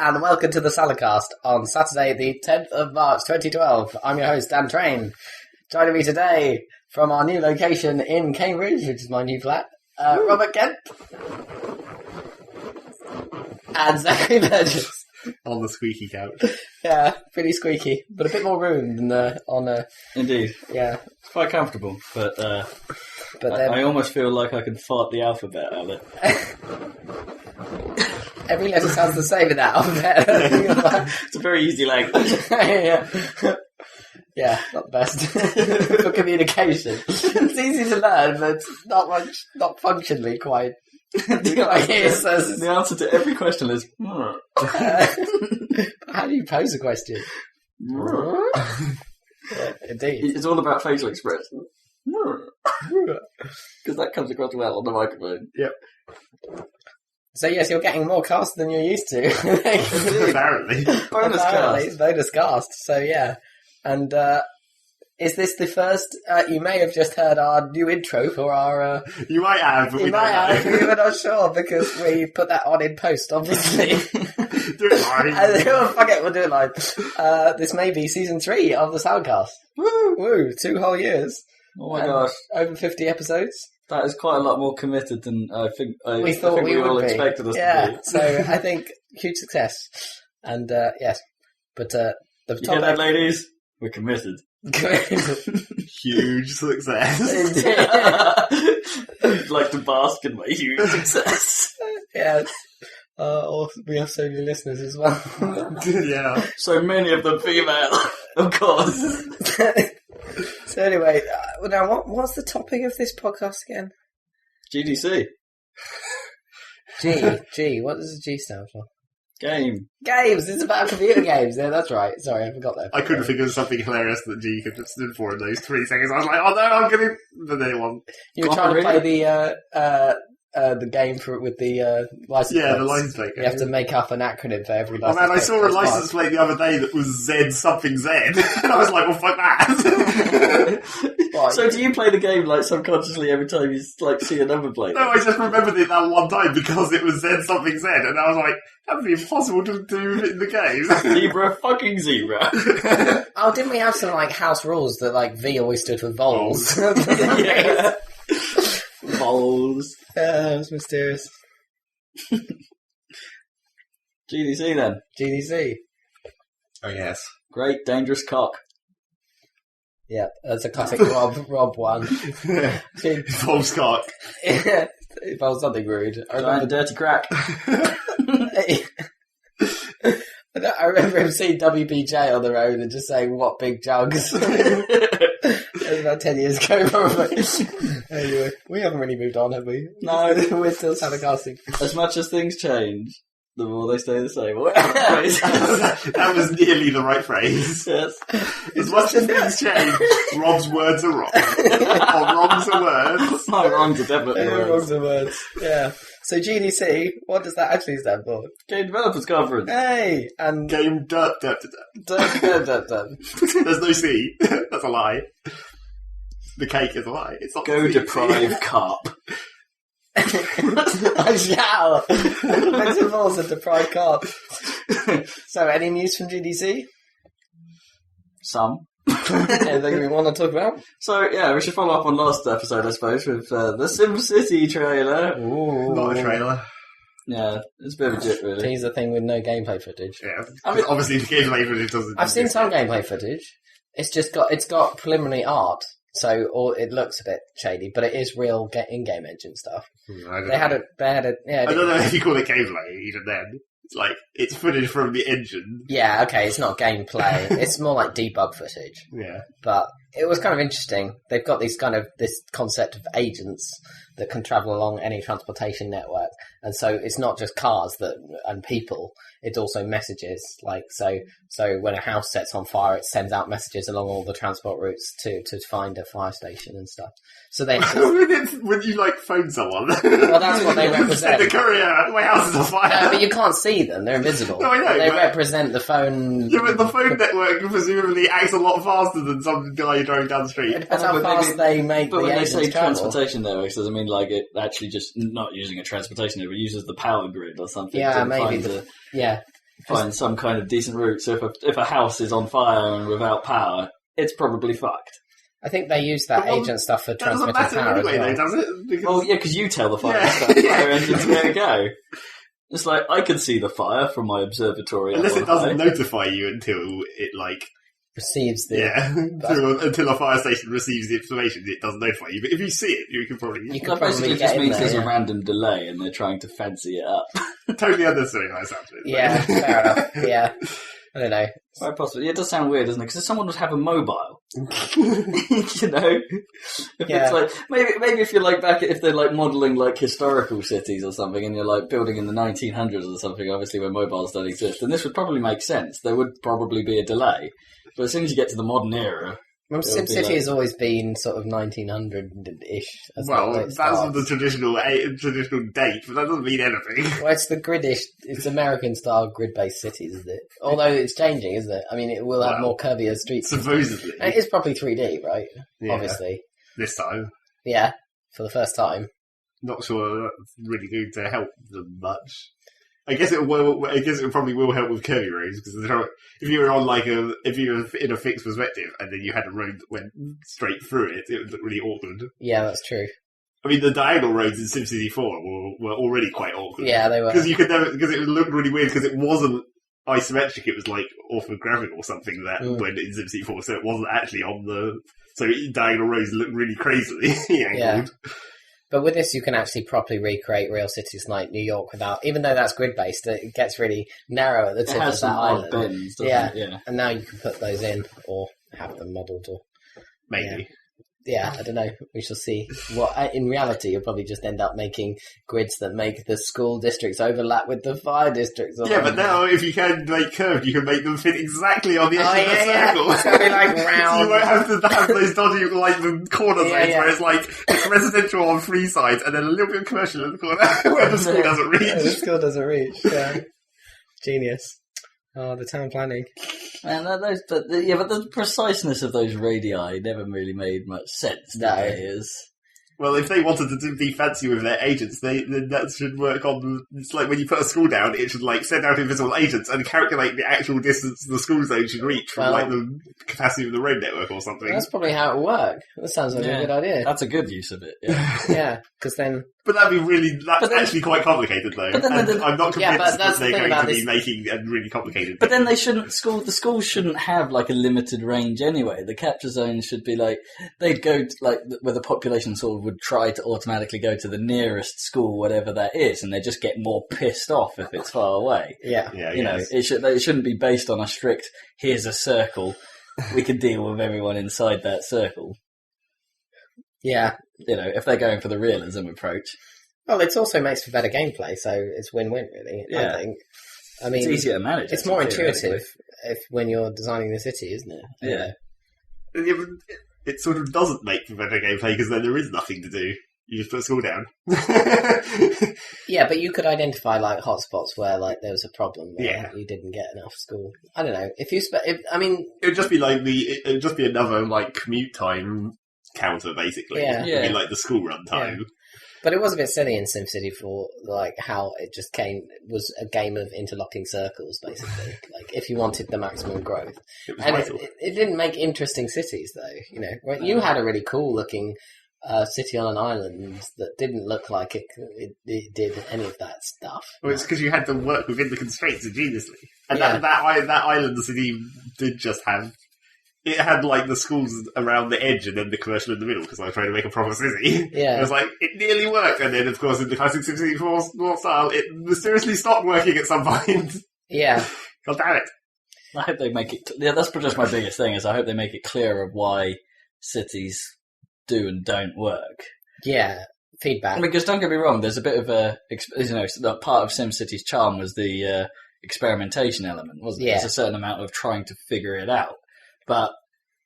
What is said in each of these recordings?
and welcome to the Saladcast on Saturday, the 10th of March 2012. I'm your host, Dan Train. Joining me today from our new location in Cambridge, which is my new flat, Robert Kent. And Zachary Burgess. On the squeaky couch. Yeah, pretty squeaky, but a bit more room than on. Indeed. Yeah. It's quite comfortable, but then, I almost feel like I could fart the alphabet out of it. Every letter sounds the same in that alphabet. It's a very easy language. Yeah, not the best for communication. It's easy to learn, but it's not functionally quite. The answer to every question is. How do you pose a question? Indeed, It's all about facial expression. Because that comes across well on the microphone. Yep. So yes, you're getting more cast than you're used to. Apparently. It's bonus cast. So yeah, and is this the first? You may have just heard our new intro for our. You might have, but we might have. We were not sure because we put that on in post, obviously. Do it live. Fuck it, we'll do it live. This may be season 3 of the Saladcast. Woo! 2 whole years. Oh my gosh! Over 50 episodes. That is quite a lot more committed than I think We thought we all would be. expected us to be. So I think huge success. And yes, but the You hear that, ladies? We're committed. Huge success. I'd like to bask in my huge success. Yes. We have so many listeners as well. Yeah. So many of them female, of course. So anyway, now what's the topic of this podcast again? GDC. G. What does the G stand for? Game. Games. It's about computer games. Yeah, that's right. Sorry, I forgot that. I couldn't think of something hilarious that G could have stood for in those 3 seconds. I was like, oh no, I'm gonna... But then it wasn't. You were trying to play the game with the license Yeah, plates. the license plate game. You have to make up an acronym for every license Oh man, I plate. saw a license plate the other day that was Z something Z. And I was like, well fuck that. Right. So do you play the game like subconsciously every time you like see a number plate? No, I just remembered it that one time because it was Z something Z. And I was like, that would be impossible to do in the game. Zebra fucking zebra. Oh, didn't we have some like house rules that like V always stood for vols? Yeah. Vols. It was mysterious. GDC then. GDC. Oh yes. Great dangerous cock. Yeah, that's a classic Rob one. False cock. It involves something rude. Giant dirty crack. I remember him seeing WBJ on the road and just saying, "What big jugs." It was about 10 years ago, probably. Anyway, we haven't really moved on, have we? No. We're still Saladcasting. As much as things change, the more they stay the same. That was nearly the right phrase. Yes. As much as things change, Rob's words are wrong. Or wrongs are words. My wrongs are definitely Yeah, words. wrongs are words. Yeah. So GDC, what does that actually stand for? Game Developers Conference. Hey! And... Game dirt. There's no C. That's a lie. The cake is a lie. It's not Go C. deprive carp. I shall! Vegetables and deprived carp. So, any news from GDC? Some. Anything we want to talk about? So, yeah, we should follow up on last episode, I suppose, with the SimCity trailer. Ooh. Not a trailer. Yeah, it's a bit of a jit, really. Teaser thing with no gameplay footage. Yeah. I mean- obviously the game later it doesn't. I've seen some gameplay footage. It's got preliminary art, so it looks a bit shady, but it is real in-game engine stuff. I don't They had know. yeah. I don't know if you call it gameplay even then. It's like it's footage from the engine. Yeah, okay, it's not gameplay. It's more like debug footage. Yeah. But it was kind of interesting. They've got this concept of agents that can travel along any transportation network, and so it's not just cars and people. It's also messages. Like so when a house sets on fire, it sends out messages along all the transport routes to find a fire station and stuff. So they when you like phone someone. well, that's what they represent. The courier, my house is on fire. No, but you can't see them; they're invisible. No, I know, They but- represent the phone. Yeah, but the phone network presumably acts a lot faster than some guy driving down the street. It depends how But fast they make But the when they agents say travel. transportation networks, does it mean like it actually just not using a transportation network, it uses the power grid or something? Yeah, to maybe find yeah. find some kind of decent route. So if a house is on fire and without power, it's probably fucked. I think they use that agent stuff for transmitting doesn't power matter anyway, as well. though, does it? Because... Well, yeah, because you tell the fire engines where to go. It's like, I can see the fire from my observatory. Unless it doesn't notify you until it, like... receives the... Yeah, until a fire station receives the information, it doesn't notify you. But if you see it, you can probably... That basically just means there's a random delay and they're trying to fancy it up. Totally understanding how it sounds. Yeah, fair enough. Yeah. I don't know. Quite possibly. Yeah, it does sound weird, doesn't it? Because if someone would have a mobile, you know, it's like maybe if you're like if they're like modelling like historical cities or something, and you're like building in the 1900s or something, obviously where mobiles don't exist, then this would probably make sense. There would probably be a delay, but as soon as you get to the modern era. Well, SimCity has always been sort of 1900-ish. Well, that's the traditional date, but that doesn't mean anything. Well, it's the gridish, it's American-style grid-based cities, isn't it? Although it's changing, isn't it? I mean, it will have more curvier streets. Supposedly. It is probably 3D, right? Yeah, obviously. This time. Yeah, for the first time. Not sure that's really going to help them much. I guess it probably will help with curvy roads because if you were in a fixed perspective and then you had a road that went straight through it, it would look really awkward. Yeah, that's true. I mean, the diagonal roads in SimCity 4 were already quite awkward. Yeah, they were because it looked really weird because it wasn't isometric; it was like orthographic or something that went in SimCity 4, so it wasn't actually on the. So diagonal roads looked really crazily angled. Yeah. But with this, you can actually properly recreate real cities like New York without, even though that's grid-based, it gets really narrow at the tip of that island. Bends, yeah, and now you can put those in or have them modelled or maybe. Yeah, I don't know. We shall see. In reality, you'll probably just end up making grids that make the school districts overlap with the fire districts. Yeah, but now if you can make curved, you can make them fit exactly on the edge of the circle. Yeah. It's going to be like round. So you won't have to have those dodgy, like the corner zones where it's like it's residential on three sides and then a little bit of commercial in the corner where the school doesn't reach. Yeah, the school doesn't reach. Yeah. Genius. Oh, the town planning. And but the preciseness of those radii never really made much sense. Well, if they wanted to be fancy with their agents, then that should work on. It's like when you put a school down, it should like send out invisible agents and calculate the actual distance the school zone should reach from like the capacity of the road network or something. That's probably how it would work. That sounds like a good idea. That's a good use of it. Yeah, yeah, because then. But that'd be really. That's actually quite complicated, though. I'm not convinced that they're going to be making it really complicated. But then they shouldn't. The schools shouldn't have like a limited range anyway. The capture zones should be like they'd go to, like where the population sort of would try to automatically go to the nearest school, whatever that is, and they just get more pissed off if it's far away. Yeah, you know, it shouldn't be based on a strict. Here's a circle. We can deal with everyone inside that circle. Yeah. You know, if they're going for the realism approach. Well, it also makes for better gameplay, so it's win-win, really, I think. I mean, it's easier to manage. It's more intuitive when you're designing the city, isn't it? Yeah. It sort of doesn't make for better gameplay because then there is nothing to do. You just put a school down. Yeah, but you could identify like hotspots where like there was a problem where you didn't get enough school. I don't know. It would just be another like commute time counter, basically. Yeah. It'd be like the school run time. Yeah. But it was a bit silly in SimCity for like how it just was a game of interlocking circles, basically. Like if you wanted the maximum growth, it didn't make interesting cities though. You know, you had a really cool looking city on an island that didn't look like it did any of that stuff. Well, it's because you had to work within the constraints ingeniously, and that island city did just have. It had like the schools around the edge and then the commercial in the middle because I was trying to make a proper city. Yeah. It was like, it nearly worked. And then, of course, in the classic SimCity 4 style, it mysteriously stopped working at some point. Yeah. God damn it. I hope they make it... Yeah, that's just my biggest thing, is I hope they make it clearer why cities do and don't work. Yeah. Feedback. I mean, because don't get me wrong, there's a bit of a... part of SimCity's charm was the experimentation element, wasn't it? Yeah. There's a certain amount of trying to figure it out. But,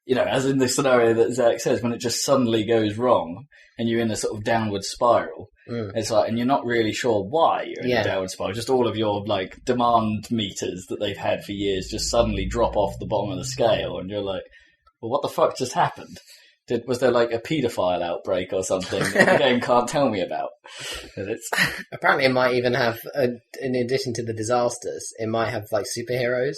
you know, as in the scenario that Zach says, when it just suddenly goes wrong and you're in a sort of downward spiral, it's like, and you're not really sure why you're in a downward spiral. Just all of your, like, demand meters that they've had for years just suddenly drop off the bottom of the scale and you're like, well, what the fuck just happened? Was there like a paedophile outbreak or something that the game can't tell me about? Apparently, it might even have, in addition to the disasters, it might have like superheroes.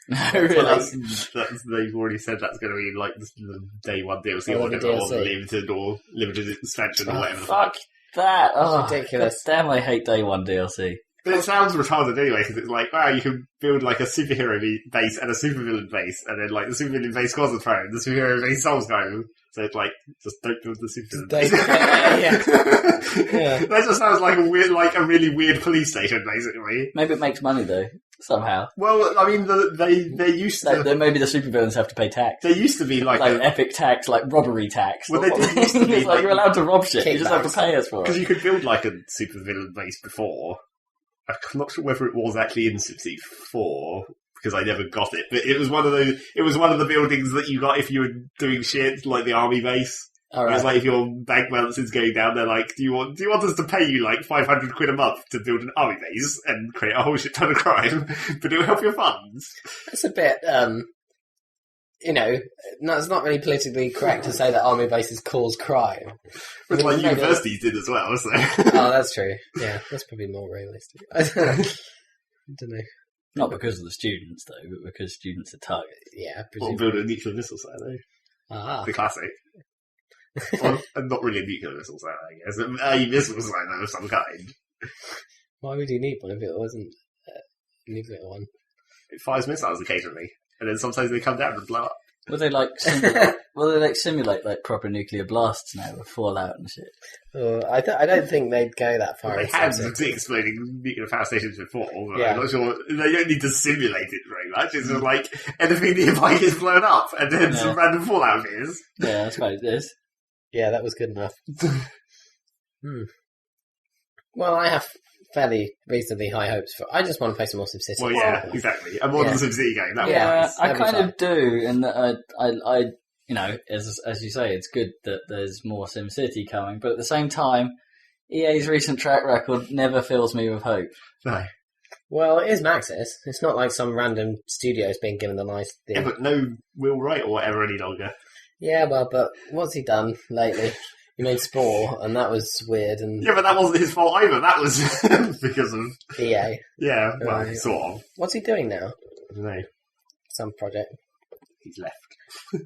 No, really? They've already said that's going to be like the day one DLC Oh, or the whatever, DLC. or limited expansion or whatever. Fuck that! Oh, ridiculous. God damn, I hate day one DLC. But it sounds retarded anyway, because it's like, wow, you can build like a superhero base and a supervillain base, and then like the supervillain base scores the throne, the superhero base Souls Skyrim. So it's like, just don't build the supervillain base. Yeah. That just sounds like a really weird police station, basically. Maybe it makes money though, somehow. Well, I mean, they used to. Then maybe the supervillains have to pay tax. There used to be like epic tax, like robbery tax. Well, they did used to be it's like you're allowed to rob shit. You just have to kickbacks. pay us for because it. you could build like a supervillain base before. I'm not sure whether it was actually in SimCity 4 because I never got it, but it was one of the buildings that you got if you were doing shit like the army base. All It was right. like if your bank balance is going down, they're like, do you want us to pay you like 500 quid a month to build an army base and create a whole shit ton of crime, but it'll help your funds? That's a bit, it's not really politically correct to say that army bases cause crime. But like maybe- universities did as well, so. Oh, that's true. Yeah, that's probably more realistic. I don't know. Not because of the students though, but because students are targeted. Yeah, Or presumably. build a nuclear missile silo. Ah. The classic. Well, not really a nuclear missile silo, I guess. A missile silo of some kind. Why would you need one if it wasn't a nuclear one? It fires missiles occasionally, and then sometimes they come down and blow up. Will they simulate like proper nuclear blasts now with fallout and shit? Oh, I don't think they'd go that far. They in had SimCity. exploding nuclear power stations before, but Yeah. I'm not sure. They don't need to simulate it very much. It's just like anything nearby gets blown up, and then Yeah. some random fallout appears. Yeah, that's what it is. Yeah, that was good enough. Well, I have fairly reasonably high hopes for. I just want to play some more SimCity. Well, yeah, exactly. A modern Yeah. SimCity game. That Yeah, was. I That'd be kind fun. of do, and I as you say, it's good that there's more SimCity coming, but at the same time, EA's recent track record never fills me with hope. No. Well, it is Maxis. It's not like some random studio's being given the nice thing. Yeah, but no Will Wright or whatever any longer. Yeah, well, but what's he done lately? He made Spore, and that was weird, and Yeah, but that wasn't his fault either. That was because of. EA. Yeah, well, Right. sort of. What's he doing now? I don't know. Some project. He's left.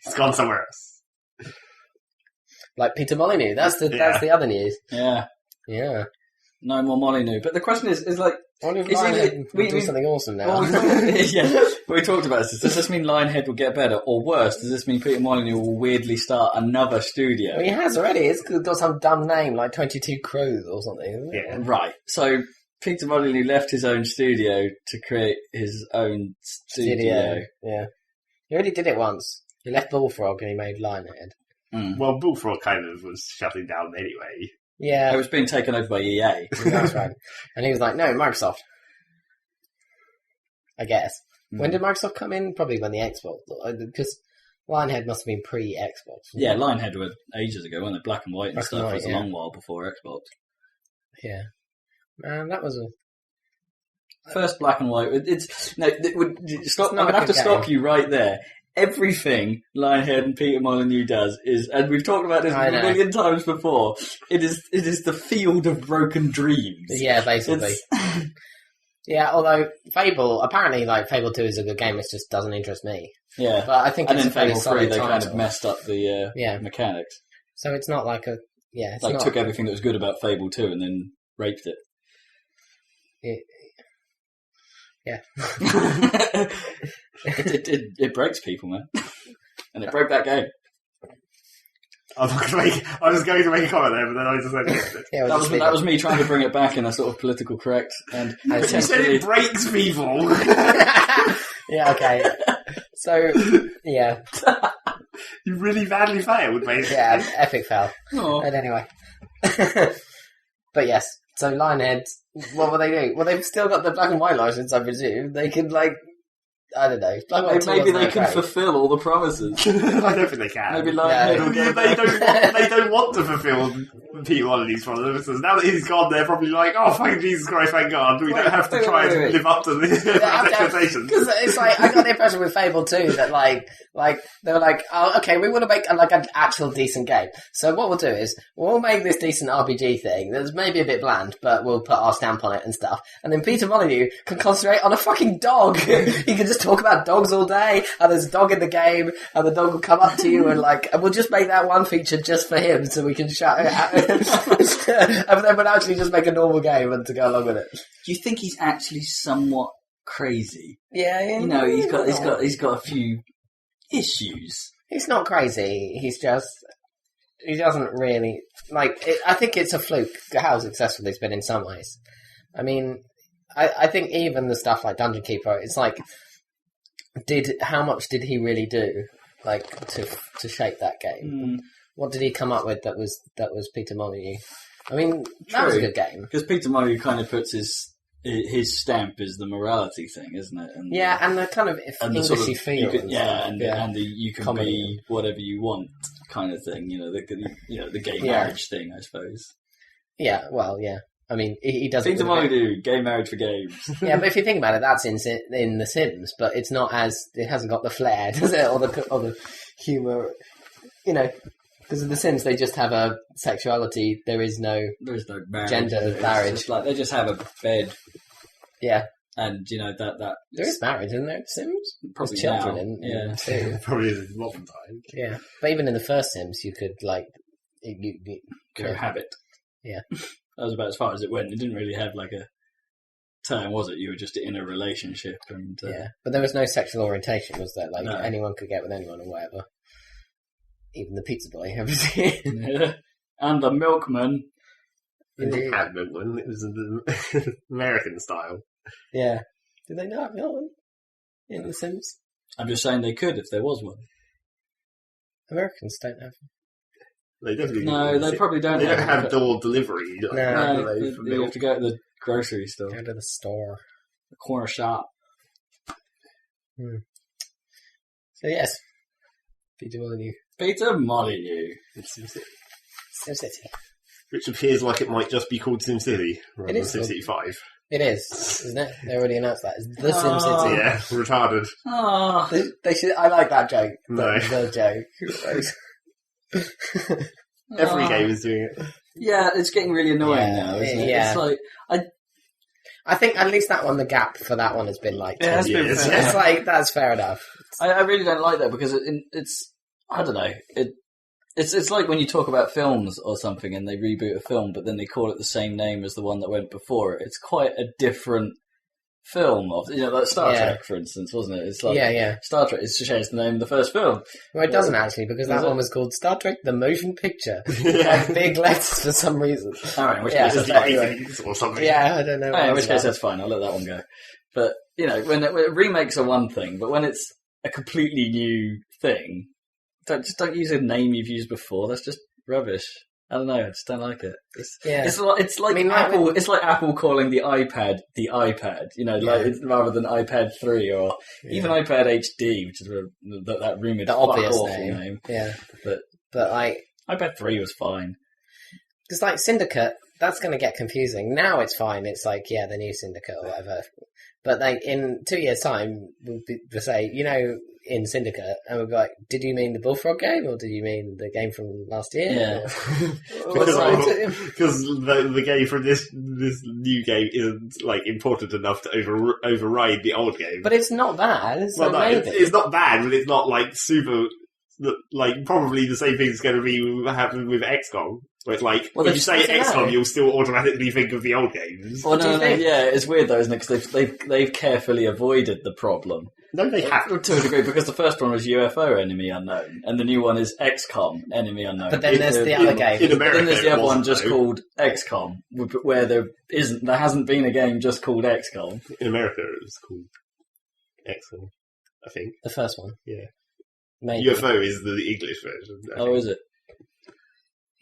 He's gone somewhere else. Like Peter Molyneux. That's the other news. Yeah, Yeah. no more Molyneux. But the question is like, I wonder if Is Lionhead it- will we- do something awesome now. well, we talked about this. Does this mean Lionhead will get better, or worse? Does this mean Peter Molyneux will weirdly start another studio? Well, he has already. It's got some dumb name like 22 Crows or something. Isn't it? Yeah. Right. So Peter Molyneux left his own studio to create his own studio. Yeah. He already did it once. He left Bullfrog and he made Lionhead. Mm. Well, Bullfrog kind of was shutting down anyway. Yeah, It was being taken over by EA. that's right. And he was like, no, Microsoft. I guess. When did Microsoft come in? Probably when the Xbox. Because Lionhead must have been pre-Xbox. Yeah, Lionhead were ages ago, weren't they? Black and white and Black and stuff. white, It was a yeah. long while before Xbox. Yeah. Man, that was a... First black and white. It's no. It would stop. not I'm gonna a have to good stop game. you right there. Everything Lionhead and Peter Molyneux does is, and we've talked about this I a know. million times before. It is the field of broken dreams. Yeah, basically. It's, Yeah, although Fable, apparently, like, Fable 2 is a good game, it just doesn't interest me. yeah. But I think And it's then a fairly Fable 3, solid they kind title. of messed up the Yeah, mechanics. so it's not like a... Yeah, it's Like not... took everything that was good about Fable 2 and then raped it. Yeah. it breaks people, man. And it broke that game. I was going to make a comment there, but then I just said it. Yeah, we'll That just was, leave that it. was me trying to bring it back in a sort of political correct and And You said it breaks people. Yeah, okay. So, yeah. You really badly failed, mate. Yeah, epic fail. Oh. And anyway. But yes, so Lionhead, what will they do? Well, they've still got the black and white license, I presume. They could, like, I don't know. Maybe they can fulfill all the promises. I don't think they can. Maybe they don't want to fulfill Peter Molyneux's promises. Now that he's gone, they're probably like, oh, fucking Jesus Christ, thank God. We don't have to try and live up to the expectations. Because it's like, I got the impression with Fable 2 that like they were like, oh, okay, we want to make like an actual decent game. So what we'll do is we'll make this decent RPG thing that's maybe a bit bland, but we'll put our stamp on it and stuff. And then Peter Molyneux can concentrate on a fucking dog. He can just talk about dogs all day, and there's a dog in the game, and the dog will come up to you and we'll just make that one feature just for him, so we can shout it out. And then we'll actually just make a normal game and to go along with it. Do you think he's actually somewhat crazy? Yeah. You know, he's got a few issues. He's not crazy. He doesn't really I think it's a fluke how successful he's been in some ways. I mean, I think even the stuff like Dungeon Keeper, it's like, how much did he really do, like, to shape that game? What did he come up with that was Peter Molyneux? I mean, that was a good game. Because Peter Molyneux kind of puts his stamp is the morality thing, isn't it? And and the kind of Englishy feel. You can comedy. Be whatever you want, kind of thing. You know, the gay marriage thing, I suppose. Yeah, well, yeah. I mean, he does. Peter Molyneux, gay marriage for games. Yeah, but if you think about it, that's in The Sims, but it's not it hasn't got the flair, does it, or the humour? You know. Because in The Sims, they just have a sexuality. There is no marriage, gender marriage. They just have a bed. Yeah, and you know that there is marriage, isn't there? In Sims, probably there's children in too. Probably in modern times. Yeah, but even in the first Sims, you could cohabit. Yeah, that was about as far as it went. It didn't really have like a term, was it? You were just in a relationship, and but there was no sexual orientation, was there? Like anyone could get with anyone or whatever. Even the pizza boy, everything. Yeah. And the milkman. They didn't have milkman. It was the American style. Yeah. Did they not have milkman in The Sims? I'm just saying they could if there was one. Americans don't have them. They definitely they probably don't. They don't have door delivery. You have to go to the grocery store. Go to the store. The corner shop. So yes, Peter Molyneux. Peter Molyneux. SimCity. Which appears like it might just be called SimCity rather than SimCity 5. It is, isn't it? They already announced that. It's the SimCity. Yeah, retarded. They should. I like that joke. No. The joke. Every game is doing it. Yeah, it's getting really annoying now, isn't it? Yeah. It's like I think at least that one, the gap for that one has been like 10 years. It's like, that's fair enough. I really don't like that because it's I don't know. It's like when you talk about films or something and they reboot a film, but then they call it the same name as the one that went before it. It's quite a different film of, like Star Trek, for instance, wasn't it? It's like Star Trek. It's just changed the name of the first film. Well, it doesn't actually, because that one was called Star Trek: The Motion Picture. Like big letters for some reason. All right, in which case that's fine. Or something. Yeah, I don't know. In which case that's fine. I'll let that one go. But when remakes are one thing, but when it's a completely new thing, don't use a name you've used before. That's just rubbish. I don't know. I just don't like it. It's like Apple. It's like Apple calling the iPad, rather than iPad 3 or even iPad HD, which is that rumored, the obvious name. Yeah, but like iPad 3 was fine. Because like Syndicate, that's going to get confusing. Now it's fine. It's like the new Syndicate or whatever. But like in 2 years' time, we'll say, in Syndicate, and we'll be like, did you mean the Bullfrog game, or did you mean the game from last year? Yeah. Because the game from this new game isn't like important enough to override the old game. But it's not bad. It's not bad, but it's not like super. Like probably the same thing is going to be happening with XCOM. Where it's like when you say XCOM, you'll still automatically think of the old games. Well, no, it's weird though, isn't it? Because they've carefully avoided the problem. No, they haven't. To a degree, because the first one was UFO Enemy Unknown, and the new one is XCOM Enemy Unknown. But then there's the other game. In America, then there's the other one just called XCOM, where there hasn't been a game just called XCOM. In America, it was called XCOM, I think. The first one? Yeah. Maybe. UFO is the English version. Oh, is it?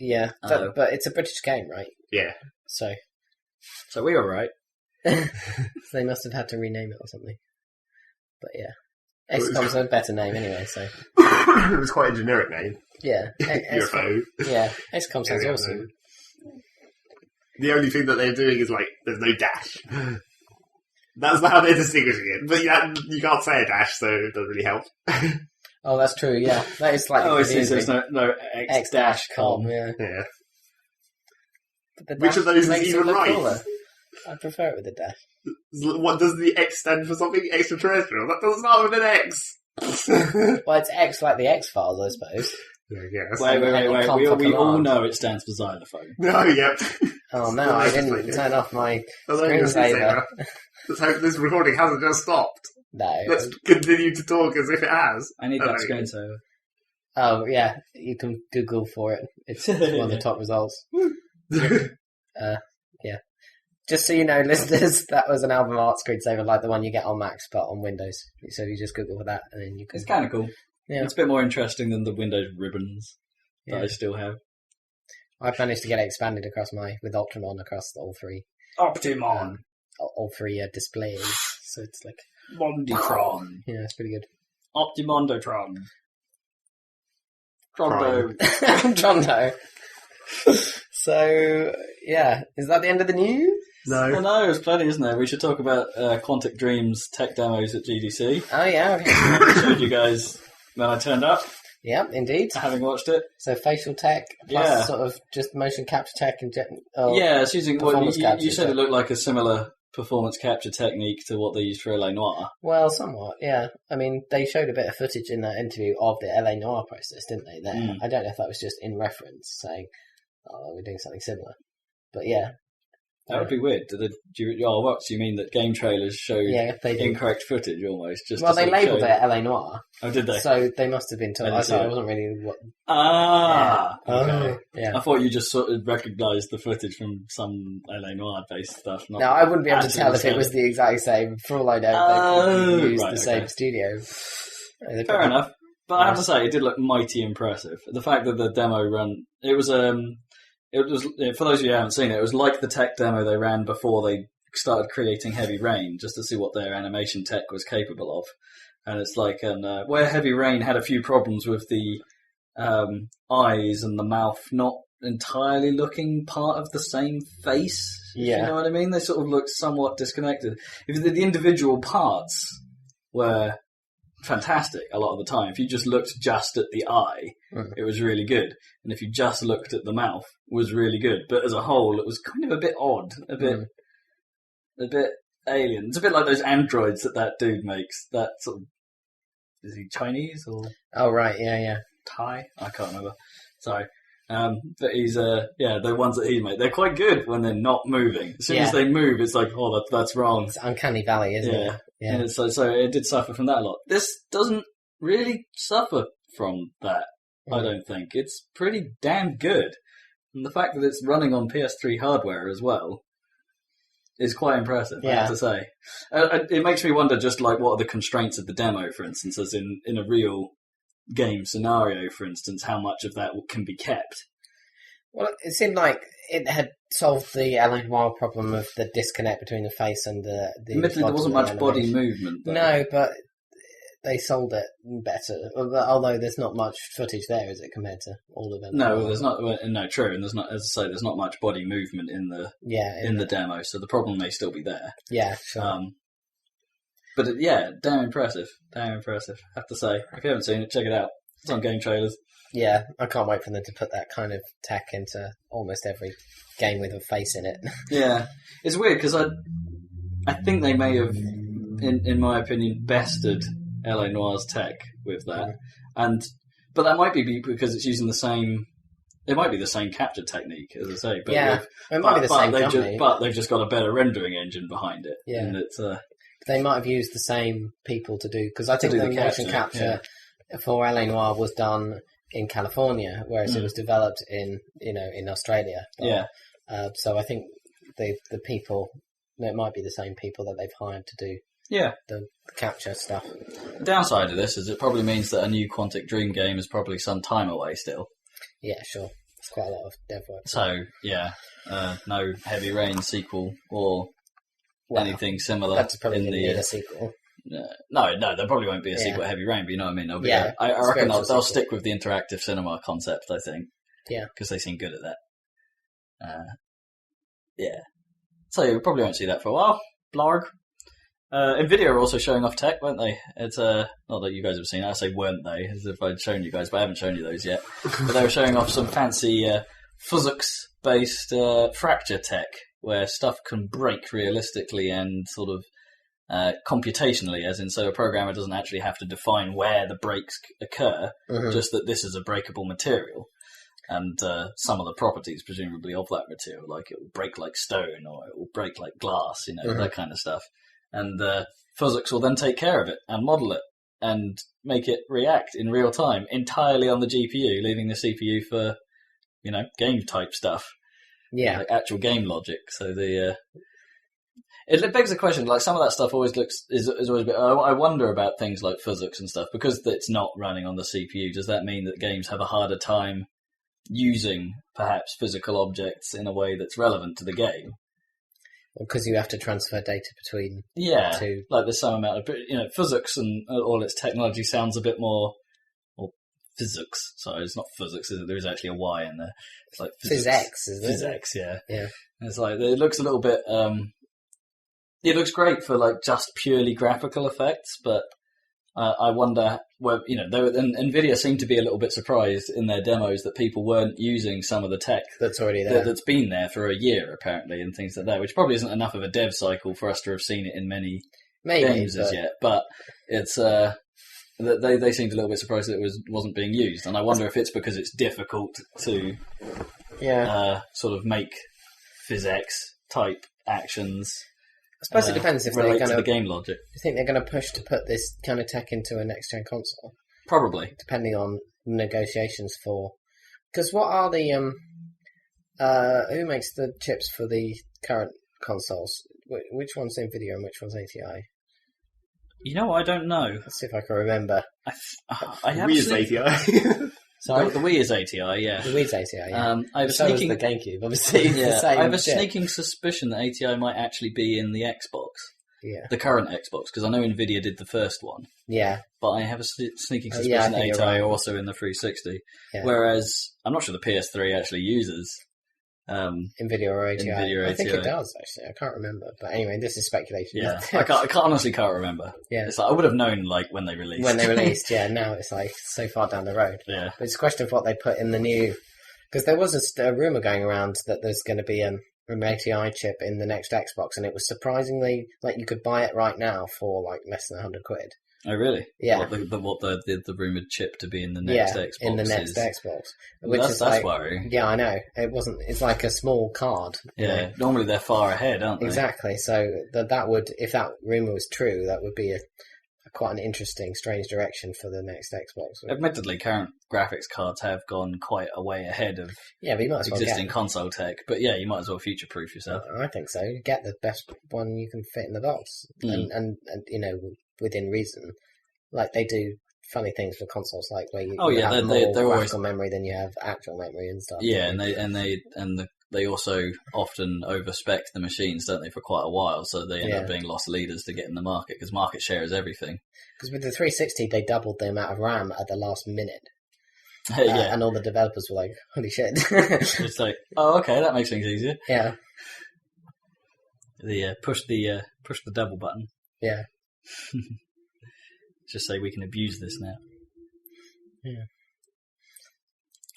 Yeah, but it's a British game, right? Yeah. So we were right. They must have had to rename it or something. But yeah, XCOM's a better name anyway. So it was quite a generic name. yeah, UFO. Yeah, XCOM sounds awesome. The only thing that they're doing is like there's no dash. That's how they're distinguishing it. But yeah, you can't say a dash, so it doesn't really help. Oh, that's true. Yeah, that is slightly. Oh, I see. So there's no X-com. Yeah. Yeah. But Which of those makes is it even look right? cooler. I prefer it with the dash. What does the X stand for? Something extraterrestrial? That doesn't start with an X. Well, it's X like the X-Files, I suppose. Yeah, I guess. Wait. We all know it stands for xylophone. No, yep. Oh no, I didn't turn off my Although you're a screensaver. Let's hope this recording hasn't just stopped. No. Let's continue to talk as if it has. I need that screensaver. Oh yeah, you can Google for it. It's one of the top results. Yeah. Just so you know, listeners, that was an album art screensaver like the one you get on Macs, but on Windows. So you just Google for that, and then you can. It's kind of cool. Yeah. It's a bit more interesting than the Windows ribbons that I still have. I've managed to get it expanded with Ultramon across all three. Optimon. All three displays. So it's like Monditron. Yeah, it's pretty good. Optimondotron. Trondo. Trondo. So yeah, is that the end of the news? No. No, there's plenty, isn't there? We should talk about Quantic Dream's tech demos at GDC. Oh yeah, okay. I showed you guys when I turned up, Yeah, indeed. having watched it. So facial tech plus sort of just motion capture tech and Yeah, it's using what performance you capture said. tech. It looked like a similar performance capture technique to what they used for LA Noire. Well, somewhat, yeah. I mean, they showed a bit of footage in that interview of the LA Noire process, didn't they? There, I don't know if that was just in reference, saying, "Oh, we're doing something similar." But yeah, That would be weird. What do you mean that game trailers showed they do. incorrect footage almost? Just Well, to they sort of labelled show... it LA Noire, Oh, did they? so they must have been told. I didn't see I it. wasn't really what. Okay. Yeah. I thought you just sort of recognised the footage from some LA Noire based stuff. Not No, I wouldn't be able to actually tell if it said was the exact same. For all I know, they used the same studio. They Fair probably- enough. But I have to say, it did look mighty impressive. The fact that the demo run, it was for those of you who haven't seen it, it was like the tech demo they ran before they started creating Heavy Rain, just to see what their animation tech was capable of. And it's like, where Heavy Rain had a few problems with the eyes and the mouth not entirely looking part of the same face. Yeah. You know what I mean? They sort of looked somewhat disconnected. If the individual parts were fantastic a lot of the time. If you just looked just at the eye, it was really good. And if you just looked at the mouth, it was really good. But as a whole, it was kind of a bit odd, a bit alien. It's a bit like those androids that dude makes. That sort of, is he Chinese or? Oh right, yeah. Thai? I can't remember. Sorry. But he's, the ones that he made, they're quite good when they're not moving. As soon as they move, it's like, oh, that's wrong. It's uncanny valley, isn't it? Yeah. And so it did suffer from that a lot. This doesn't really suffer from that, I don't think. It's pretty damn good. And the fact that it's running on PS3 hardware as well is quite impressive, I have to say. It makes me wonder just like what are the constraints of the demo, for instance, as in a real game scenario, for instance, how much of that can be kept. Well, it seemed like it had solved the LA Noire problem of the disconnect between the face and the Admittedly, there wasn't much body movement. Though. No, but they sold it better. Although there's not much footage there, is it, compared to all of them? No, there's not. No, true, and there's not. As I say, there's not much body movement in the demo, so the problem may still be there. Yeah, sure. But damn impressive. Damn impressive. I have to say, if you haven't seen it, check it out. It's on game trailers. Yeah, I can't wait for them to put that kind of tech into almost every game with a face in it. Yeah, it's weird because I think they may have, in my opinion, bested LA Noire's tech with that, but that might be because it's using the same. It might be the same capture technique, as I say. But it might be the same company. But they've just got a better rendering engine behind it. Yeah, and it's, they might have used the same people to do because I think the motion capture for LA Noire was done in California, whereas it was developed in Australia. But, so I think the people, it might be the same people that they've hired to do the capture stuff. The downside of this is it probably means that a new Quantic Dream game is probably some time away still. Yeah, sure. It's quite a lot of dev work. So no Heavy Rain sequel or anything similar. That's probably in going to the need a sequel. No, there probably won't be a sequel to Heavy Rain, but you know what I mean? There'll be I reckon they'll stick with the interactive cinema concept, I think. Yeah. Because they seem good at that. Yeah. So you probably won't see that for a while. Blarg. Nvidia are also showing off tech, weren't they? It's not that you guys have seen it. I say weren't they, as if I'd shown you guys, but I haven't shown you those yet. But they were showing off some fancy physics-based fracture tech, where stuff can break realistically and sort of computationally, as in so a programmer doesn't actually have to define where the breaks occur, just that this is a breakable material. And some of the properties, presumably, of that material, like it will break like stone or it will break like glass, that kind of stuff. And physics will then take care of it and model it and make it react in real time entirely on the GPU, leaving the CPU for, game type stuff. Yeah. Like actual game logic. So it begs the question, like some of that stuff always is always a bit, I wonder about things like physics and stuff, because it's not running on the CPU. Does that mean that games have a harder time using perhaps physical objects in a way that's relevant to the game? Because you have to transfer data between two. Like there's some amount of, physics and all its technology sounds a bit more, or physics. Sorry, it's not physics. There is actually a Y in there. It's like physics, isn't it? Physics, yeah. Yeah. It's like it looks a little bit. It looks great for like just purely graphical effects, but I wonder where Nvidia seemed to be a little bit surprised in their demos that people weren't using some of the tech that's already there, that's been there for a year apparently, and things like that, which probably isn't enough of a dev cycle for us to have seen it in many games as yet. But it's they seemed a little bit surprised that it wasn't being used, and I wonder if it's because it's difficult to sort of make physics type actions. I suppose it depends if they're relate going to the game logic. Do you think they're going to push to put this kind of tech into a next-gen console? Probably. Depending on negotiations for... Because what are the... who makes the chips for the current consoles? Which one's NVIDIA and which one's ATI? I don't know. Let's see if I can remember. I have ATI. Sorry? The Wii is ATI, yeah. The Wii's ATI, yeah. I have so is the GameCube, obviously. Yeah, I have a sneaking suspicion that ATI might actually be in the Xbox. Yeah. The current Xbox, because I know Nvidia did the first one. Yeah. But I have a sneaking suspicion that ATI are also in the 360. Yeah. Whereas, I'm not sure the PS3 actually uses... NVIDIA or ATI. I think it does, actually. I can't remember. But anyway, this is speculation. Yeah, I honestly can't remember. Yeah. It's like, I would have known, like, when they released. When they released, yeah. Now it's, like, so far down the road. Yeah. But it's a question of what they put in the new... Because there was a rumour going around that there's going to be an ATI chip in the next Xbox, and it was surprisingly... Like, you could buy it right now for, like, less than £100. Oh, really? Yeah. What the rumoured chip to be in the next Xbox in the next Xbox. Which is that's worrying. Yeah, I know. It wasn't... It's like a small card. Yeah, normally they're far ahead, aren't they? Exactly. So that would... If that rumour was true, that would be quite an interesting, strange direction for the next Xbox. Admittedly, current graphics cards have gone quite a way ahead of but you might as well existing console tech. But yeah, you might as well future-proof yourself. I think so. Get the best one you can fit in the box. And within reason. Like, they do funny things for consoles, like where you have more graphical memory than you have actual memory and stuff. Yeah, and they also often overspec the machines, don't they, for quite a while, so they end up being lost leaders to get in the market, because market share is everything. Because with the 360, they doubled the amount of RAM at the last minute. And all the developers were like, holy shit. It's like, oh, okay, that makes things easier. Yeah. Push the double button. Yeah. Just say we can abuse this now. Yeah.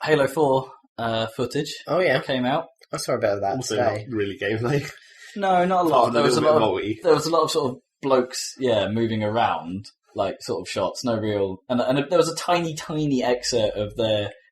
Halo 4 footage. Oh yeah, came out. I saw a bit of that also today. Not really gameplay. No, not a lot. There was a lot of sort of blokes, moving around, like sort of shots. No real, and there was a tiny excerpt of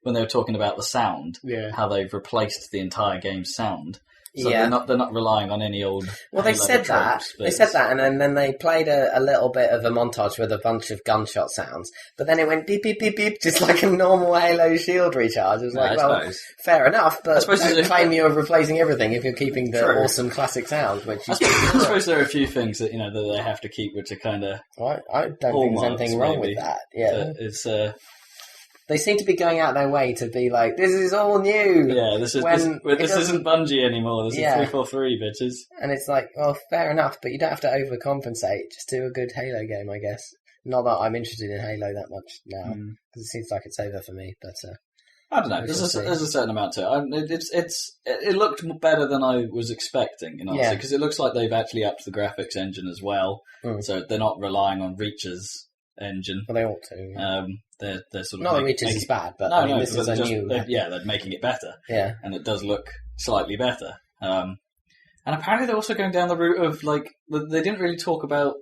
when they were talking about the sound. Yeah. How they've replaced the entire game's sound. So they're not relying on any old. Well, they said that. They said that, and then they played a little bit of a montage with a bunch of gunshot sounds. But then it went beep beep beep beep, just like a normal Halo Shield recharge. It was like, fair enough, but don't claim you're replacing everything if you're keeping the awesome classic sound. Which I suppose there are a few things that that they have to keep, which are kind of. I don't think there's anything wrong with that. Yeah, it's. They seem to be going out their way to be like, this is all new. Yeah, this isn't Bungie anymore. This is 343, bitches. And it's like, well, fair enough, but you don't have to overcompensate. Just do a good Halo game, I guess. Not that I'm interested in Halo that much now, because it seems like it's over for me. But I don't know. There's a certain amount to it. It looked better than I was expecting, because it looks like they've actually upped the graphics engine as well. So they're not relying on Reach's engine. Well, they ought to. They're sort of not that Reach's is bad, but this is a new. They're making it better. Yeah, and it does look slightly better. And apparently they're also going down the route of they didn't really talk about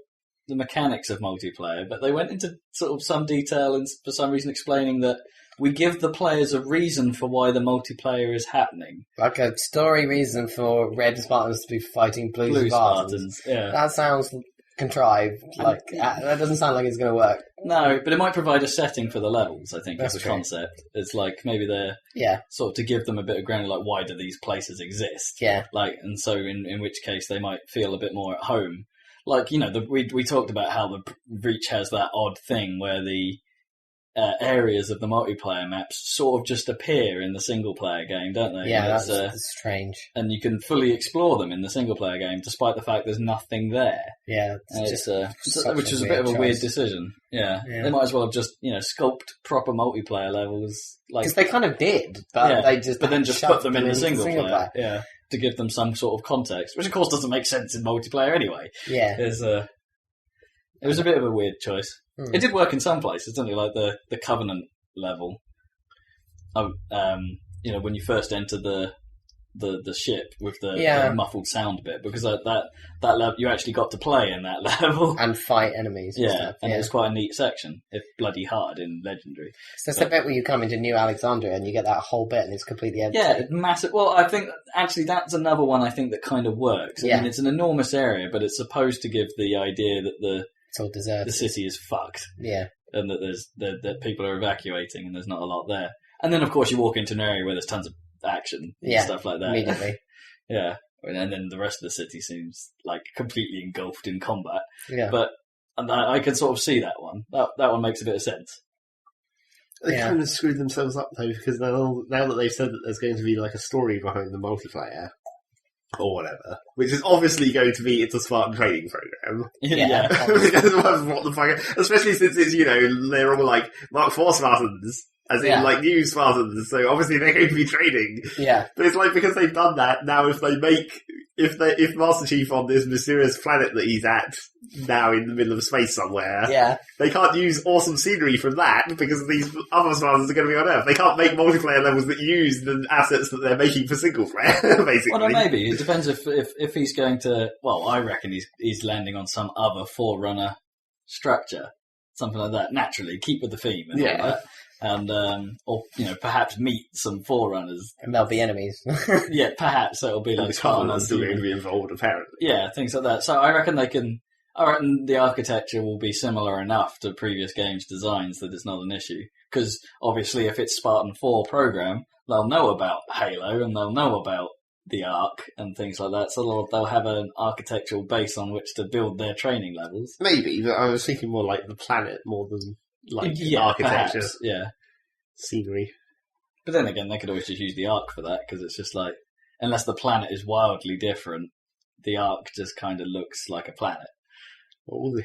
the mechanics of multiplayer, but they went into sort of some detail and for some reason explaining that we give the players a reason for why the multiplayer is happening. Like a story reason for Red Spartans to be fighting Blue Spartans. Yeah. That sounds contrived. That doesn't sound like it's going to work. No, but it might provide a setting for the levels, I think, as a concept. It's like maybe they're sort of to give them a bit of ground, like why do these places exist? Yeah. And so in which case they might feel a bit more at home. Like, we talked about how the Reach has that odd thing where the areas of the multiplayer maps sort of just appear in the single-player game, don't they? Yeah, that's strange. And you can fully explore them in the single-player game, despite the fact there's nothing there. Yeah, which is a bit of a weird decision. Yeah, they might as well have just sculpt proper multiplayer levels, because they kind of did, but they just then put them in the single-player. Yeah. To give them some sort of context, which of course doesn't make sense in multiplayer anyway. Yeah. It was a bit of a weird choice. It did work in some places, didn't it? Like the Covenant level. When you first enter the ship with the muffled sound bit, because that level you actually got to play in that level and fight enemies. And it was quite a neat section. It's bloody hard in Legendary. So that's the bit where you come into New Alexandria and you get that whole bit and it's completely empty. Yeah, it's massive. Well, I think actually that's another one I think that kind of works. I mean, it's an enormous area, but it's supposed to give the idea that it's all deserted. The city is fucked. Yeah, and that that people are evacuating and there's not a lot there. And then of course you walk into an area where there's tons of action and stuff like that. Immediately. Yeah. And then the rest of the city seems like completely engulfed in combat. Yeah. But I can sort of see that one. That one makes a bit of sense. They kind of screwed themselves up though, because now that they've said that there's going to be like a story behind the multiplayer or whatever, which is obviously going to be it's a Spartan training program. Yeah. What the fuck? Especially since it's they're all like Mark IV Spartans. As in, like, new Spartans, so obviously they're going to be training. Yeah. But it's like, because they've done that, now if Master Chief on this mysterious planet that he's at, now in the middle of space somewhere, they can't use awesome scenery from that, because these other Spartans are going to be on Earth. They can't make multiplayer levels that use the assets that they're making for single player, basically. Well, no, maybe. It depends if he's going to, well, I reckon he's landing on some other Forerunner structure. Something like that. Naturally, keep with the theme and all that. And or perhaps meet some Forerunners, and they'll be enemies. Yeah, perhaps it'll be like the Covenant's still going to be involved, apparently. Yeah, things like that. So I reckon the architecture will be similar enough to previous games' designs that it's not an issue. Because obviously, if it's Spartan 4 program, they'll know about Halo and they'll know about the Ark and things like that. So they'll have an architectural base on which to build their training levels. Maybe, but I was thinking more like the planet more than architecture, perhaps, scenery. But then again, they could always just use the Ark for that, because it's just like, unless the planet is wildly different, the Ark just kind of looks like a planet. All the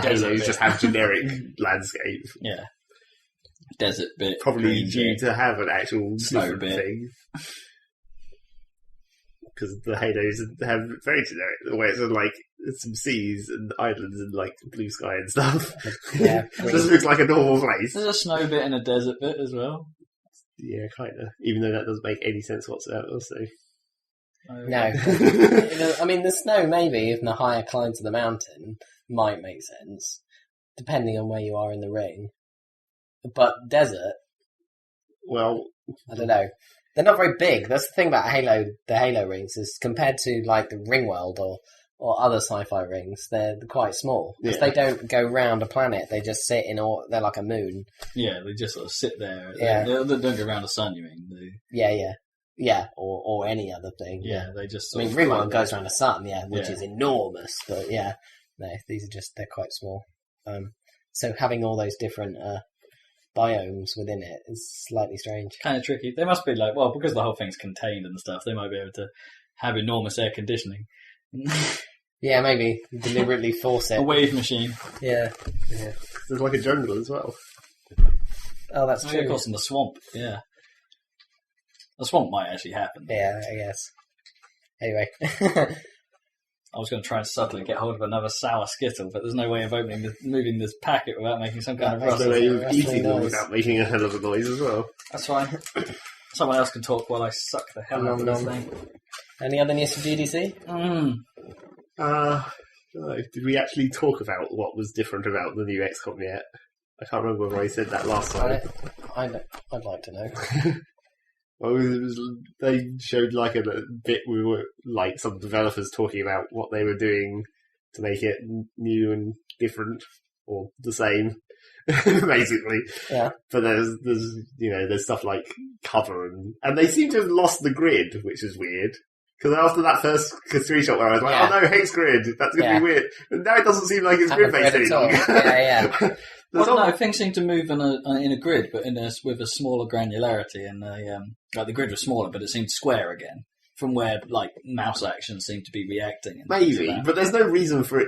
Halos just have generic landscape. Yeah, desert bit, probably due to have an actual snow bit thing. Because the Halos have very generic, where it's like some seas and islands and like blue sky and stuff. Yeah, it just looks like a normal place. There's a snow bit and a desert bit as well. Yeah, kind of. Even though that doesn't make any sense whatsoever. So. No, I mean the snow maybe in the higher climbs of the mountain might make sense, depending on where you are in the ring. But desert, well, I don't know. They're not very big. That's the thing about the Halo rings, is compared to like the Ringworld or other sci-fi rings, they're quite small. Because they don't go round a planet, they just sit they're like a moon. Yeah, they just sort of sit there. Yeah. They don't go around the sun, you mean? Yeah, or any other thing. Yeah, they just... I mean, Ringworld goes around the sun, which is enormous, but no, these are they're quite small. So having all those different biomes within it is slightly strange. Kind of tricky. They must be like, well, because the whole thing's contained and stuff, they might be able to have enormous air conditioning. Yeah, maybe deliberately force it. A wave machine. Yeah. There's like a jungle as well. Oh, that's true. Of course, in the swamp, yeah. The swamp might actually happen. Yeah, I guess. Anyway. I was going to try and subtly get hold of another sour Skittle, but there's no way of moving this packet without making some kind of There's rustle. no way of eating them without making a hell of a noise as well. That's fine. Someone else can talk while I suck the hell out of this thing. Any other news from GDC? Did we actually talk about what was different about the new XCOM yet? I can't remember whether I said that last time. I'd like to know. Well, they showed like a bit. We were like some developers talking about what they were doing to make it new and different, or the same, basically. Yeah. But there's stuff like cover and they seem to have lost the grid, which is weird. Because after that first screenshot where I was like, oh no, hex grid, that's going to be weird. And now it doesn't seem like it's grid-based anymore. Yeah. Well, no, things seem to move in a grid, but with a smaller granularity. And like the grid was smaller, but it seemed square again, from where like mouse actions seem to be reacting. And maybe, but there's no reason for it.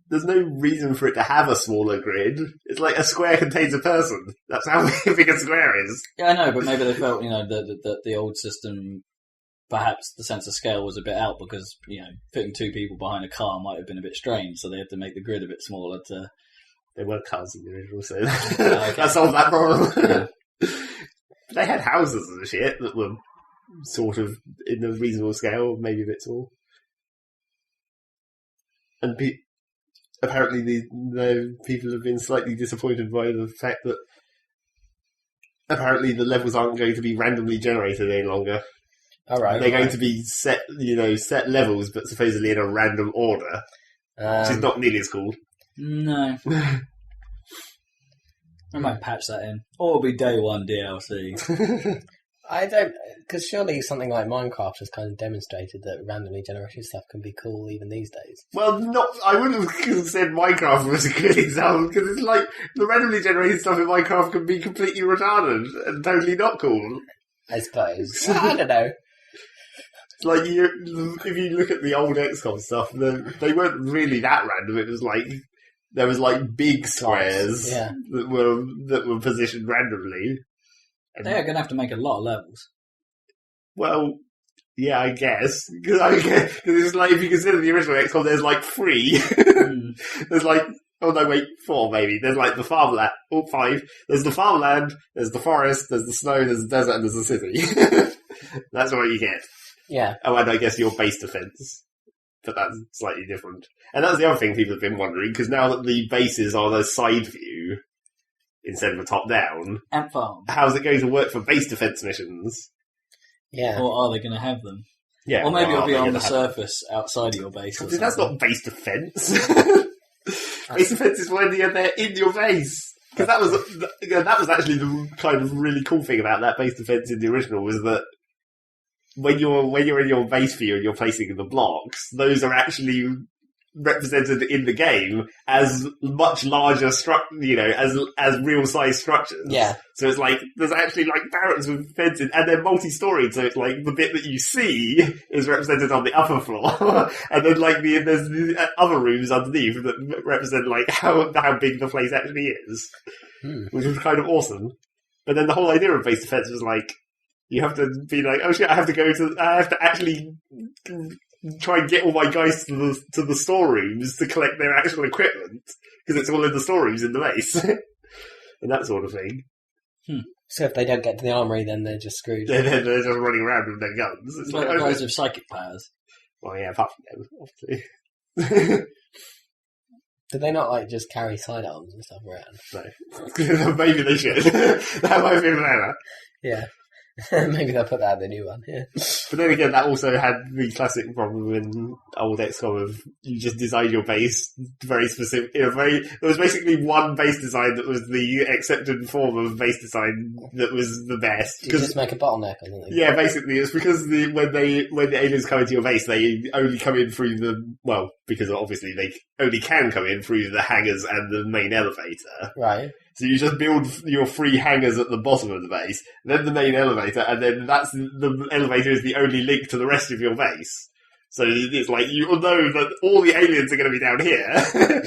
There's no reason for it to have a smaller grid. It's like a square contains a person. That's how big a square is. Yeah, I know, but maybe they felt that the old system. Perhaps the sense of scale was a bit out because, fitting two people behind a car might have been a bit strange, so they had to make the grid a bit smaller to... They were cars in the original, so that solved that problem. Yeah. They had houses and shit that were sort of in a reasonable scale, maybe a bit tall. And apparently the people have been slightly disappointed by the fact that apparently the levels aren't going to be randomly generated any longer. All right. They're going to be set levels, but supposedly in a random order, which is not nearly as cool. No. I might patch that in. Or it'll be day one DLC. I don't... Because surely something like Minecraft has kind of demonstrated that randomly generated stuff can be cool even these days. Well, I wouldn't have said Minecraft was a good example, because it's like, the randomly generated stuff in Minecraft can be completely retarded and totally not cool. I suppose. I don't know. Like, if you look at the old XCOM stuff, they weren't really that random. It was like, there was like big squares that were positioned randomly. They're going to have to make a lot of levels. Well, yeah, I guess. Because it's like, if you consider the original XCOM, there's like 3. There's like, 4 maybe. There's like the farmland, 5. There's the farmland, there's the forest, there's the snow, there's the desert, and there's the city. That's what you get. Yeah. Oh, and I guess your base defense. But that's slightly different. And that's the other thing people have been wondering, because now that the bases are the side view instead of a top-down, Ant farm. How's it going to work for base defense missions? Yeah. Or are they going to have them? Yeah. Or maybe it'll be on the surface outside of your base. Or that's not base defense. Base defense is when they're in your base. Because that was actually the kind of really cool thing about that base defense in the original, was that when you're in your base view and you're placing the blocks, those are actually represented in the game as much larger as real size structures. Yeah. So it's like there's actually like barracks with fences, and they're multi-storied. So it's like the bit that you see is represented on the upper floor, and then like there's the other rooms underneath that represent like how big the place actually is, which was kind of awesome. But then the whole idea of base defense was like, you have to be like, oh shit, I have to actually try and get all my guys to the storerooms to collect their actual equipment, because it's all in the storerooms in the base. And that sort of thing. So if they don't get to the armory, then they're just screwed. They're just running around with their guns. It's like guys with psychic powers. Well, yeah, apart from them, obviously. Do they not like just carry sidearms and stuff around? No. Maybe they should. That might be better. Yeah. Maybe they'll put that in the new one, yeah. But then again, that also had the classic problem in old XCOM of you just designed your base very specific. There was basically one base design that was the accepted form of base design that was the best. You just make a bottleneck or something. Yeah, basically, it's because when the aliens come into your base, they only come in through because obviously they only can come in through the hangars and the main elevator. Right. So you just build your 3 hangars at the bottom of the base, then the main elevator, and then the elevator is the only link to the rest of your base. So it's like, you know that all the aliens are going to be down here,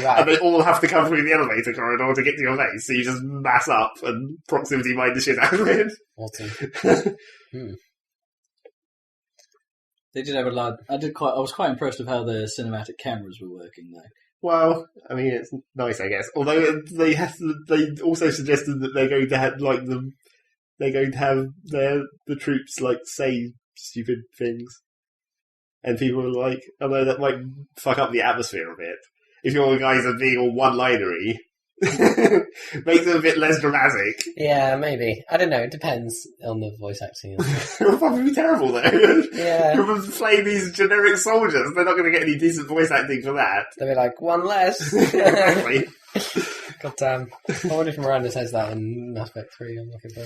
Right. and they all have to come through the elevator corridor to get to your base, so you just mass up and proximity mine the shit out of it. Awesome. They did have a lot. I was quite impressed with how the cinematic cameras were working, though. Well, I mean, it's nice, I guess. Although they also suggested that they're going to have the troops like say stupid things, and people are like, "Oh no, that might fuck up the atmosphere a bit." If your guys are being all one-linery, makes it a bit less dramatic. Yeah, maybe. I don't know. It depends on the voice acting. It'll probably be terrible though. Yeah. You're playing these generic soldiers. They're not going to get any decent voice acting for that. They'll be like, one less. Exactly. God damn. I wonder if Miranda says that in Mass Effect 3. I'm looking for.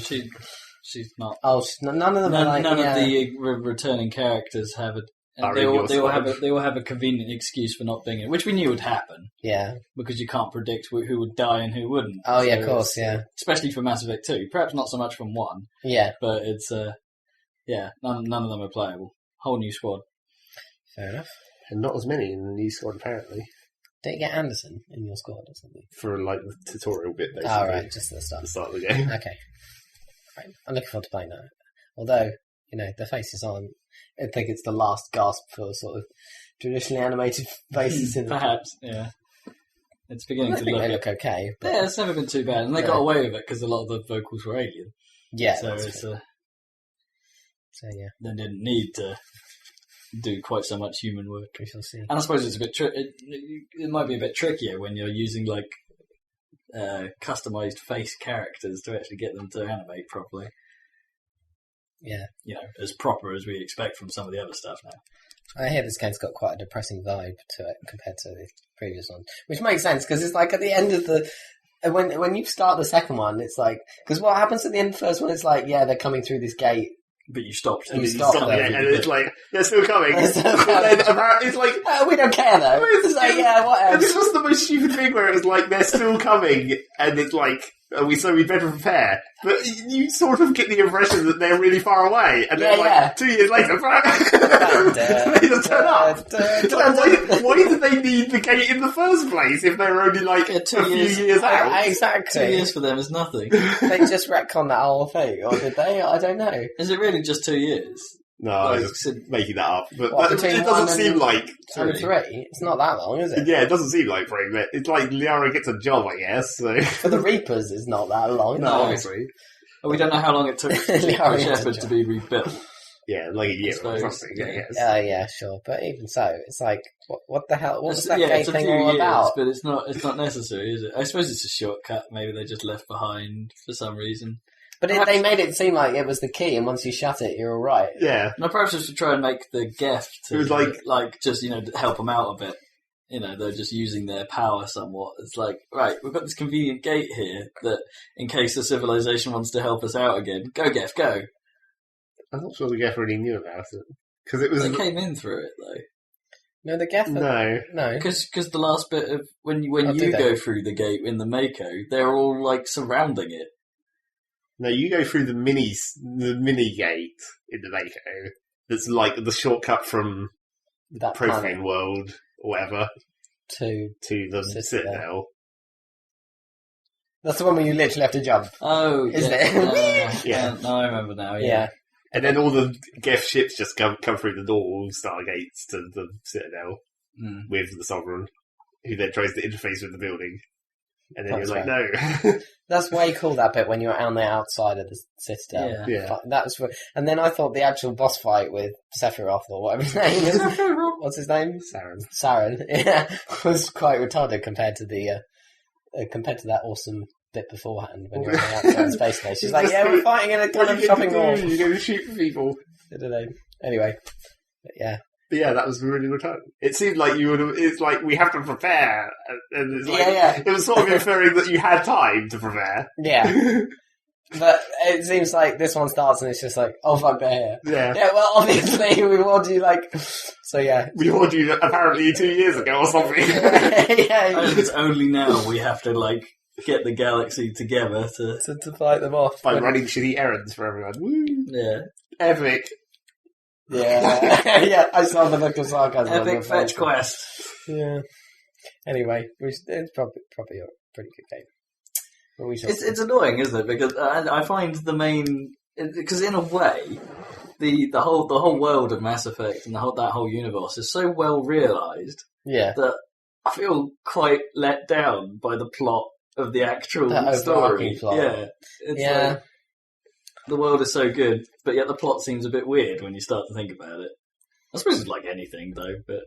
She's not. Oh, none of them are like... None of the returning characters have a... They all have a convenient excuse for not being in, which we knew would happen. Yeah. Because you can't predict who would die and who wouldn't. Oh, yeah, of course, yeah. Especially for Mass Effect 2. Perhaps not so much from 1. Yeah. But it's, none of them are playable. Whole new squad. Fair enough. And not as many in the new squad, apparently. Don't you get Anderson in your squad or something? For, like, the tutorial bit, basically. Oh, right, just at the start. The start of the game. Okay. Right. I'm looking forward to playing that. Although, the faces aren't... I think it's the last gasp for sort of traditionally animated faces in the Perhaps, yeah. It's beginning to look... they look okay. But... Yeah, it's never been too bad. And they got away with it because a lot of the vocals were alien. Yeah. So it's... So, yeah. They didn't need to do quite so much human work. We shall see. And I suppose it's a bit... it might be a bit trickier when you're using, like, customised face characters to actually get them to animate properly. Yeah. As proper as we expect from some of the other stuff now. I hear this game's got quite a depressing vibe to it compared to the previous one, which makes sense because it's like at the end of the when you start the second one, it's like because what happens at the end of the first one, it's like they're coming through this gate. But you stopped. And you stopped and it's like, they're still coming. They're still coming. Then, it's like... we don't care, though. It's like, whatever. And this was the most stupid thing where it was like, they're still coming, and it's like, we better prepare. But you sort of get the impression that they're really far away, and then 2 years later, they just turn up. Why did they need the gate in the first place if they were only like a few years out? Exactly. 2 years for them is nothing. They just retconned that whole thing, or did they? I don't know. Is it really just 2 years? No, I'm just making that up. But it between doesn't seem like... And 3? It's not that long, is it? Yeah, it doesn't seem like 3, but it's like Liara gets a job, I guess. So. For the Reapers, it's not that long. No, obviously. Well, we don't know how long it took the Shepherd to be rebuilt. Yeah, like a year or something, I guess. Yeah, sure. But even so, it's like, what the hell? What was that gate thing all years, about? But it's not necessary, is it? I suppose it's a shortcut. Maybe they just left behind for some reason. But they made it seem like it was the key, and once you shut it, you're all right. Yeah. No, perhaps it's to try and make the Geth to, it was like just help them out a bit. They're just using their power somewhat. It's like, right, we've got this convenient gate here that, in case the civilization wants to help us out again, go Geth, go. I'm not sure the Geth really knew about it because it was. They came in through it though. No, the Geth. No. Because the last bit of when you go through the gate in the Mako, they're all like surrounding it. No, you go through the mini gate in the Mako. That's like the shortcut from that Profane World or whatever to the Citadel. That's the one where you literally have to jump. Oh, isn't it? Yeah. No, I remember now. Yeah. And then all the Geth ships just come through the door, all Stargates to the Citadel with the Sovereign, who then tries to interface with the building. And then you're like, no. That's way cool, that bit, when you're on the outside of the Citadel. Yeah. And then I thought the actual boss fight with Sephiroth, or whatever his name is. What's his name? Saren. Yeah. Was quite retarded compared to that awesome bit beforehand when you're on the outside of the space station. She's like, we're fighting in a kind of shopping mall. You're going to shoot people. I don't know. Anyway. Yeah. But yeah, that was really retarded. It seemed like you would have... It's like, we have to prepare. And it's like... Yeah. It was sort of inferring that you had time to prepare. Yeah. But it seems like this one starts and it's just like, oh fuck, they're here. Yeah. Yeah, well, obviously we warned you so yeah. We warned you apparently 2 years ago or something. Yeah. It's only now we have to get the galaxy together to fight them off. By running shitty errands for everyone. Woo! yeah. Epic. Yeah, yeah. I saw the look of sarcasm. on your Epic fetch face. quest. Yeah. Anyway, it's probably a pretty good game. But we shall see. It's annoying, isn't it? Because I find the main because in a way the whole world of Mass Effect and that whole universe is so well realised Yeah. that I feel quite let down by the plot of the actual That story. overarching plot. Yeah, it's Yeah. like, the world is so good, but yet the plot seems a bit weird when you start to think about it. I suppose it's like anything, though, but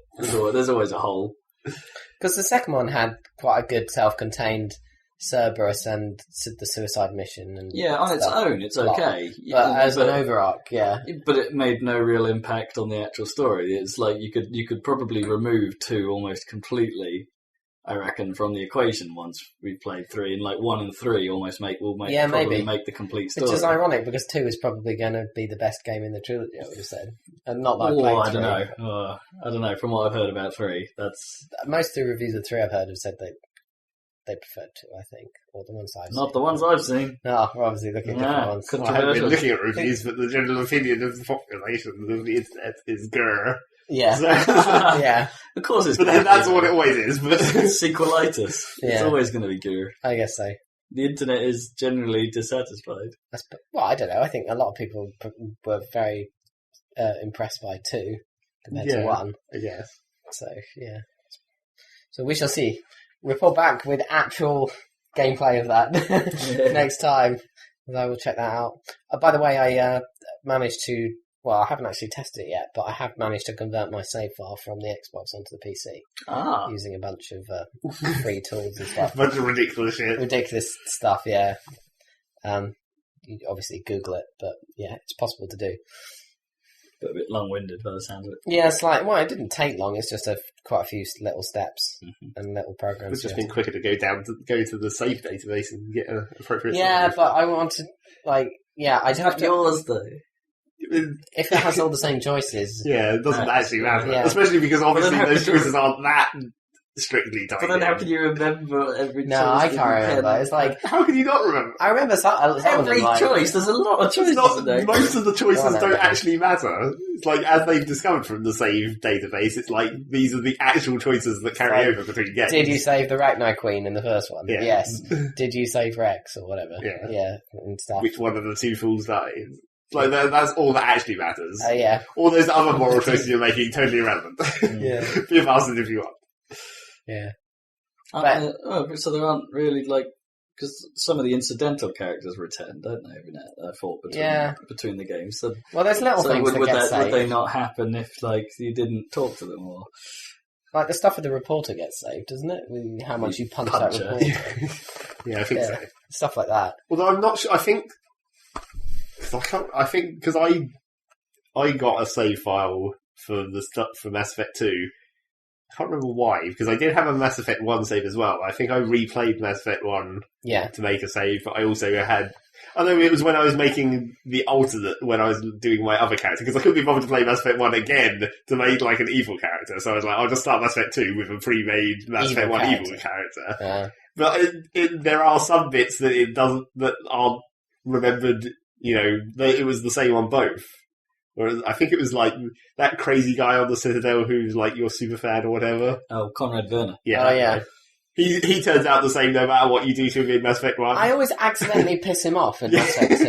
there's always a hole. Because the second one had quite a good self-contained Cerberus and the suicide mission. And Yeah, on its stuff. own, it's Plot. okay. But as an overarch, yeah. But it made no real impact on the actual story. It's like you could probably remove 2 almost completely, I reckon, from the equation once we've played 3, and like 1 and 3 almost probably maybe. make the complete story. Which is ironic because 2 is probably going to be the best game in the trilogy, I would have said. And not that I played I 3. don't know. I don't know. From what I've heard about 3, that's Most of the reviews of 3 I've heard have said they preferred 2, I think. Or the ones I've not seen. the ones I've seen. No, we're obviously looking at different ones. I haven't been looking at reviews, but the general opinion of the population of the internet is grr. Yeah. So, Yeah, Of course, it's but gonna that's be what it always is. But sequelitis. It's Yeah. always going to be good. I guess so. The internet is generally dissatisfied. Well, I don't know. I think a lot of people were very impressed by 2 compared to 1. I guess. So, yeah. So we shall see. Report back with actual gameplay of that next time. And I will check that out. By the way, I managed to... Well, I haven't actually tested it yet, but I have managed to convert my save file from the Xbox onto the PC using a bunch of free tools and stuff. Bunch of ridiculous shit. Ridiculous stuff, yeah. You obviously Google it, but yeah, it's possible to do. But a bit long-winded by the sound of it. Yeah, it's like, well, it didn't take long. It's just quite a few little steps and little programs. It's just been quicker to go to the save database and get an appropriate. Yeah, save. but I want to, like, yeah, I'd have to. Yours, though. If it has all the same choices. Yeah, it doesn't actually matter. Yeah. Especially because obviously how those could you- choices aren't that strictly tied But then how in. can you remember every choice? No, I that can't you remember. can? It's like, How can you not remember? I remember some of Every them, like, choice, there's a lot of choices It's not, in there. most of the choices No, no, don't no. actually matter. It's like, as they've discovered from the save database, it's like, these are the actual choices that carry Like, over between games. did you save the Rachni Queen in the first one? Yeah. Yes. Did you save Rex or whatever? Yeah. And stuff. Which one of the 2 fools died? It's like, that's all that actually matters. Yeah. All those other moral choices you're making, totally irrelevant. Yeah. Be a bastard if you want. Yeah. So there aren't really, like, because some of the incidental characters return, don't they? Every now fought between the games. So, Well, there's little so things would, that would, get that, would saved. they not happen if, like, you didn't talk to them or Like the stuff with the reporter gets saved, doesn't it? With how much you punch Punch that her. reporter. Yeah, I think so. Stuff like that. Although I'm not sure, I think because I got a save file for the stuff for Mass Effect 2. I can't remember why, because I did have a Mass Effect 1 save as well. I think I replayed Mass Effect 1 Yeah. to make a save, but I also had... I know it was when I was making the alternate, when I was doing my other character, because I couldn't be bothered to play Mass Effect 1 again to make, like, an evil character. So I was like, I'll just start Mass Effect 2 with a pre-made Mass Evil Effect 1 character. evil character. Yeah. But there are some bits that aren't remembered, it was the same on both. Whereas I think it was like that crazy guy on the Citadel who's like your super fan or whatever. oh, Conrad Werner. Yeah. Oh, yeah. He turns out the same no matter what you do to him in Mass Effect 1. I always accidentally piss him off in Mass Effect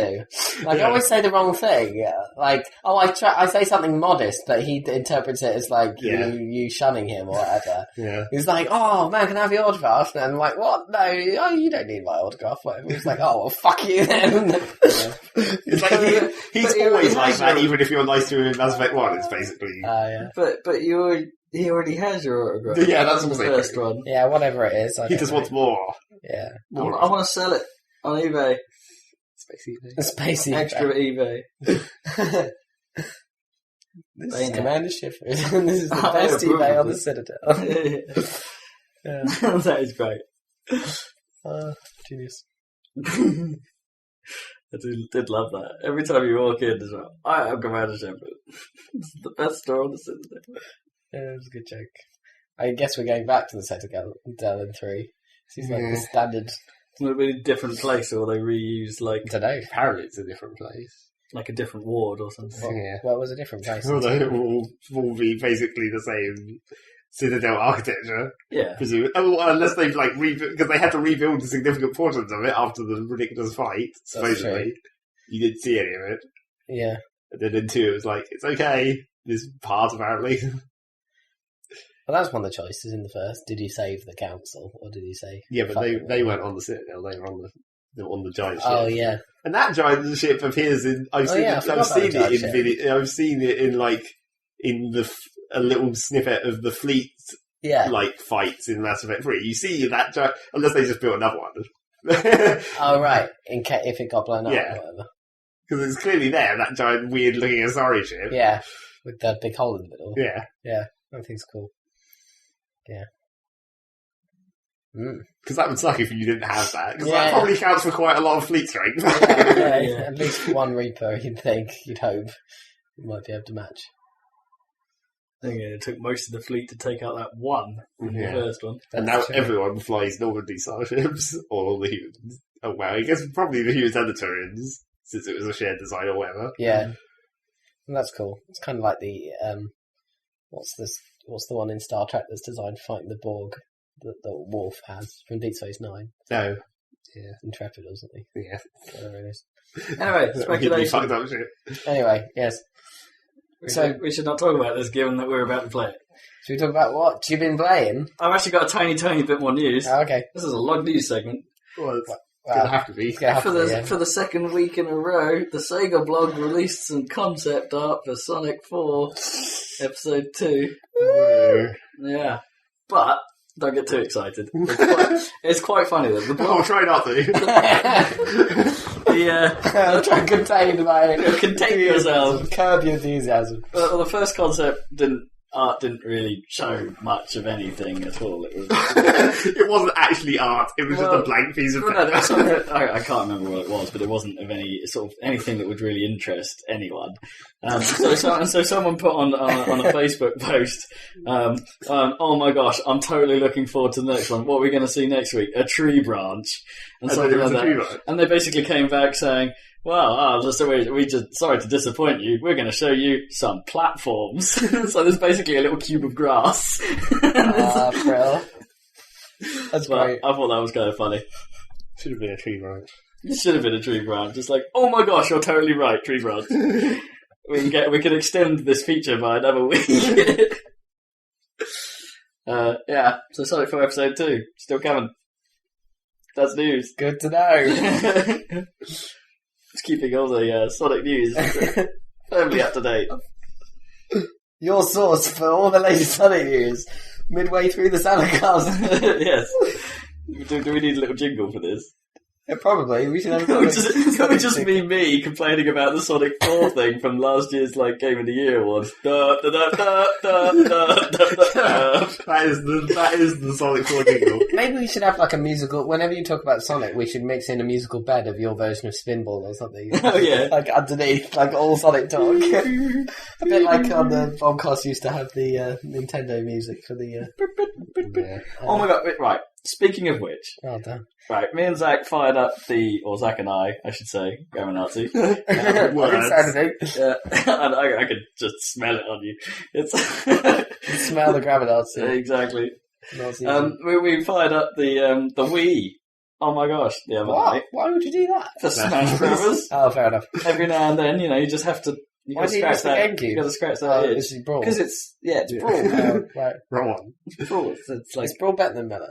2. Like, I always say the wrong thing. Like, I say something modest, but he interprets it as like you shunning him or whatever. Yeah. He's like, oh man, can I have your autograph? And I'm like, what? No, you don't need my autograph. Whatever. He's like, oh, well, fuck you then. It's like he's But he always like has that, your- even if you're nice to him in Mass Effect 1. It's basically Yeah. But he already has your autograph. Yeah, that's the also first true. one. Yeah, whatever it is. he just wants more. Yeah. I want to sell it on eBay. Spacey. Extra eBay. This They is know. Commander Shiffers, and this is the Oh, best yeah, eBay on probably. the Citadel. Yeah. That is great. Genius. I did love that. Every time you walk in as well, I am Commander Shepard. It's the best store on the Citadel. Yeah, it was a good joke. I guess we're going back to the Citadel in 3. Seems like the Will it be a different place, or will they reuse, like... I don't know. Apparently it's a different place. Like a different ward or something. Yeah. Well, it was a different place. Although it will be basically the same Citadel architecture. Yeah. Presumably. Oh, well, unless they've like because they had to rebuild significant portions of it after the ridiculous fight, supposedly. You didn't see any of it. Yeah. And then in 2 it was like, it's okay. This part apparently. Well, that was one of the choices in the first. Did you save the council, or did you say? Yeah, but they weren't on the Citadel. They were on the giant ship. Oh yeah. And that giant ship appears in. I've seen it in like a little snippet of the fleet. Yeah. Like fights in Mass Effect 3. You see that giant, unless they just built another one. Oh right. If it got blown up, Yeah. or whatever. Because it's clearly there, that giant weird looking Asari ship. Yeah. With the big hole in the middle. Yeah. Yeah. I think it's cool. Yeah. Because that would suck if you didn't have that. Because Yeah. that probably counts for quite a lot of fleet strength. Yeah. At least one Reaper, you'd think, you'd hope, you might be able to match. I think it took most of the fleet to take out that one in the first one. And now everyone flies Normandy starships, or all the humans. Oh wow, I guess probably the humans and the Turians, since it was a shared design or whatever. Yeah. And that's cool. It's kind of like the, what's the one in Star Trek that's designed for fighting the Borg that Worf has from Deep Space Nine? No. Yeah. Intrepid or something. Yeah. Whatever it is. Anyway, Really speculation. fucked up shit. Anyway, yes. We should not talk about this, given that we're about to play it. Should we talk about what you've been playing? I've actually got a tiny bit more news. Oh, okay. This is a long news segment. Well, it's Well, gonna have to be. it's gonna have For to be, the, for the second week in a row, the Sega blog released some concept art for Sonic 4 Episode 2. Yeah. But, don't get too excited. It's quite funny though. The I'll blog, try not to. I'll try and contain my... Contain yourself. Curb your enthusiasm. Well, the first concept didn't really show much of anything at all. It was It wasn't actually art. It was just a blank piece of well, paper. no, I can't remember what it was, but it wasn't of any sort of anything that would really interest anyone. So someone put on a Facebook post, oh my gosh, I'm totally looking forward to the next one. What are we going to see next week? A tree branch and something like that. And they basically came back saying, well, we just sorry to disappoint you. We're going to show you some platforms. So there's basically a little cube of grass. Brill. That's great. I thought that was kind of funny. Should have been a tree branch. It should have been a tree branch. Just like, oh my gosh, you're totally right, tree branch. we can extend this feature by another week. Yeah. So Sonic 4 Episode 2 still coming. That's news. Good to know. Just keeping all the Sonic news firmly up to date. Your source for all the latest Sonic news, midway through the Saladcast. Yes. Do we need a little jingle for this? Yeah, probably. We should have It would just be me complaining about the Sonic 4 thing from last year's Game of the Year awards. Da, da, da, da, da, da, da, da. That is the Sonic 4 jingle. Maybe we should have like a musical. Whenever you talk about Sonic, we should mix in a musical bed of your version of Spinball or something. Oh yeah, like underneath, like all Sonic talk. A bit like on the podcast used to have the Nintendo music for the. Oh my god! Right. Speaking of which, oh damn. Right, me and Zach fired up or Zach and I should say, Grammar Nazi. And I could just smell it on you. It's smell the Grammar Nazi. Exactly. We fired up the Wii. Oh my gosh, the other night. Why would you do that? For Smash Brothers. Oh, fair enough. Every now and then, you just have to. You got to scratch that. You got to scratch that itch. It's Brawl. Because it's Brawl. Right. Wrong one. It's Brawl. It's Brawl better than Melee.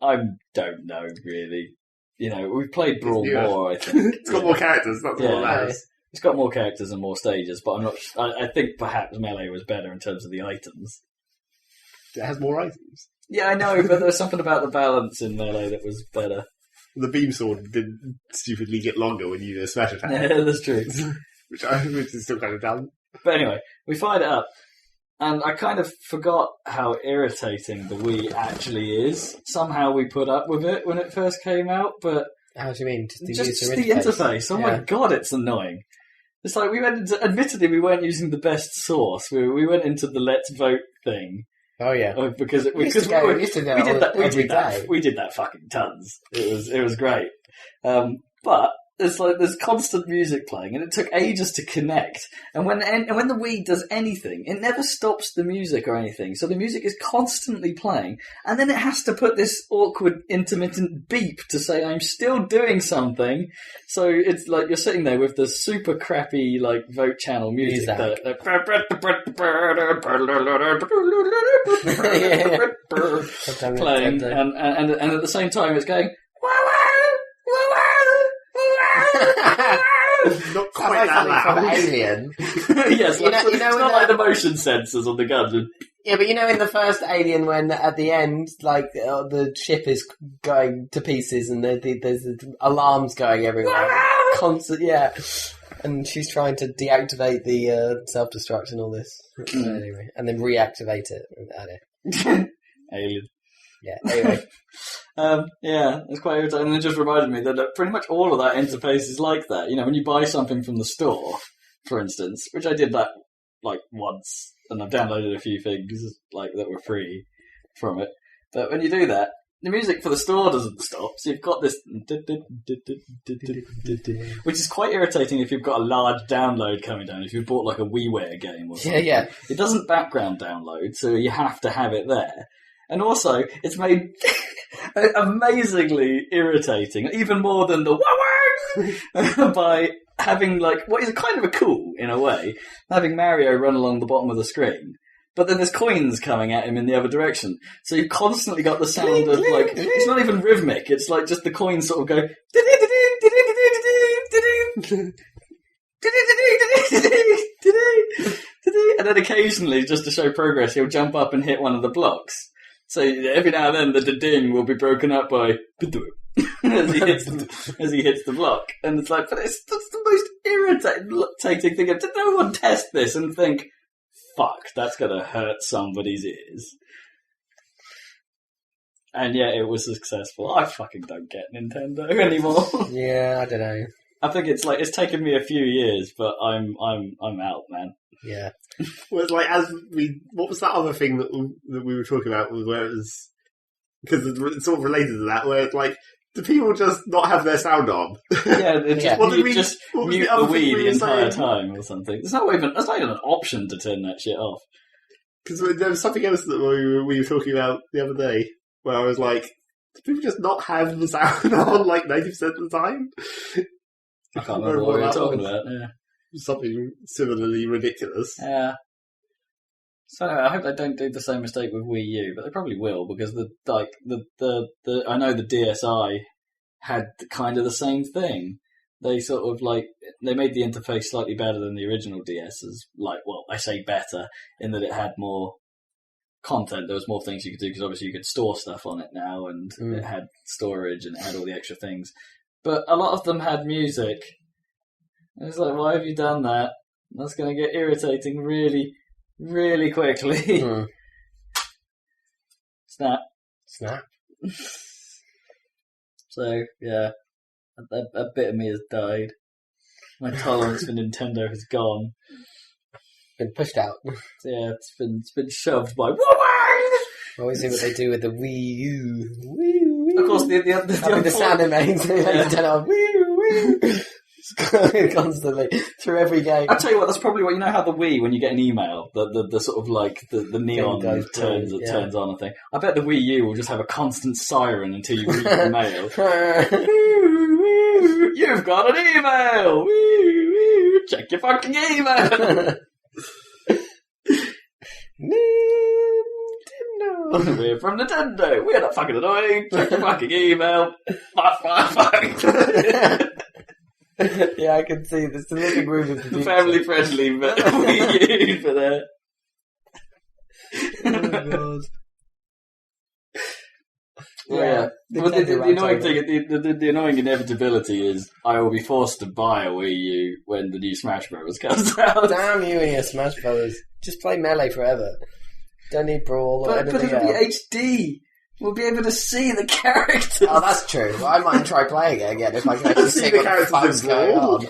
I don't know, really. We've played Brawl more, I think. It's got more characters, that's all that matters. It's got more characters and more stages, but I'm not. I think perhaps Melee was better in terms of the items. It has more items. Yeah, I know, but there's something about the balance in Melee that was better. The beam sword didn't stupidly get longer when you did a smash attack. Yeah, that's true. which is still kind of dumb. But anyway, we fired it up. And I kind of forgot how irritating the Wii actually is. Somehow we put up with it when it first came out, but... How do you mean? Just the interface. Oh my god, it's annoying. It's like admittedly we weren't using the best source. We went into the Let's Vote thing, Oh yeah, because we used to do that every day. We did that fucking tons. It was great. But there's constant music playing, and it took ages to connect. And when the Wii does anything, it never stops the music or anything. So the music is constantly playing, and then it has to put this awkward intermittent beep to say I'm still doing something. So it's like you're sitting there with the super crappy like vote channel music playing, and at the same time it's going. Not quite that loud. Alien. Yes, it's not like the motion sensors on the gun. Yeah, but in the first Alien, when at the end, like the ship is going to pieces and there's alarms going everywhere, constant, yeah, and she's trying to deactivate the self-destruct and all this, anyway, and then reactivate it. Alien. Yeah, anyway. Yeah, it's quite irritating. And it just reminded me that pretty much all of that interface is like that. When you buy something from the store, for instance, which I did that like once, and I've downloaded a few things like that were free from it. But when you do that, the music for the store doesn't stop, so you've got this, which is quite irritating if you've got a large download coming down. If you've bought like a WiiWare game or something, yeah, it doesn't background download, so you have to have it there. And also, it's made amazingly irritating, even more than the by having, like, what is kind of a cool, in a way, having Mario run along the bottom of the screen. But then there's coins coming at him in the other direction. So you've constantly got the sound of, like, it's not even rhythmic, it's like just the coins sort of go... And then occasionally, just to show progress, he'll jump up and hit one of the blocks. So every now and then the ding will be broken up by as he hits the block. And it's like, but that's the most irritating thing. Did no one test this and think, fuck, that's going to hurt somebody's ears? And yeah, it was successful. I fucking don't get Nintendo anymore. Yeah, I don't know. I think it's taken me a few years, but I'm out, man. Yeah. Well, it's like what was that other thing that we were talking about? Where it was because it's sort of related to that. Where it's like, do people just not have their sound on? Yeah, just mute the Wii the entire time or something. There's not even an option to turn that shit off. Because there was something else that we were talking about the other day, where I was like, do people just not have the sound on like 90% of the time? I can't remember what we were talking about. Yeah. Something similarly ridiculous. Yeah. So anyway, I hope they don't do the same mistake with Wii U, but they probably will, because the I know the DSi had kind of the same thing. They sort of they made the interface slightly better than the original DS's. I say better in that it had more content. There was more things you could do, because obviously you could store stuff on it now, and it had storage and it had all the extra things. But a lot of them had music. And it's like, why have you done that? That's going to get irritating really, really quickly. Snap. So, yeah. A bit of me has died. My tolerance for Nintendo has gone. Been pushed out. Yeah, it's been shoved by... Always see what they do with the Wii U. Wii U. Of course, the sound it makes. Turn on Wii U. Constantly through every game. I'll tell you what, that's probably what, how the Wii, when you get an email, the sort of the neon turns on and thing. I bet the Wii U will just have a constant siren until you read the mail. You've got an email! Check your fucking email! Nintendo! We're from Nintendo! We're not fucking annoying! Check your fucking email! Fuck! Yeah, I can see this. The living room of the future. Family friendly, but Wii U for that. Oh god. Yeah. Well, the annoying thing, the annoying inevitability is I will be forced to buy a Wii U when the new Smash Bros. Comes out. Damn you and your Smash Bros. Just play Melee forever. Don't need Brawl or anything else. But it'll be HD. We'll be able to see the characters. Oh, that's true. Well, I might try playing it again if I can actually see what the fuck's going on.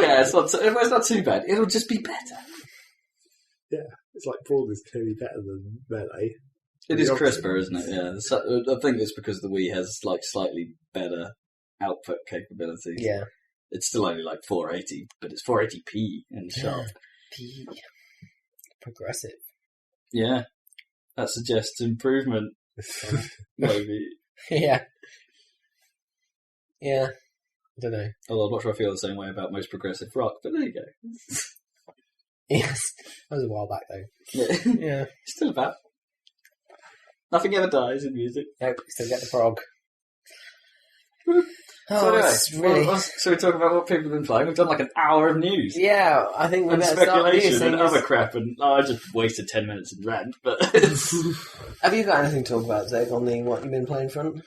Yeah, it's not too bad. It'll just be better. Yeah, it's like Brawl is clearly better than Melee. It is crisper, isn't it? Yeah. So, I think it's because the Wii has like slightly better output capabilities. Yeah. It's still only like 480, but it's 480p and sharp. P. Progressive. Yeah. That suggests improvement. Maybe. Yeah. Yeah. I don't know. Although I'm not sure I feel the same way about most progressive rock, but there you go. Yes. That was a while back though. Yeah. Yeah. Still about. Nothing ever dies in music. Nope, still get the frog. So anyway, it's really... so we talk about what people have been playing. We've done like an hour of news. Yeah, I think we And better start speculation and news. other crap, and I just wasted 10 minutes in rant, but... Have you got anything to talk about, Zach, on the what you've been playing front?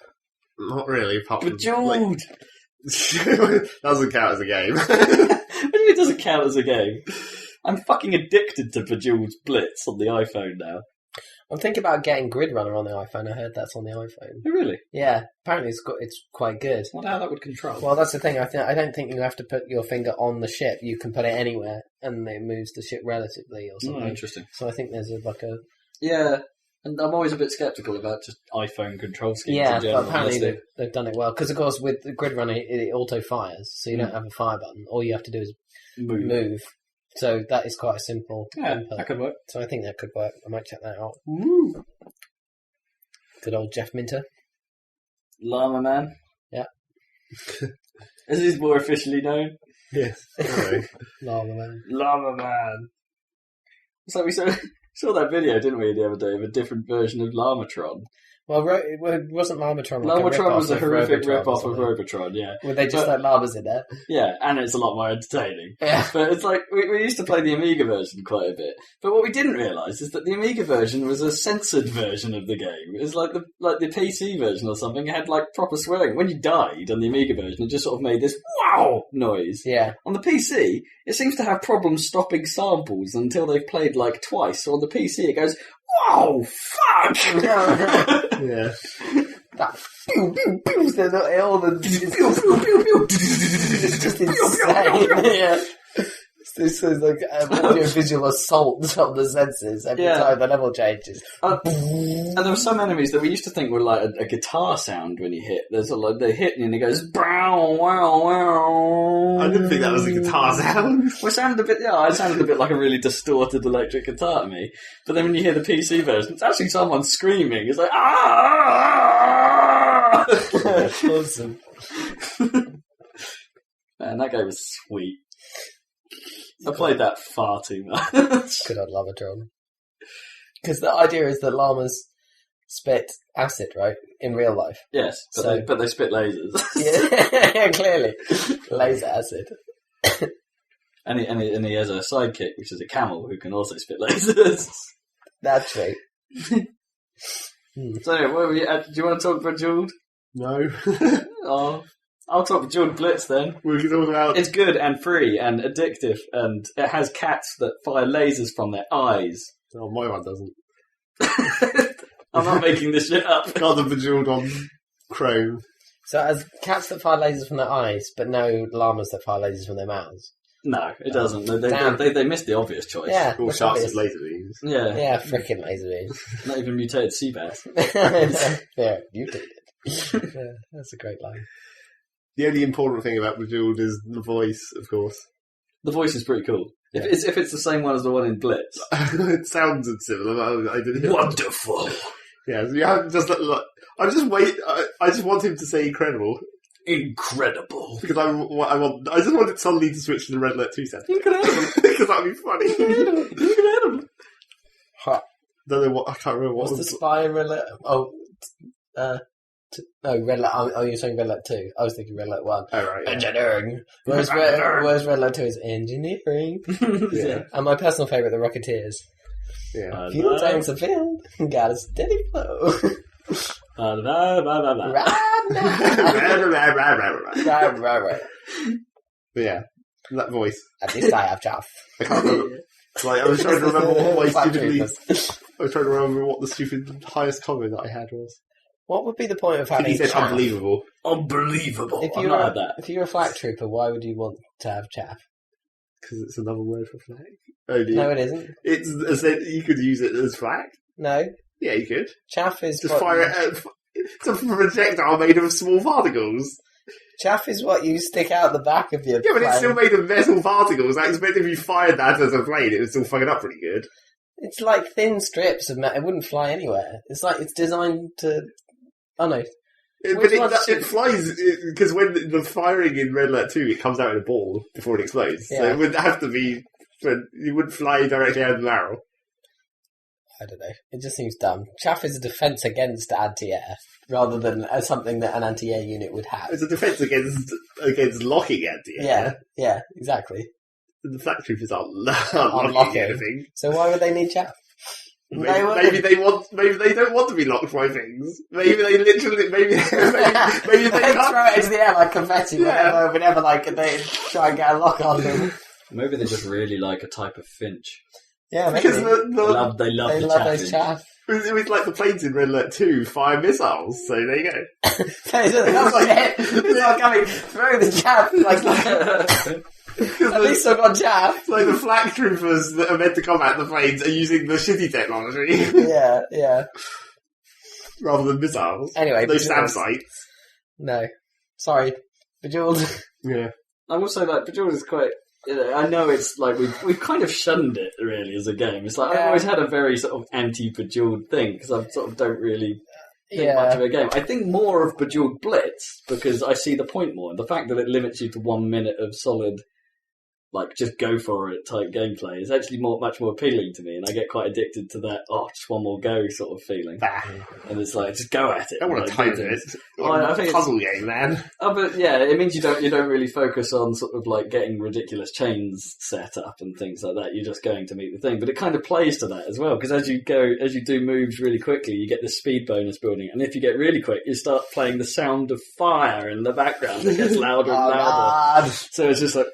Not really, apart from... Bejeweled! Doesn't count as a game. What do you mean it doesn't count as a game? I'm fucking addicted to Bejeweled's Blitz on the iPhone now. I'm thinking about getting Grid Runner on the iPhone. I heard that's on the iPhone. Oh, really? Yeah, apparently it's quite good. I wonder how that would control. Well, that's the thing. I don't think you have to put your finger on the ship. You can put it anywhere, and it moves the ship relatively or something. Oh, interesting. So I think there's Yeah, and I'm always a bit sceptical about just iPhone control schemes yeah, in general. but apparently they've done it well. Because, of course, with the Grid Runner, it auto-fires, so you don't have a fire button. All you have to do is move. So that is quite a simple input. That could work. So I think that could work. I might check that out. Woo! Good old Jeff Minter. Llama Man. Yeah. As he's more officially known. Yes. Anyway. Llama Man. Llama Man. It's like we saw that video, didn't we, the other day, of a different version of Llamatron. Well, it wasn't Llamatron. Llamatron was a horrific rip-off rip-off of Robotron, yeah. Were they just like llamas in there? Yeah, and it's a lot more entertaining. Yeah. But it's like, we used to play the Amiga version quite a bit. But what we didn't realise is that the Amiga version was a censored version of the game. It was like the PC version or something. It had like proper swearing. When you died on the Amiga version, it just sort of made this wow noise. Yeah. On the PC, it seems to have problems stopping samples until they've played like twice. So on the PC, it goes, wow, fuck! Yeah. That pew pew pew, they're not all the pew pew pew pew. It's just insane. Yeah. This is like an audio-visual assault on the senses every time the level changes. And there were some enemies that we used to think were like a guitar sound when you hit. There's like they hit and it goes brow wow wow. I didn't think that was a guitar sound. Well, it sounded a bit like a really distorted electric guitar to me. But then when you hear the PC version, it's actually someone screaming. It's like ah! Awesome. Man, that game was sweet. I played that far too much. Good old Llamatron. Because the idea is that llamas spit acid, right, in real life. Yes, but they spit lasers. Yeah, clearly. Laser acid. And he has a sidekick, which is a camel, who can also spit lasers. Naturally. So anyway, do you want to talk about Bejeweled? No. Oh, I'll talk Bejeweled Blitz then. We can talk about... It's good and free and addictive, and it has cats that fire lasers from their eyes. Oh, my one doesn't. I'm not making this shit up. Got the Bejeweled on Chrome. So it has cats that fire lasers from their eyes, but no llamas that fire lasers from their mouths. No, it doesn't. They missed the obvious choice. Yeah. All sharks with laser beams. Yeah. Yeah, frickin' laser beams. Not even mutated sea bass. Yeah, mutated. Yeah, that's a great line. The only important thing about Bejeweled is the voice, of course. The voice is pretty cool. Yeah. If it's the same one as the one in Blitz. It sounds similar. I didn't. Wonderful. Yeah, so you have just like I just want him to say incredible. Incredible. Because I just want it suddenly to switch to the Red Alert 2 sound. Incredible. Because that'd be funny. Incredible. Don't know what I can't remember what What's the spy in Red Alert? Red Alert. Oh, you're saying Red Alert 2. I was thinking Red Alert 1. Oh, right. Yeah. Engineering. Whereas Red Alert 2 is engineering. Yeah. And my personal favourite, the Rocketeers. Yeah. Fuel tanks are filled. Got a steady flow. Right now. Right. But yeah, that voice. At least I have chaff. I can't remember. Like, I was trying to remember what the stupid highest comment that I had was. What would be the point of having He said chaff? unbelievable. Unbelievable. If I've you not were had that. if you were a flak trooper, why would you want to have chaff? Because it's another word for flag. Oh, No, it isn't. It's you could use it as flag. No, Yeah, you could. Chaff is Just fire it at... It's a projectile made of small particles. Chaff is what you stick out the back of your Yeah, but plane. it's still made of metal particles. I expect if you fired that as a plane, it would still fuck it up pretty good. It's like thin strips of metal. It wouldn't fly anywhere. It's like it's designed to... Oh, no. But it flies, because when the firing in Red Alert 2, it comes out in a ball before it explodes. Yeah. So it would have to be... You wouldn't fly directly out of the barrel. I don't know. It just seems dumb. Chaff is a defense against anti-air, rather than something that an anti-air unit would have. It's a defense against locking anti-air. Yeah, exactly. The flak troopers aren't locking locking. anything. So why would they need chaff? Maybe they don't want to be locked by things. Maybe they literally, maybe they They can't. throw it into the air like confetti whenever like they try and get a lock on them. Maybe they just really like a type of finch. Yeah, maybe. Because They love they the love those chaff. chaff. it was like the planes in Red Alert 2 fire missiles, so there you go. It's not coming through the chaff. At least I've got chaff. It's like the flak troopers that are meant to combat the planes are using the shitty technology Yeah. rather than missiles. Anyway, Those Bejeweled. SAM sites. No. Sorry. Bejeweled. Yeah. I will say that Bejeweled is quite... I know it's like we've kind of shunned it really as a game. It's like I've always had a very sort of anti-Bejeweled thing because I sort of don't really think much of a game. I think more of Bejeweled Blitz because I see the point more. And the fact that it limits you to 1 minute of solid, like just go for it type gameplay is actually much more appealing to me, and I get quite addicted to that. Oh, just one more go sort of feeling. And it's like just go at it. I want to type it. I think Puzzle game, man. Oh, but yeah, it means you don't really focus on sort of like getting ridiculous chains set up and things like that. You're just going to meet the thing, but it kind of plays to that as well because as you do moves really quickly, you get this speed bonus building, and if you get really quick, you start playing the sound of fire in the background. It gets louder and louder. God. So it's just like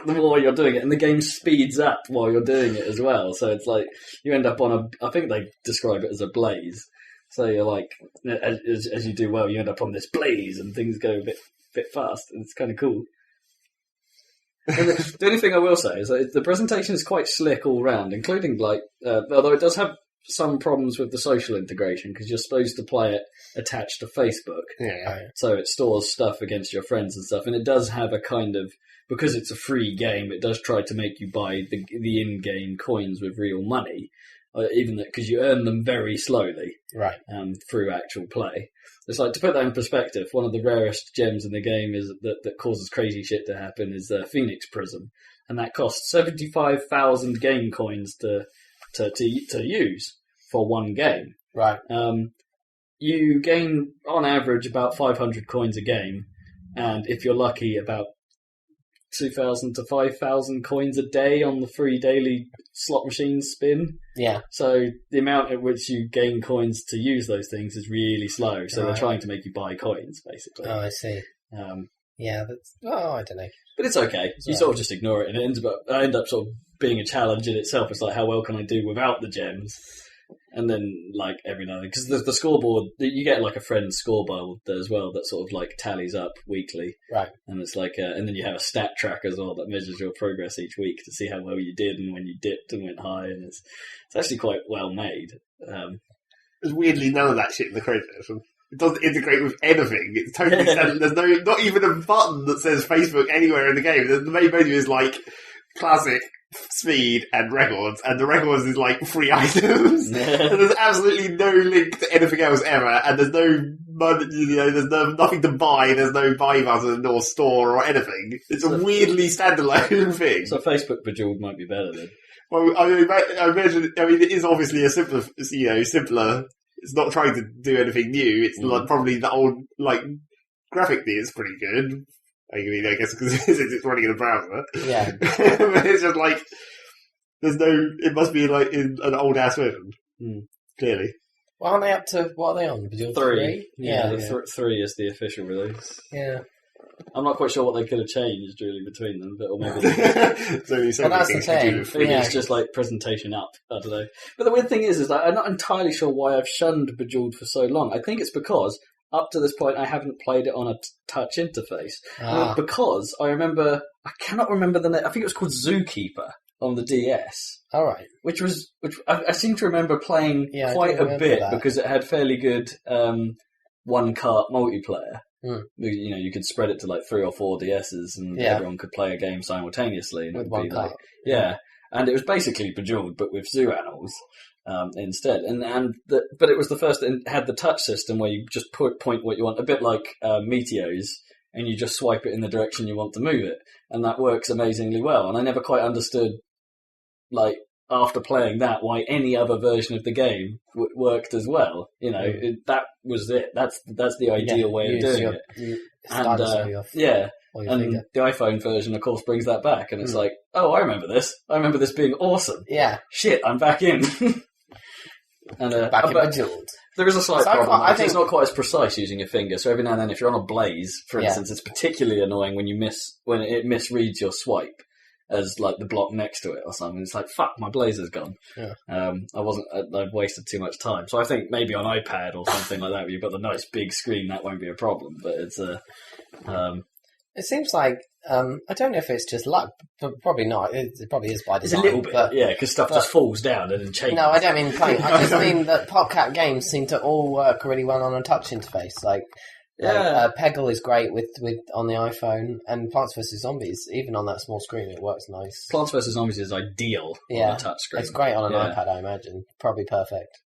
the more you're doing it, and the game speeds up while you're doing it as well. So it's like you end up on I think they describe it as a blaze. So you're like, as you do well, you end up on this blaze, and things go a bit fast, and it's kind of cool. And the only thing I will say is that the presentation is quite slick all round, including like, although it does have some problems with the social integration because you're supposed to play it attached to Facebook. Yeah. So it stores stuff against your friends and stuff, and it does have a kind of, because it's a free game, it does try to make you buy the in-game coins with real money, even because you earn them very slowly, Right. Through actual play. It's like, to put that in perspective, one of the rarest gems in the game is that causes crazy shit to happen is the Phoenix Prism, and that costs 75,000 game coins to use for one game. Right. You gain on average about 500 coins a game, and if you're lucky, about 2,000 to 5,000 coins a day on the free daily slot machines spin. Yeah. So the amount at which you gain coins to use those things is really slow. So they're trying to make you buy coins, basically. Oh, I see. Yeah, that's... Oh, I don't know. But it's okay. You sort of just ignore it, and I end up sort of being a challenge in itself. It's like, how well can I do without the gems? And then, like, every now and then, because the scoreboard, you get like a friend's scoreboard as well that sort of like tallies up weekly. Right. And it's like, and then you have a stat track as well that measures your progress each week to see how well you did and when you dipped and went high. And it's actually quite well made. There's weirdly none of that shit in the Chrome version. It doesn't integrate with anything. It's totally standard. There's not even a button that says Facebook anywhere in the game. The main menu is like classic, speed, and records, and the records is like free items. And there's absolutely no link to anything else ever, and there's no money, there's nothing to buy. There's no buy button or store or anything. It's a weirdly standalone thing. So Facebook Bejeweled might be better then. Well, I imagine. It is obviously a simpler. It's not trying to do anything new. It's like probably the old graphically. It's pretty good. I guess because it's running in a browser. Yeah. But it's just like there's no. It must be like in an old ass version. Clearly. Well, aren't they up to what are they on? Bejeweled 3? Yeah, 3 is the official release. Yeah. I'm not quite sure what they could have changed really between them, but or maybe so that's the thing. maybe it's just like presentation up. I don't know. But the weird thing is that I'm not entirely sure why I've shunned Bejeweled for so long. I think it's because up to this point I haven't played it on a touch interface. Because I cannot remember the name. I think it was called Zookeeper. on the DS. All right. Which I seem to remember playing quite a bit because it had fairly good one cart multiplayer. You know, you could spread it to like 3 or 4 DSs, and everyone could play a game simultaneously. And with one cart. And it was basically Bejeweled, but with zoo animals instead. But it was the first that had the touch system where you just point what you want, a bit like Meteos, and you just swipe it in the direction you want to move it, and that works amazingly well. And I never quite understood, like, after playing that, why any other version of the game worked as well. You know, that was it. That's the ideal way of doing it. And the iPhone version, of course, brings that back, and it's like, oh, I remember this. I remember this being awesome. Yeah. Shit, I'm back in. And back in Bejeweled. There is a slight problem. I think it's not quite as precise using your finger. So every now and then, if you're on a blaze, for instance, it's particularly annoying when it misreads your swipe as like the block next to it or something. It's like, fuck, my blaze is gone. Yeah. I've wasted too much time. So I think maybe on iPad or something like that, where you've got the nice big screen, that won't be a problem. But it's it seems like I don't know if it's just luck, but probably not. It probably is by design. It's a little bit, because stuff just falls down and then changes. No, I don't mean playing. I just mean that PopCap games seem to all work really well on a touch interface. Peggle is great with on the iPhone, and Plants vs Zombies, even on that small screen, it works nice. Plants vs Zombies is ideal on a touch screen. It's great on an iPad, I imagine. Probably perfect.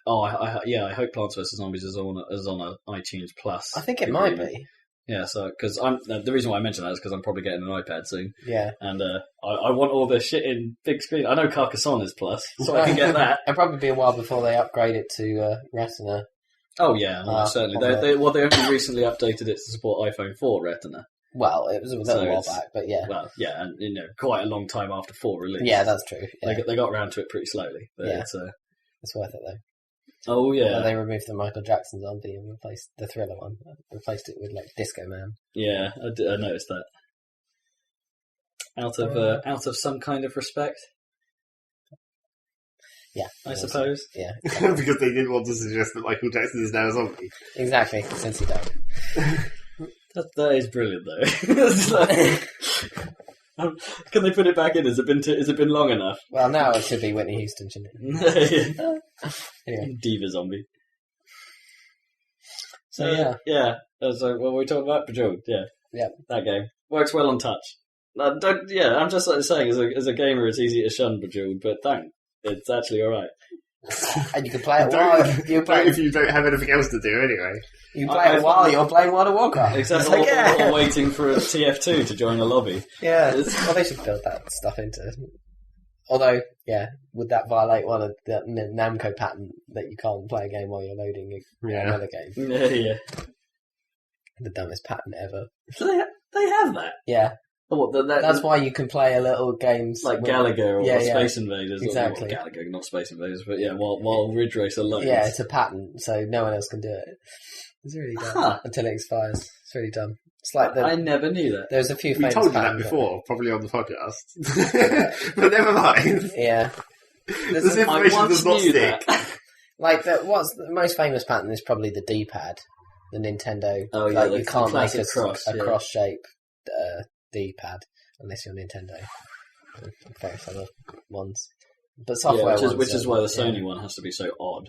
Oh, I hope Plants vs Zombies is on a iTunes Plus. I think it might be. Yeah, so because the reason why I mention that is because I'm probably getting an iPad soon. Yeah, and I want all this shit in big screen. I know Carcassonne is Plus, so I can get that. It'll probably be a while before they upgrade it to Retina. Oh yeah, certainly. They only recently updated it to support iPhone 4 Retina. Well, it was a little while back, but yeah. Well, yeah, and quite a long time after 4 release. Yeah, that's true. Yeah. They got around to it pretty slowly, but it's worth it though. Oh yeah, well, they removed the Michael Jackson zombie and replaced the Thriller one. Replaced it with like Disco Man. Yeah, I noticed that. Out of some kind of respect. Yeah, I suppose. Yeah, exactly. Because they didn't want to suggest that Michael Jackson is now a zombie. Exactly, since he died. That is brilliant, though. Can they put it back in? Has it been long enough? Well, now it should be Whitney Houston, shouldn't it? Anyway, Diva Zombie. So So what were we talking about? Bejeweled. Yeah, that game works well on touch. I'm just saying, as a gamer, it's easy to shun Bejeweled, but don't. It's actually all right. And you can play it while if you don't have anything else to do anyway. You can play it while you're playing World of Warcraft. Exactly. Or waiting for a TF2 to join a lobby. Yeah. Well, they should build that stuff into it. Although, would that violate one of the Namco patent that you can't play a game while you're loading another game? Yeah. The dumbest patent ever. So they have that? Yeah. That's why you can play a little games like Galaga or Space Invaders. Exactly. Or Galaga, not Space Invaders, but while Ridge Racer loads. Yeah, it's a patent, so no one else can do it. It's really dumb until it expires. It's really dumb. It's like I never knew that. There's a few. We told you that before, probably on the podcast, but never mind. Yeah, this information does not stick. Like what's the most famous patent is probably the D-pad, the Nintendo. Oh yeah, you can't make a cross-shaped D-pad unless you're Nintendo. Various other ones, but software which is why the Sony one has to be so odd.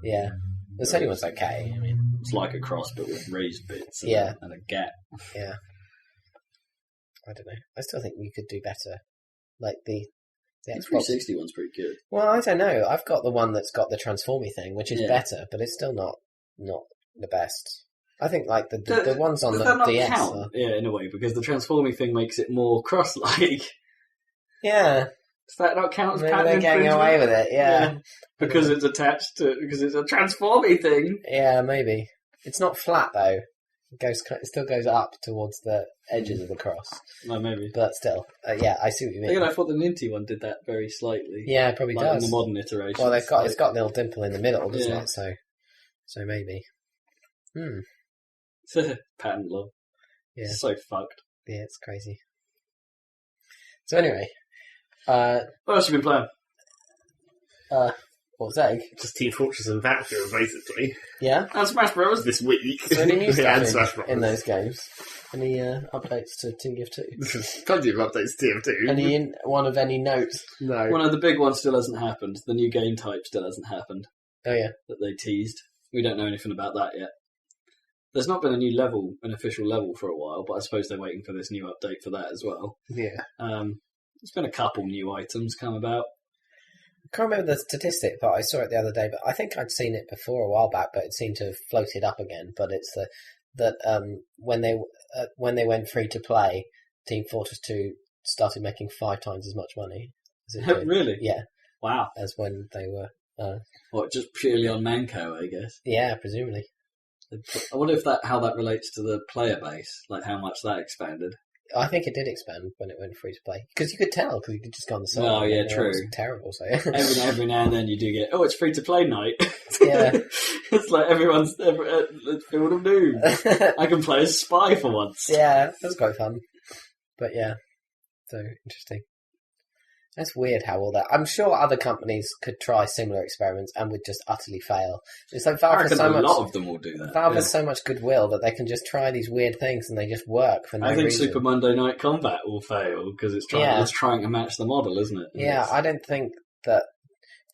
Yeah, the Sony one's okay. I mean, it's like a cross but with raised bits. And a gap. Yeah, I don't know. I still think you could do better. Like the Xbox 360 one's pretty good. Well, I don't know. I've got the one that's got the transformy thing, which is better, but it's still not the best. I think like the ones on the DS. Count? Yeah, in a way, because the transforming thing makes it more cross-like. Yeah. Does that not count as Maybe patent they're getting away with it, yeah. Because it's attached to... Because it's a transforming thing. Yeah, maybe. It's not flat, though. It still goes up towards the edges of the cross. No, maybe. But still, I see what you mean. Again, I thought the Ninty one did that very slightly. Yeah, it probably does. In the modern iteration. Well, it's got a little dimple in the middle, doesn't it? So maybe. Patent law. Yeah. It's so fucked. Yeah, it's crazy. So anyway, what else have you been playing? What's egg? Just Team Fortress and Battlefield, basically. Yeah. And Smash Bros. This week. So any new and stuff Smash Bros. in those games? Any updates to Team Gift 2? Plenty of updates to TF2. Any one of any note? No. One of the big ones still hasn't happened. The new game type still hasn't happened. Oh yeah. That they teased. We don't know anything about that yet. There's not been a new level, an official level for a while, but I suppose they're waiting for this new update for that as well. Yeah. There's been a couple new items come about. I can't remember the statistic, but I saw it the other day. But I think I'd seen it before a while back, but it seemed to have floated up again. But it's that when they went free to play, Team Fortress 2 started making 5 times as much money as it did. Really? Yeah. Wow. As when they were. What, just purely on Manco, I guess? Yeah, presumably. I wonder if how that relates to the player base, like how much that expanded. I think it did expand when it went free to play because you could tell because you could just go on the server. Oh yeah, and true. It was terrible. So every now and then you do get it's free to play night. Yeah, it's like everyone's field of doom. I can play as Spy for once. Yeah, that's quite fun. But yeah, so interesting. That's weird how all that. I'm sure other companies could try similar experiments and would just utterly fail. It's like Valve has so much. A lot of them will do that. Valve has so much goodwill that they can just try these weird things and they just work for no reason. I think Super Monday Night Combat will fail because it's trying to match the model, isn't it? Yeah, I don't think that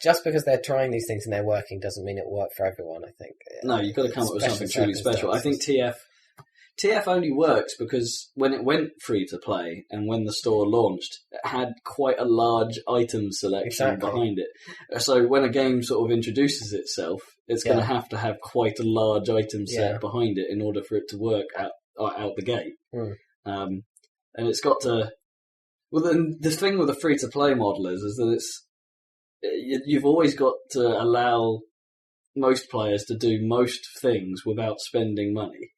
just because they're trying these things and they're working doesn't mean it will work for everyone. I think no, you've got to come up with something truly special. I think TF only works because when it went free to play and when the store launched, it had quite a large item selection behind it. So when a game sort of introduces itself, it's going to have quite a large item set behind it in order for it to work out the gate. And it's got to. Well, the thing with a free to play model is that you've always got to allow most players to do most things without spending money.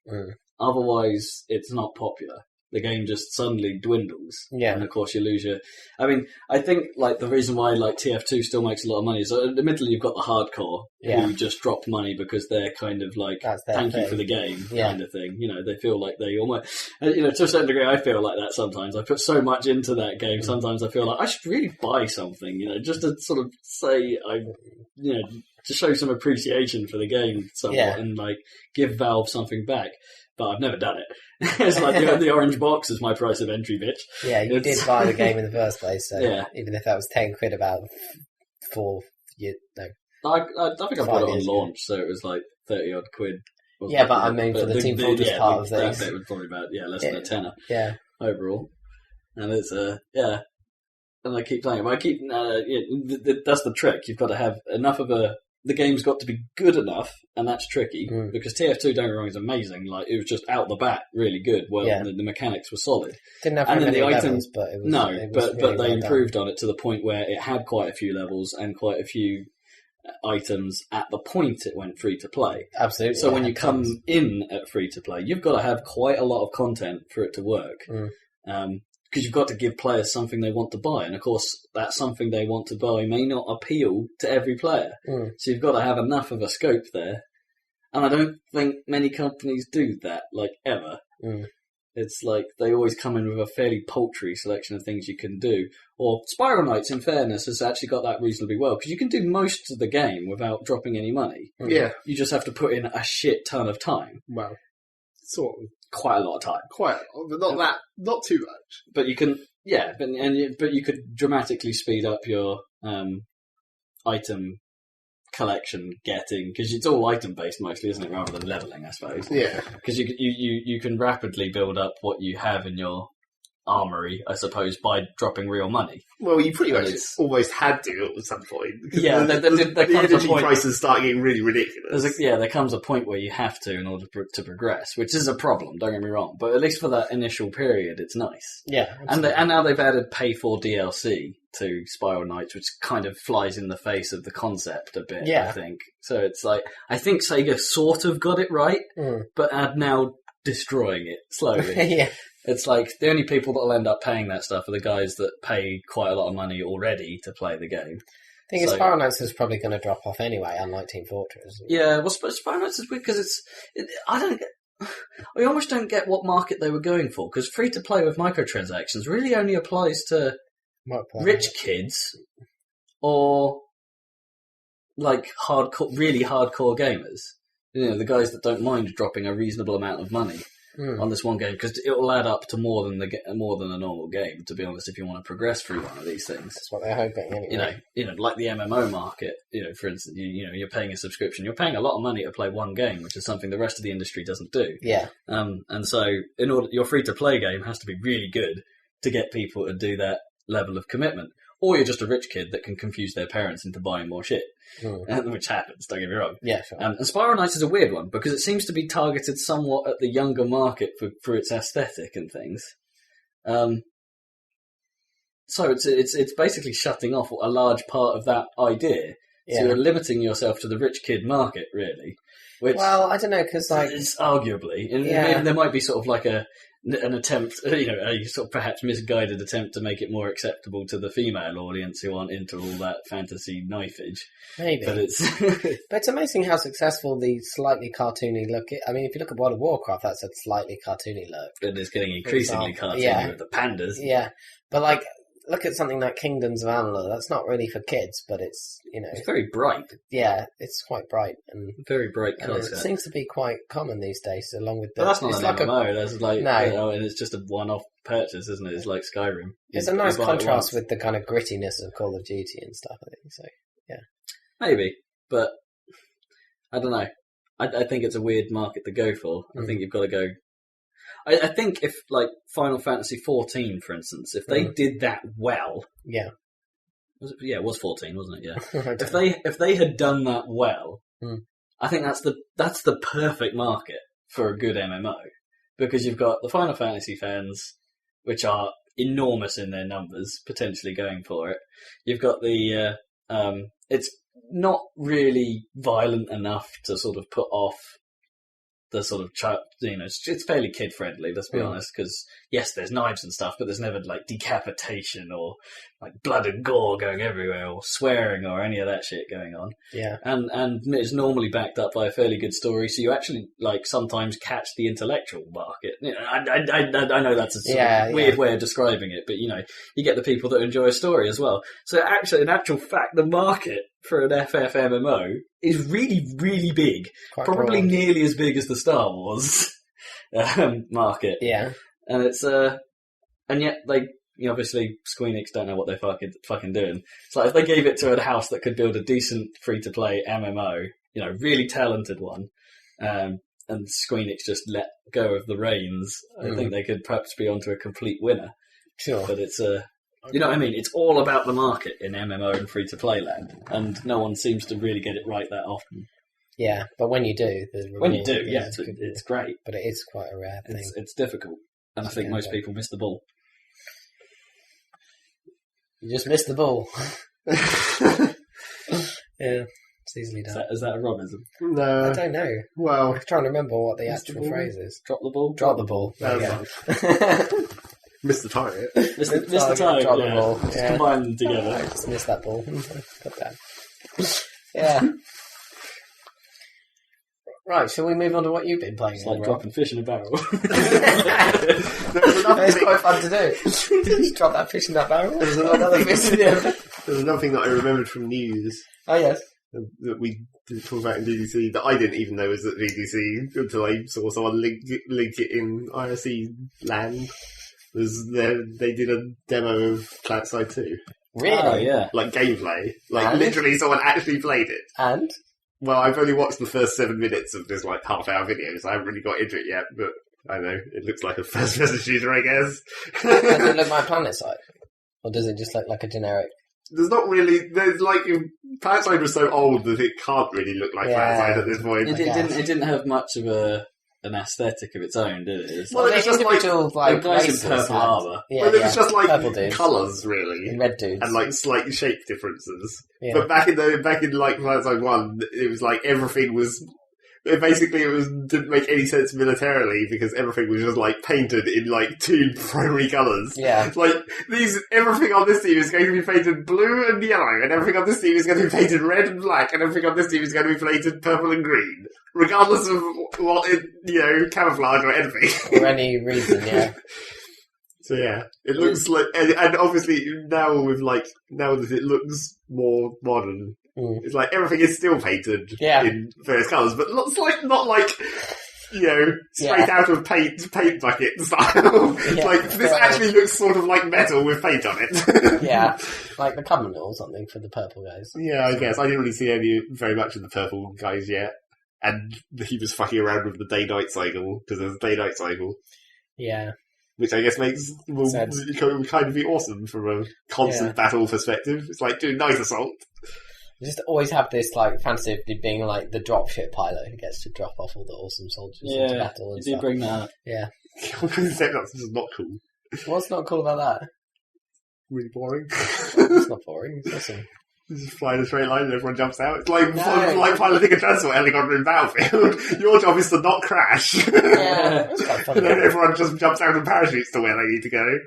Otherwise, it's not popular. The game just suddenly dwindles. Yeah. And of course you lose your... I mean, I think like the reason why like TF2 still makes a lot of money is admittedly you've got the hardcore who just drop money because they're kind of like, thank you for the game kind of thing. You know, they feel like they almost... You know, to a certain degree I feel like that sometimes. I put so much into that game, sometimes I feel like I should really buy something, you know, just to sort of say to show some appreciation for the game somewhat and like give Valve something back. But I've never done it. It's like the orange box is my price of entry, bitch. Yeah, you did buy the game in the first place, so even if that was 10 quid about 4 years, no. I think I bought it on launch, so it was like 30 odd quid. Yeah, but I mean for the Team Fortress part of things. That was probably about less than a tenner. Yeah. Overall. And it's and I keep playing it. But that's the trick. You've got to have enough of the game's got to be good enough, and that's tricky, because TF2, don't get me wrong, is amazing. Like, it was just out the bat, really good. Well, the mechanics were solid. Didn't have very many levels, but it was... No, it was but they improved on it to the point where it had quite a few levels and quite a few items at the point it went free to play. Absolutely. So when you come in at free to play, you've got to have quite a lot of content for it to work. Because you've got to give players something they want to buy. And, of course, that something they want to buy may not appeal to every player. So you've got to have enough of a scope there. And I don't think many companies do that, like, ever. It's like they always come in with a fairly paltry selection of things you can do. Or Spiral Knights, in fairness, has actually got that reasonably well. Because you can do most of the game without dropping any money. Yeah. You just have to put in a shit ton of time. Well, sort of. Quite a lot of time. But not too much. But you can, but you could dramatically speed up your item collection getting, because it's all item based mostly, isn't it, rather than leveling, I suppose. Yeah. Because you can rapidly build up what you have in your armory, I suppose, by dropping real money. Well, you pretty much almost had to at some point. Yeah, there comes a point. Prices start getting really ridiculous. There comes a point where you have to in order to progress, which is a problem. Don't get me wrong, but at least for that initial period, it's nice. Yeah, and now they've added pay for DLC to Spiral Knights, which kind of flies in the face of the concept a bit. I think so. It's like I think Sega sort of got it right, but are now destroying it slowly. It's like the only people that will end up paying that stuff are the guys that pay quite a lot of money already to play the game. I think Spiral Knights is probably going to drop off anyway, unlike Team Fortress. Yeah, well, Spiral Knights is weird because I almost don't get what market they were going for, because free to play with microtransactions really only applies to rich kids or like really hardcore gamers. You know, the guys that don't mind dropping a reasonable amount of money on this one game, because it will add up to more than a normal game. To be honest, if you want to progress through one of these things, That's what they're hoping. Anyway. You know, like the MMO market. You know, for instance, you're paying a subscription. You're paying a lot of money to play one game, which is something the rest of the industry doesn't do. Yeah. And so, your free to play game has to be really good to get people to do that level of commitment. Or you're just a rich kid that can confuse their parents into buying more shit. Which happens, don't get me wrong. Yeah, sure. And Spiral Knights is a weird one, because it seems to be targeted somewhat at the younger market for its aesthetic and things. So it's basically shutting off a large part of that idea. So you're limiting yourself to the rich kid market, really. Which, well, I don't know, because like... It's arguably. And maybe there might be sort of like an attempt, a sort of perhaps misguided attempt to make it more acceptable to the female audience who aren't into all that fantasy knifage. Maybe. But it's amazing how successful the slightly cartoony look is. I mean, if you look at World of Warcraft, that's a slightly cartoony look. It is getting increasingly cartoony with the pandas. Yeah, but like, look at something like Kingdoms of Amalur. That's not really for kids, but it's, It's very bright. Yeah, it's quite bright. And very bright colours. It seems to be quite common these days, along with the... But that's not an MMO. That's like... No. And it's just a one-off purchase, isn't it? It's like Skyrim. It's a nice contrast with the kind of grittiness of Call of Duty and stuff, I think. So, yeah. Maybe, but I don't know. I think it's a weird market to go for. I think you've got to go... I think if, like, Final Fantasy XIV, for instance, if they did that well... Yeah. It was 14, wasn't it? Yeah. If they had done that well, I think that's the perfect market for a good MMO, because you've got the Final Fantasy fans, which are enormous in their numbers, potentially going for it. You've got the it's not really violent enough to sort of put off the sort of it's fairly kid friendly, let's be honest, because yes, there's knives and stuff, but there's never like decapitation or like blood and gore going everywhere or swearing or any of that shit going on. Yeah. And it's normally backed up by a fairly good story, so you actually like sometimes catch the intellectual market. I know that's a sort of weird way of describing it, but you get the people that enjoy a story as well. So actually, in actual fact, the market for an FFMMO is really, really big. Quite probably broad. Nearly as big as the Star Wars market. Yeah. And it's and yet they obviously Square Enix don't know what they're fucking doing. It's like if they gave it to a house that could build a decent free to play MMO, really talented one, and Square Enix just let go of the reins, I think they could perhaps be onto a complete winner. Sure. But it's you know what I mean? It's all about the market in MMO and free to play land, and no one seems to really get it right that often. Yeah, but when you do, it's great. But it is quite a rare thing. It's difficult, and I think most people miss the ball. You just missed the ball. Yeah, it's easily done. Is that a Robism? No. I don't know. Well, I'm trying to remember what the actual phrase is. Drop the ball? Drop the ball. There you go. Missed the target. Missed the target. Drop the ball. Just combine them together. I just missed that ball. Got that. Yeah. Right, shall we move on to what you've been playing? It's like dropping fish in a barrel. It's quite fun to do. Just drop that fish in that barrel. There's another fish in there. There's another thing that I remembered from news. Oh, yes. That we did talk about in GDC that I didn't even know was at GDC until I saw someone link it in IRC land. They did a demo of Cloudside 2. Really? Oh, yeah. Like gameplay. Like literally someone actually played it. And? Well, I've only watched the first 7 minutes of this like half-hour video, so I haven't really got into it yet, but I don't know, it looks like a first-person shooter, I guess. Does it look like PlanetSide? Or does it just look like a generic? There's like, PlanetSide was so old that it can't really look like PlanetSide at this point. It didn't have much of an aesthetic of its own, did it? Well, it's just like guys in purple armour. Well, it was just like purple colours, really, and red dudes, and like slight shape differences. Yeah. But back in like PlanetSide 1, it was like everything was. Basically, didn't make any sense militarily because everything was just like painted in like 2 primary colours. Yeah, like everything on this team is going to be painted blue and yellow, and everything on this team is going to be painted red and black, and everything on this team is going to be painted purple and green, regardless of what camouflage or anything or any reason. Yeah. So yeah, it looks like, and obviously now that it looks more modern. It's like everything is still painted in various colours, but not like straight out of paint bucket style. This actually looks sort of like metal with paint on it. Yeah, like the Covenant or something for the purple guys. Yeah, I guess I didn't really see very much of the purple guys yet, and he was fucking around with the day-night cycle because there's a day-night cycle. Yeah. Which I guess will kind of be awesome from a constant battle perspective. It's like doing night assault. You just always have this like fantasy of being like the dropship pilot who gets to drop off all the awesome soldiers into battle and stuff. You bring that up. Yeah. Except that's just not cool. What's not cool about that? Really boring. It's not boring. It's awesome. You just fly in a straight line and everyone jumps out. It's like piloting a transport helicopter in Battlefield. Your job is to not crash. Yeah, that's quite funny. And then everyone just jumps out and parachutes to where they need to go.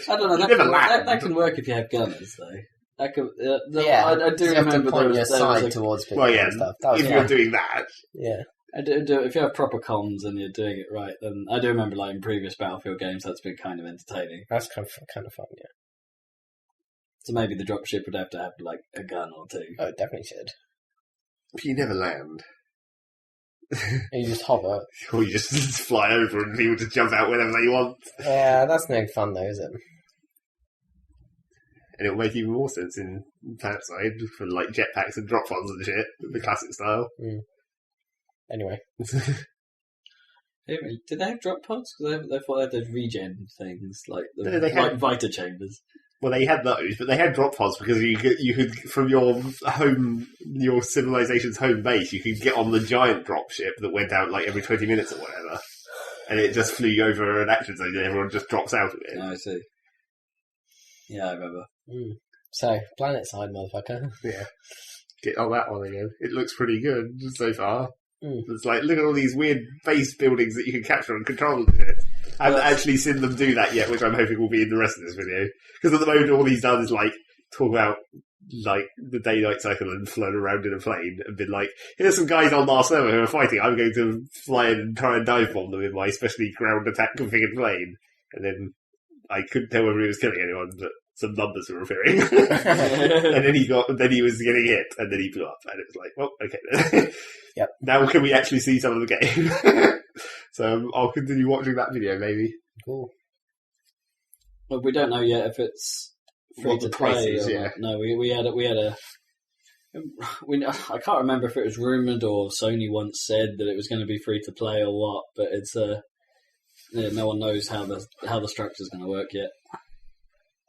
I don't know. That can work if you have gunners, though. That could, I do remember there was towards people and stuff. If you're doing that. Yeah. I do, if you have proper comms and you're doing it right, then I do remember like in previous Battlefield games that's been kind of entertaining. That's kind of fun, yeah. So maybe the dropship would have to have like a gun or two. Oh, it definitely should. But you never land. You just hover. Or you just fly over and people just jump out whenever they want. Yeah, that's no fun though, is it? And it'll make even more sense in Planetside for like jetpacks and drop pods and shit, the classic style. Anyway. Did they have drop pods? Because they thought they had those regen things, like had Vita chambers. Well, they had those, but they had drop pods because you could from your civilization's home base, you could get on the giant drop ship that went out like every 20 minutes or whatever, and it just flew you over an action zone and everyone just drops out of it. Oh, I see. Yeah, I remember. So, Planetside, motherfucker. Yeah. Get on that one again. It looks pretty good so far. Mm. It's like, look at all these weird base buildings that you can capture and control and shit. I haven't actually seen them do that yet, which I'm hoping will be in the rest of this video. Because at the moment, all he's done is, like, talk about, like, the day-night cycle and flown around in a plane and been like, here's some guys on our server who are fighting. I'm going to fly in and try and dive bomb them in my specially ground attack configured plane. And then I couldn't tell whether he was killing anyone, but some numbers were appearing. And then he was getting hit, and then he blew up. And it was like, well, okay then. Yep. Now can we actually see some of the game? So I'll continue watching that video, maybe. Cool. Well, we don't know yet if it's free to play. No, we had a. I can't remember if it was rumored or Sony once said that it was going to be free to play or what, but it's no one knows how the structure's going to work yet.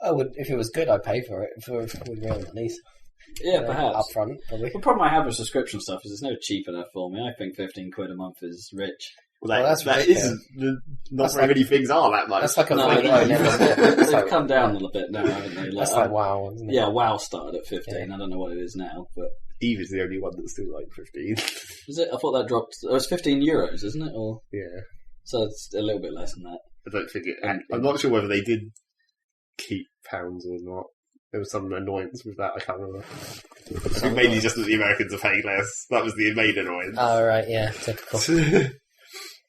Oh, if it was good, I'd pay for it with real money. Yeah, perhaps. Up front, probably. The problem I have with subscription stuff is it's no cheap enough for me. I think £15 a month is rich. Well, that is not very many things are that much. That's like a they've come down a little bit now, haven't they? That's like WoW, isn't it? Yeah, WoW started at 15. Yeah. I don't know what it is now, but Eve is the only one that's still like 15. Is it? I thought that dropped. It was €15, isn't it? Or yeah, so it's a little bit less than that. I don't think it. I'm not sure whether they did keep pounds or not. There was some annoyance with that. I can't remember. I think mainly just that the Americans are paying less. That was the main annoyance. Oh right, yeah, typical.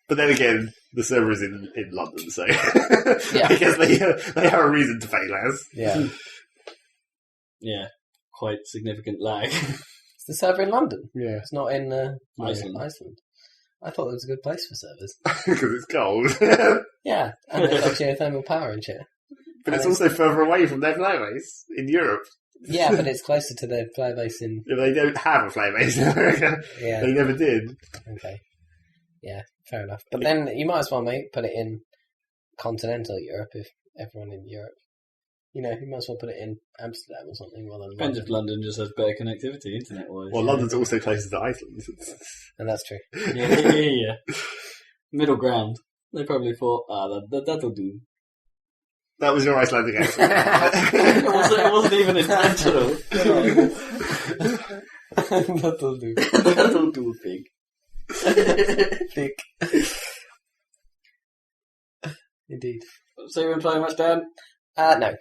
But then again, the server is in London, so I guess they have a reason to pay less. Yeah. Yeah, quite significant lag. It's the server in London. Yeah. It's not in Iceland. I thought it was a good place for servers. Because it's cold. Yeah, and they've got geothermal power and shit. But it's also further away from their player base in Europe. Yeah, but it's closer to their player base in... Yeah, they don't have a player base in America. Yeah. They never did. Okay. Yeah, fair enough. But then you might as well, mate, put it in continental Europe if everyone in Europe... You know, you might as well put it in Amsterdam or something rather than Depends if London just has better connectivity internet-wise. Well, London's also closer to Iceland. And that's true. Yeah. Middle ground. They probably thought, that'll do. That was your Icelandic accent. It wasn't even intentional. That'll do. That'll do, pig. Pig. Indeed. So you been playing much, Dan? No.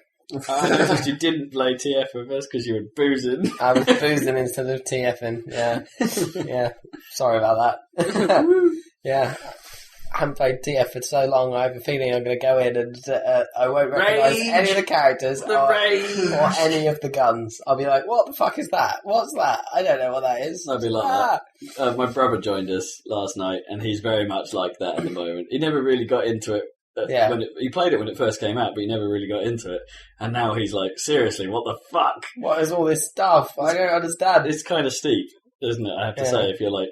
I noticed you didn't play TF with us because you were boozing. I was boozing instead of TFing, yeah. Yeah. Sorry about that. Yeah. haven't played TF for so long. I have a feeling I'm going to go in and I won't recognise any of the characters or any of the guns. I'll be like, what the fuck is that? What's that? I don't know what that is. I'll be like that. My brother joined us last night, and he's very much like that at the moment. He never really got into it. He played it when it first came out, but he never really got into it. And now he's like, seriously, what the fuck? What is all this stuff? I don't understand. It's kind of steep, isn't it? I have to say, if you're like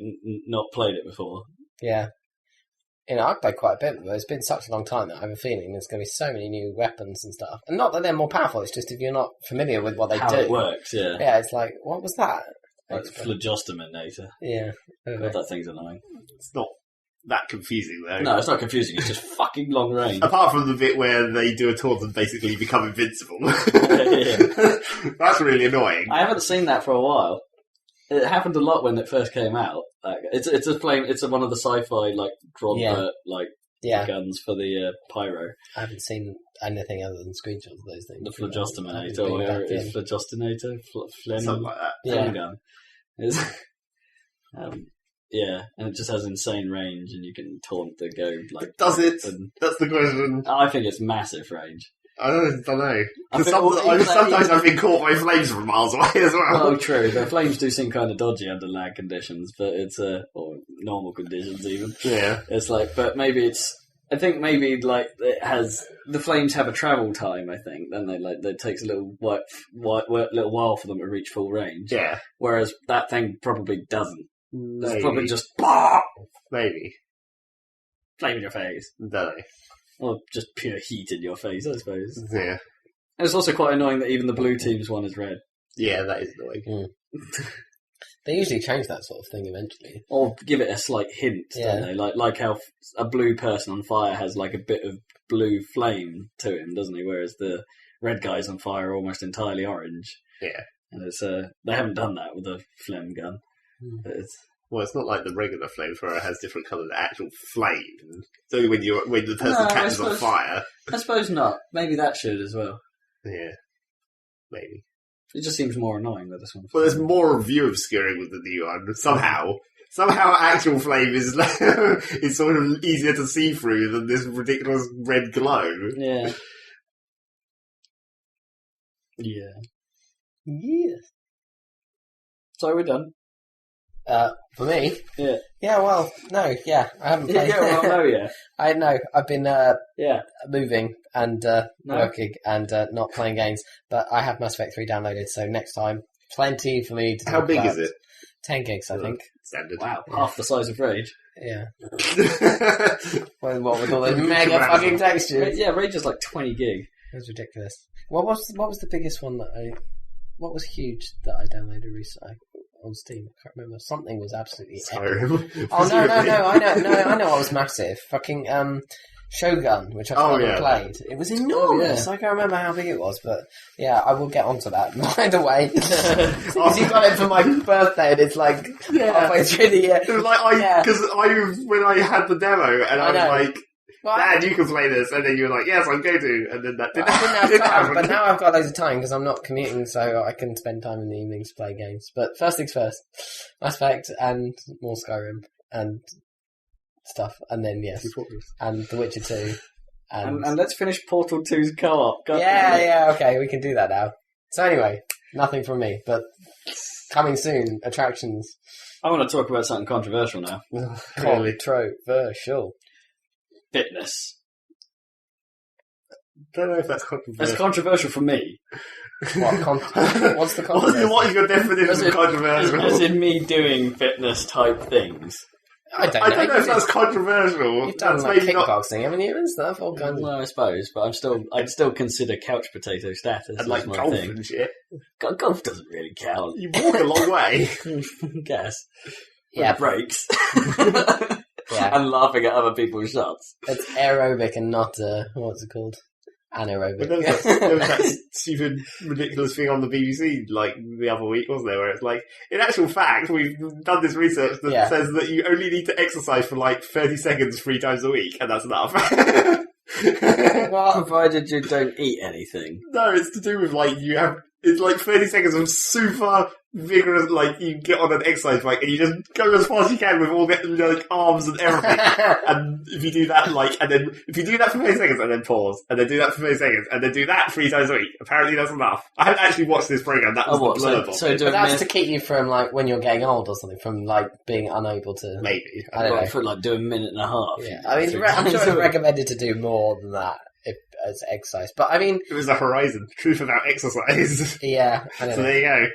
not played it before. Yeah. I've played quite a bit, but it's been such a long time that I have a feeling there's going to be so many new weapons and stuff. And not that they're more powerful, it's just if you're not familiar with what they do. How it works, yeah. Yeah, it's like, what was that? Like phlogistominator. Yeah. God, that thing's annoying. It's not that confusing, though. No, it's not confusing, it's just fucking long range. Apart from the bit where they do a taunt and basically become invincible. That's really annoying. I haven't seen that for a while. It happened a lot when it first came out. It's a flame. It's one of the sci-fi like drawn guns for the pyro. I haven't seen anything other than screenshots of those things. The phlogistominator, or whatever it is, phlogistonator, something like that. Flame gun. And it just has insane range, and you can taunt the go like. Does it? That's the question. I think it's massive range. I don't know. Sometimes I've been caught by flames from miles away as well. Oh, true. The flames do seem kind of dodgy under lag conditions, but it's or normal conditions even. Yeah. It's like, but maybe it's. I think maybe like it has the flames have a travel time. I think then it takes a little little while for them to reach full range. Yeah. Whereas that thing probably doesn't. Maybe. It's probably just maybe flame in your face. Don't know. Or just pure heat in your face, I suppose. Yeah. And it's also quite annoying that even the blue team's one is red. Yeah, that is annoying. They usually change that sort of thing eventually. Or give it a slight hint, don't they? Like how a blue person on fire has like a bit of blue flame to him, doesn't he? Whereas the red guys on fire are almost entirely orange. Yeah. And it's they haven't done that with a flame gun. But it's not like the regular flamethrower has different coloured actual flame. It's only when the person catches on fire. I suppose not. Maybe that should as well. Yeah, maybe. It just seems more annoying with this one. Well, there's more view obscuring with the new one. Somehow actual flame is is sort of easier to see through than this ridiculous red glow. Yeah. Yeah. Yeah. So we're done. For me? Yeah. Yeah, well, no, yeah, I haven't played. Yeah, well, no, yeah. I know, I've been, yeah, moving and, working and, not playing games, but I have Mass Effect 3 downloaded, so next time, plenty for me to talk How big about. is it? 10 gigs, I think. Standard. Wow, half the size of Rage. Yeah. What with all those mega fucking textures? Yeah, Rage is like 20 gig. It was ridiculous. What was the biggest one what was huge that I downloaded recently? On Steam, I can't remember. Something was absolutely epic. Oh no! I know. What was massive. Fucking Shogun, which I finally played. It was enormous. I can't remember how big it was, but yeah, I will get onto that. By the way, because you got it for my birthday, and it's like halfway through the year. It was like when I had the demo, and I was like. Dad, you can play this, and then you were like, "Yes, I'm going to," and then that didn't happen. But now I've got loads of time because I'm not commuting, so I can spend time in the evenings to play games. But first things first, Mass Effect and more Skyrim and stuff, and then and The Witcher 2, and let's finish Portal 2's co-op. Okay, we can do that now. So anyway, nothing from me, but coming soon, attractions. I want to talk about something controversial now. Controversial. Fitness. Don't know if that's controversial. It's controversial for me. What's the controversial? What is your definition of controversial? As in me doing fitness type things. I don't know if that's controversial. You've done like kickboxing, haven't you, and stuff? All kinds of... Well, I suppose, but I'd still consider couch potato status and like my golf thing. And shit. Golf doesn't really count. You walk a long way. I guess. Yeah. Breaks. Yeah. And laughing at other people's shots. It's aerobic and not, what's it called? Anaerobic. There was that stupid, ridiculous thing on the BBC, like, the other week, wasn't there, where it's like, in actual fact, we've done this research that says that you only need to exercise for, like, 30 seconds 3 times a week, and that's enough. Well, provided you don't eat anything. No, it's to do with, like, you have It's like 30 seconds of super vigorous, like, you get on an exercise bike and you just go as fast as you can with all the, like, arms and everything. And if you do that, like, and then, if you do that for 30 seconds and then pause, and then do that for 30 seconds, and then do that 3 times a week, apparently that's enough. I haven't actually watched this program, that was the blurb. But that's to keep you from, like, when you're getting old or something, from, like, being unable to... Maybe. I don't know. For, like, do a minute and a half. Yeah, I mean, I'm sure it's recommended to do more than that as exercise. But, I mean... It was a Horizon. Truth about exercise. Yeah, I don't know. So there you go.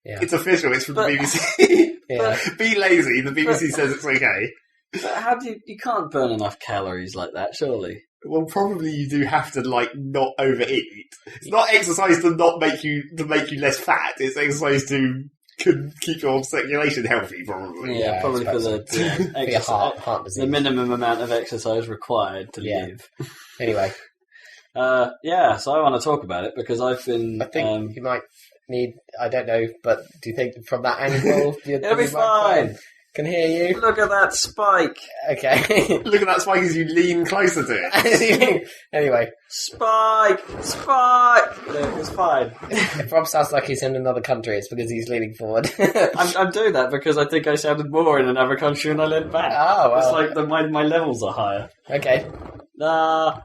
Yeah. It's official, it's from the BBC. Yeah. Be lazy, the BBC says it's okay. But how do you can't burn enough calories like that, surely? Well, probably you do have to, like, not overeat. It's not exercise to not make you less fat. It's exercise to keep your circulation healthy, probably. Yeah, probably for the heart disease. The minimum amount of exercise required to live. Anyway. So I want to talk about it because I've been... I think you might need... I don't know, but do you think from that angle... It'll be fine. Can hear you. Look at that spike. Okay. Look at that spike as you lean closer to it. Anyway. Spike! Look, it's fine. If Rob sounds like he's in another country, it's because he's leaning forward. I'm doing that because I think I sounded more in another country and I leaned back. Oh, well. It's like my levels are higher. Okay. La.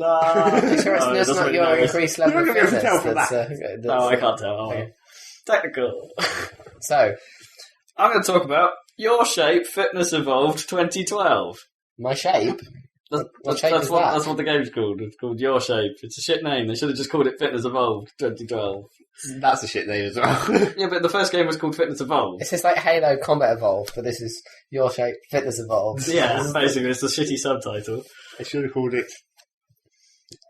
I'm sure it's not your increased level of fitness. No, I can't tell. Okay. Technical. So, I'm going to talk about Your Shape Fitness Evolved 2012. My shape? What shape is that? That's what the game's called. It's called Your Shape. It's a shit name. They should have just called it Fitness Evolved 2012. That's a shit name as well. Yeah, but the first game was called Fitness Evolved. It's just like Halo Combat Evolved, but this is Your Shape Fitness Evolved. Yeah, basically, it's a shitty subtitle. I should have called it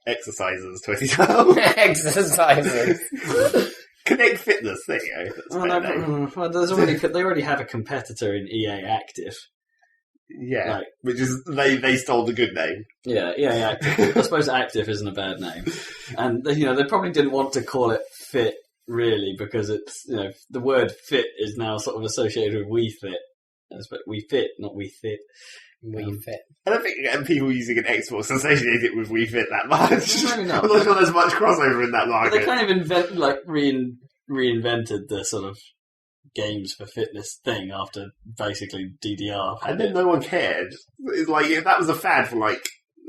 Exercises 2012. Exercises. Kinect Fitness, there you go. Well, they already have a competitor in EA Active. Yeah, like, which is they stole the good name. Yeah, EA Active. I suppose Active isn't a bad name, and they probably didn't want to call it Fit really because it's the word fit is now sort of associated with We Fit. We Fit, not We Fit. We Fit. I don't think people using an Xbox associate it with We Fit that much. Maybe not. I'm not sure there's much crossover in that market. But they kind of reinvented the sort of games for fitness thing after basically DDR. And then no one cared. It's like, if that was a fad for like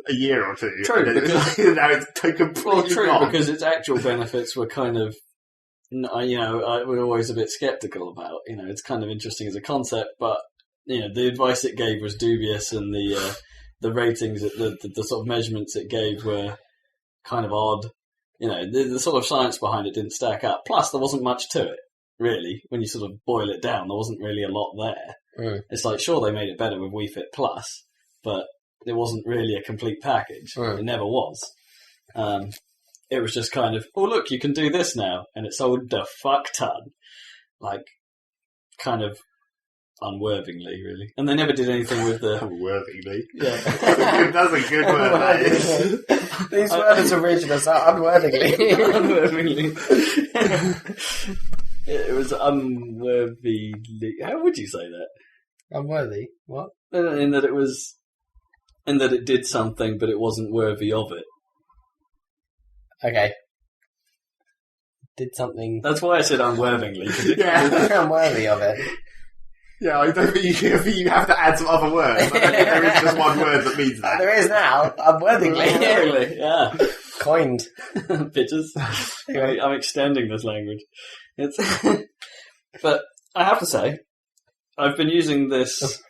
a year or two. True, because now it's completely gone. Because its actual benefits were kind of, we're always a bit skeptical about. It's kind of interesting as a concept, but the advice it gave was dubious, and the ratings, the sort of measurements it gave were kind of odd. The sort of science behind it didn't stack up. Plus, there wasn't much to it, really. When you sort of boil it down, there wasn't really a lot there. Mm. It's like, sure, they made it better with Wii Fit Plus, but it wasn't really a complete package. Mm. It never was. It was just kind of, oh, look, you can do this now. And it sold the fuck ton. Like, kind of unworthingly, really. And they never did anything with the... Unworthingly? Yeah. That's a good word, that is. These words originals are unworthingly. Unworthingly. It was unworthily... How would you say that? Unworthy? What? In that it did something, but it wasn't worthy of it. Okay. Did something... That's why I said unworthingly. Yeah. Unworthy of it. Yeah, I don't think you have to add some other words. I don't think there is just one word that means that. There is now. Unworthingly. Unworthingly, yeah. Coined. Bitches. Anyway, I'm extending this language. But I have to say, I've been using this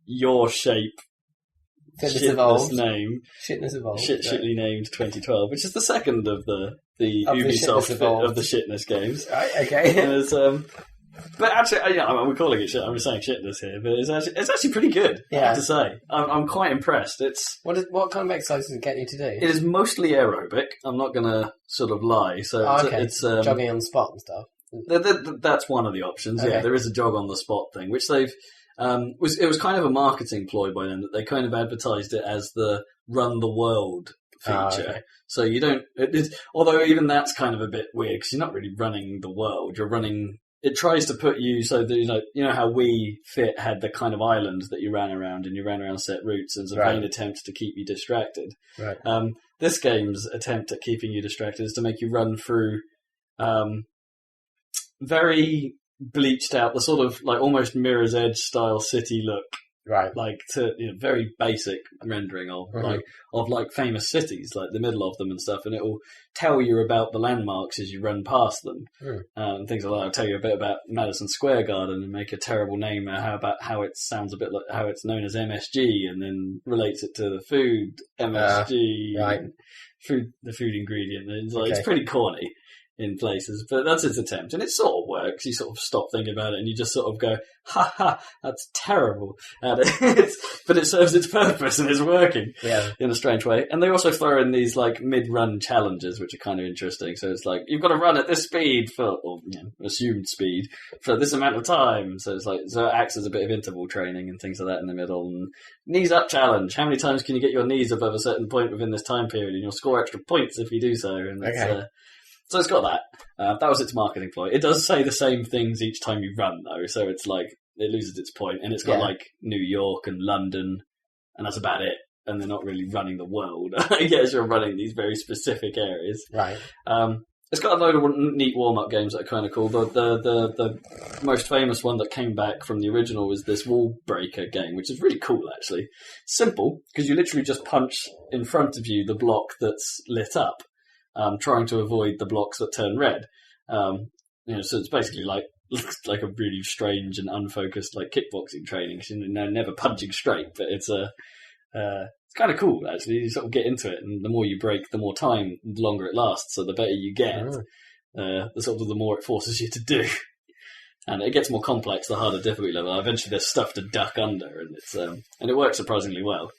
Your Shape Fitness shitless Evolved. Name. Shitness Evolved. Shitly named 2012, which is the second of the Of the Ubisoft Shitness of the shitness games. Right, okay. And it's, but actually, we're calling it shit. I'm just saying shitness here, but it's actually pretty good. I have to say, I'm quite impressed. What kind of exercises does it get you to do? It is mostly aerobic. I'm not going to sort of lie. So it's jogging on the spot and stuff. That's one of the options. Okay. Yeah, there is a jog on the spot thing, which they've it was kind of a marketing ploy by them that they kind of advertised it as the run the world feature. Oh, okay. So you don't. Although even that's kind of a bit weird because you're not really running the world. You're running. It tries to put you so that you know how Wii Fit had the kind of islands that you ran around and you ran around set routes as a vain attempt to keep you distracted. Right. This game's attempt at keeping you distracted is to make you run through very bleached out, the sort of like almost Mirror's Edge style city look. Right. Like very basic rendering of like famous cities, like the middle of them and stuff, and it will tell you about the landmarks as you run past them, and things like that. It'll tell you a bit about Madison Square Garden and make a terrible name about how it sounds a bit like how it's known as MSG, and then relates it to the food MSG, right? The food ingredient. It's pretty corny in places, but that's its attempt, and it sort of works. You sort of stop thinking about it, and you just sort of go, "Ha ha, that's terrible." And but it serves its purpose, and it's working in a strange way. And they also throw in these like mid-run challenges, which are kind of interesting. So it's like you've got to run at this speed or assumed speed for this amount of time. So it's like it acts as a bit of interval training and things like that in the middle. And knees up challenge: how many times can you get your knees above a certain point within this time period? And you'll score extra points if you do so. And so it's got that. That was its marketing ploy. It does say the same things each time you run, though, so it's like it loses its point. And it's got like New York and London, and that's about it. And they're not really running the world. I guess you're running these very specific areas. Right. It's got a load of neat warm-up games that are kind of cool. The most famous one that came back from the original was this Wall Breaker game, which is really cool, actually. Simple, because you literally just punch in front of you the block that's lit up. Trying to avoid the blocks that turn red. So it's basically like a really strange and unfocused like kickboxing training. You're never punching straight, but it's kind of cool actually. You sort of get into it, and the more you break, the more time, the longer it lasts. So the better you get, the more it forces you to do. And it gets more complex the harder difficulty level. Eventually, there's stuff to duck under, and and it works surprisingly well.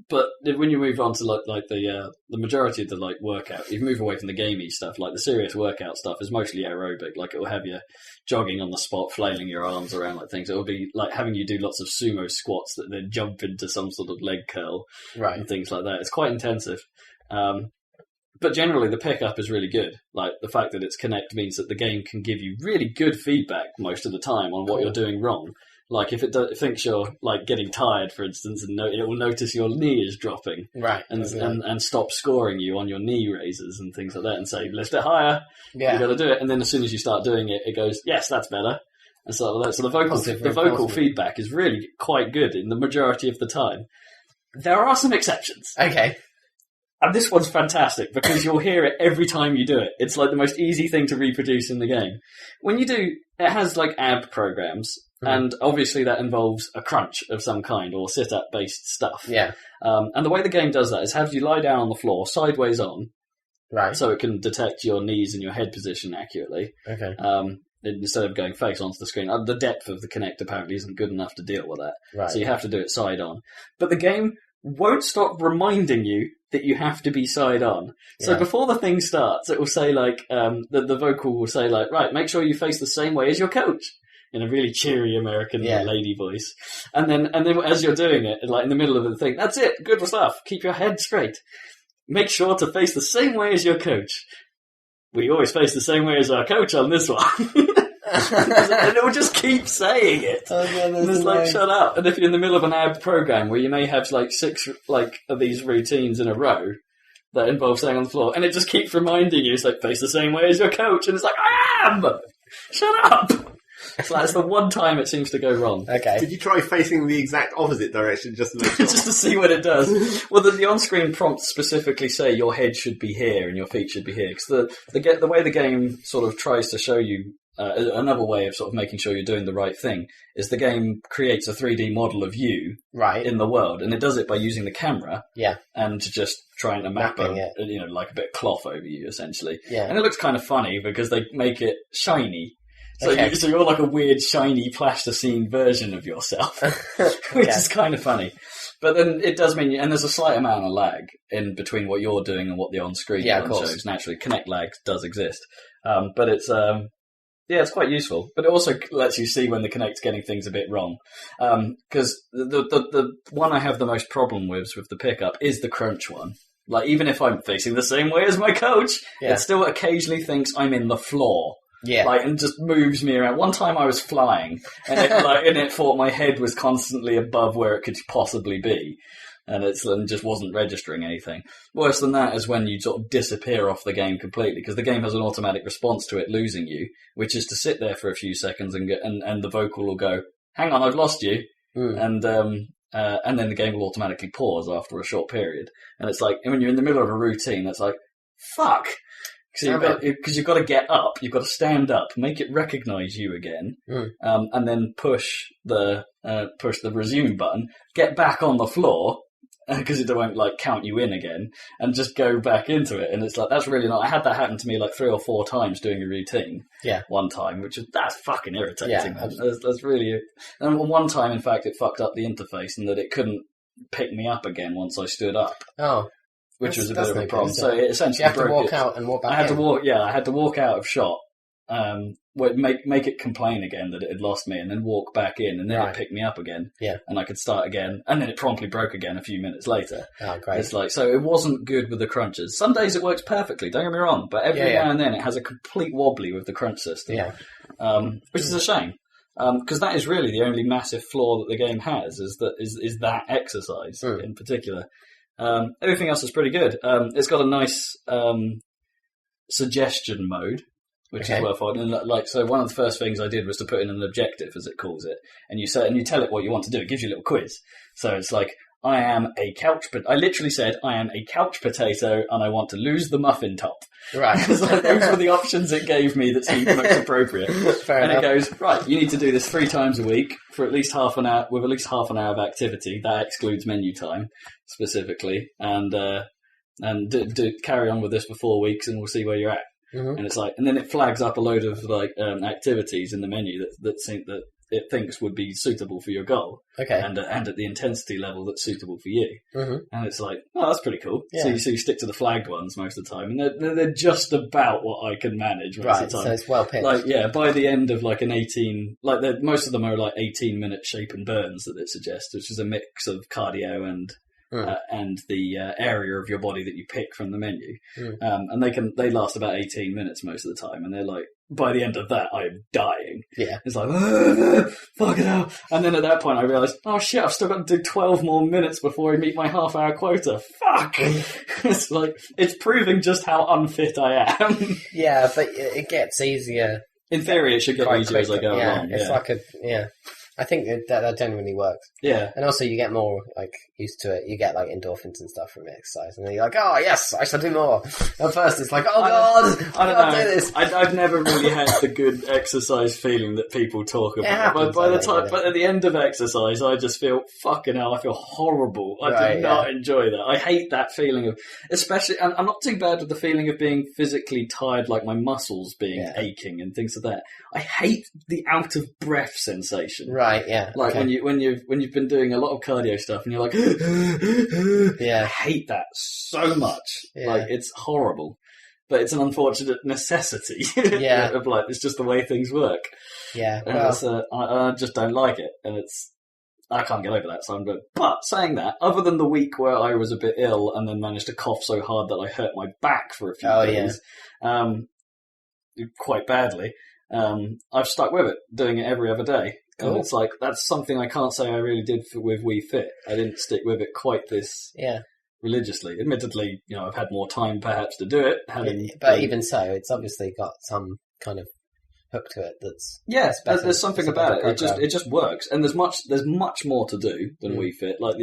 But when you move on to like the majority of the like workout, you move away from the gamey stuff. Like the serious workout stuff is mostly aerobic. Like it will have you jogging on the spot, flailing your arms around like things. It will be like having you do lots of sumo squats that then jump into some sort of leg curl, and things like that. It's quite intensive. But generally, the pickup is really good. Like the fact that it's Kinect means that the game can give you really good feedback most of the time on what you're doing wrong. Like if it thinks you're like getting tired, for instance, and it will notice your knee is dropping, and stop scoring you on your knee raises and things like that, and say lift it higher. Yeah, you got to do it. And then as soon as you start doing it, it goes, yes, that's better. And so like that. So the vocal feedback is really quite good in the majority of the time. There are some exceptions. Okay. And this one's fantastic because you'll hear it every time you do it. It's like the most easy thing to reproduce in the game. When you do, it has like ab programs, and obviously that involves a crunch of some kind or sit-up based stuff. Yeah. And the way the game does that is have you lie down on the floor, sideways on, so it can detect your knees and your head position accurately. Okay. Instead of going face onto the screen. The depth of the Kinect apparently isn't good enough to deal with that. Right. So you have to do it side on. But the game won't stop reminding you that you have to be side on. So before the thing starts, it will say like, the vocal will say like, right, make sure you face the same way as your coach, in a really cheery American lady voice. And then as you're doing it, like in the middle of the thing, that's it, good stuff, keep your head straight. Make sure to face the same way as your coach. We always face the same way as our coach on this one. And it will just keep saying it. And it's like, shut up. And if you're in the middle of an ab program where you may have like 6 like of these routines in a row that involve staying on the floor, and it just keeps reminding you, it's like, face the same way as your coach. And it's like, I am! Shut up! So that's the one time it seems to go wrong. Okay. Did you try facing the exact opposite direction just to make sure? Just to see what it does. Well, the on-screen prompts specifically say your head should be here and your feet should be here. Because the way the game sort of tries to show you, another way of sort of making sure you're doing the right thing is the game creates a 3D model of you in the world, and it does it by using the camera and just trying to map it, like a bit of cloth over you, essentially. Yeah. And it looks kind of funny because they make it shiny. So, so you're like a weird, shiny, plasticine version of yourself, which is kind of funny. But then it does mean, and there's a slight amount of lag in between what you're doing and what the on-screen one shows. Naturally, Kinect lag does exist. But it's, it's quite useful. But it also lets you see when the Kinect's getting things a bit wrong. Because the one I have the most problem with the pickup is the crunch one. Like, even if I'm facing the same way as my coach, it still occasionally thinks I'm in the floor. Yeah, like, and just moves me around. One time I was flying, and it thought my head was constantly above where it could possibly be, and just wasn't registering anything. Worse than that is when you sort of disappear off the game completely, because the game has an automatic response to it losing you, which is to sit there for a few seconds and the vocal will go, "Hang on, I've lost you," and then the game will automatically pause after a short period. And it's like, when you're in the middle of a routine, it's like, fuck. Because you've got to get up, you've got to stand up, make it recognise you again, and then push the resume button, get back on the floor, because it won't like count you in again, and just go back into it. And it's like, that's really not. I had that happen to me like 3 or 4 times doing a routine. One time, that's fucking irritating. Yeah, that's really. And one time, in fact, it fucked up the interface, and that it couldn't pick me up again once I stood up. Oh. Which was a bit of a problem. So it essentially you have to walk out and walk back in. I had to walk out of shot, make it complain again that it had lost me, and then walk back in, and then it picked me up again. Yeah. And I could start again, and then it promptly broke again a few minutes later. Oh, great. It's like, so it wasn't good with the crunches. Some days it works perfectly, don't get me wrong, but every now and then it has a complete wobbly with the crunch system. Yeah. Which is a shame. Because that is really the only massive flaw that the game has, is that exercise in particular. Everything else is pretty good. It's got a nice suggestion mode, which is worth following. And so one of the first things I did was to put in an objective, as it calls it, and you tell it what you want to do. It gives you a little quiz. So it's like, I literally said, I am a couch potato and I want to lose the muffin top. Right. So those were the options it gave me that seemed most appropriate. Fair enough. It goes, right, you need to do this 3 times a week for at least half an hour, with at least half an hour of activity. That excludes menu time, specifically. And carry on with this for 4 weeks and we'll see where you're at. Mm-hmm. And it's like, and then it flags up a load of like activities in the menu that it thinks would be suitable for your goal, and at the intensity level that's suitable for you. Mm-hmm. And it's like, oh, that's pretty cool. Yeah. So you stick to the flagged ones most of the time, and they're just about what I can manage most of the time. So it's well pitched. Like, by the end of like an 18, like most of them are like 18-minute shape and burns that it suggests, which is a mix of cardio and the area of your body that you pick from the menu. And they last about 18 minutes most of the time, and they're like, by the end of that, I'm dying. Yeah. It's like, fuck it out. And then at that point I realised, oh shit, I've still got to do 12 more minutes before I meet my half-hour quota. Fuck! It's like, it's proving just how unfit I am. Yeah, but it gets easier. In theory, it should get easier as I go along. It's like I think that genuinely works. Yeah. And also you get more like used to it. You get like endorphins and stuff from exercise, and then you're like, oh yes, I shall do more. At first it's like, oh god, I can't do this. I've never really had the good exercise feeling that people talk about. But at the end of exercise, I just feel, fucking hell, I feel horrible. I do not enjoy that. I hate that feeling of, especially, and I'm not too bad with the feeling of being physically tired, like my muscles being aching and things like that. I hate the out of breath sensation. Right, yeah. Like when you've been doing a lot of cardio stuff and you're like, I hate that so much. Yeah. Like, it's horrible. But it's an unfortunate necessity. Yeah. Of like, it's just the way things work. Yeah. And I just don't like it. And I can't get over that, so I'm good. But saying that, other than the week where I was a bit ill and then managed to cough so hard that I hurt my back for a few days, quite badly, I've stuck with it, doing it every other day. Cool. And it's like, that's something I can't say I really did with Wii Fit. I didn't stick with it quite this religiously. Admittedly, I've had more time perhaps to do it. But even so, it's obviously got some kind of hook to it that's... Yeah, there's something about it. It just works. And there's much more to do than Wii Fit. Like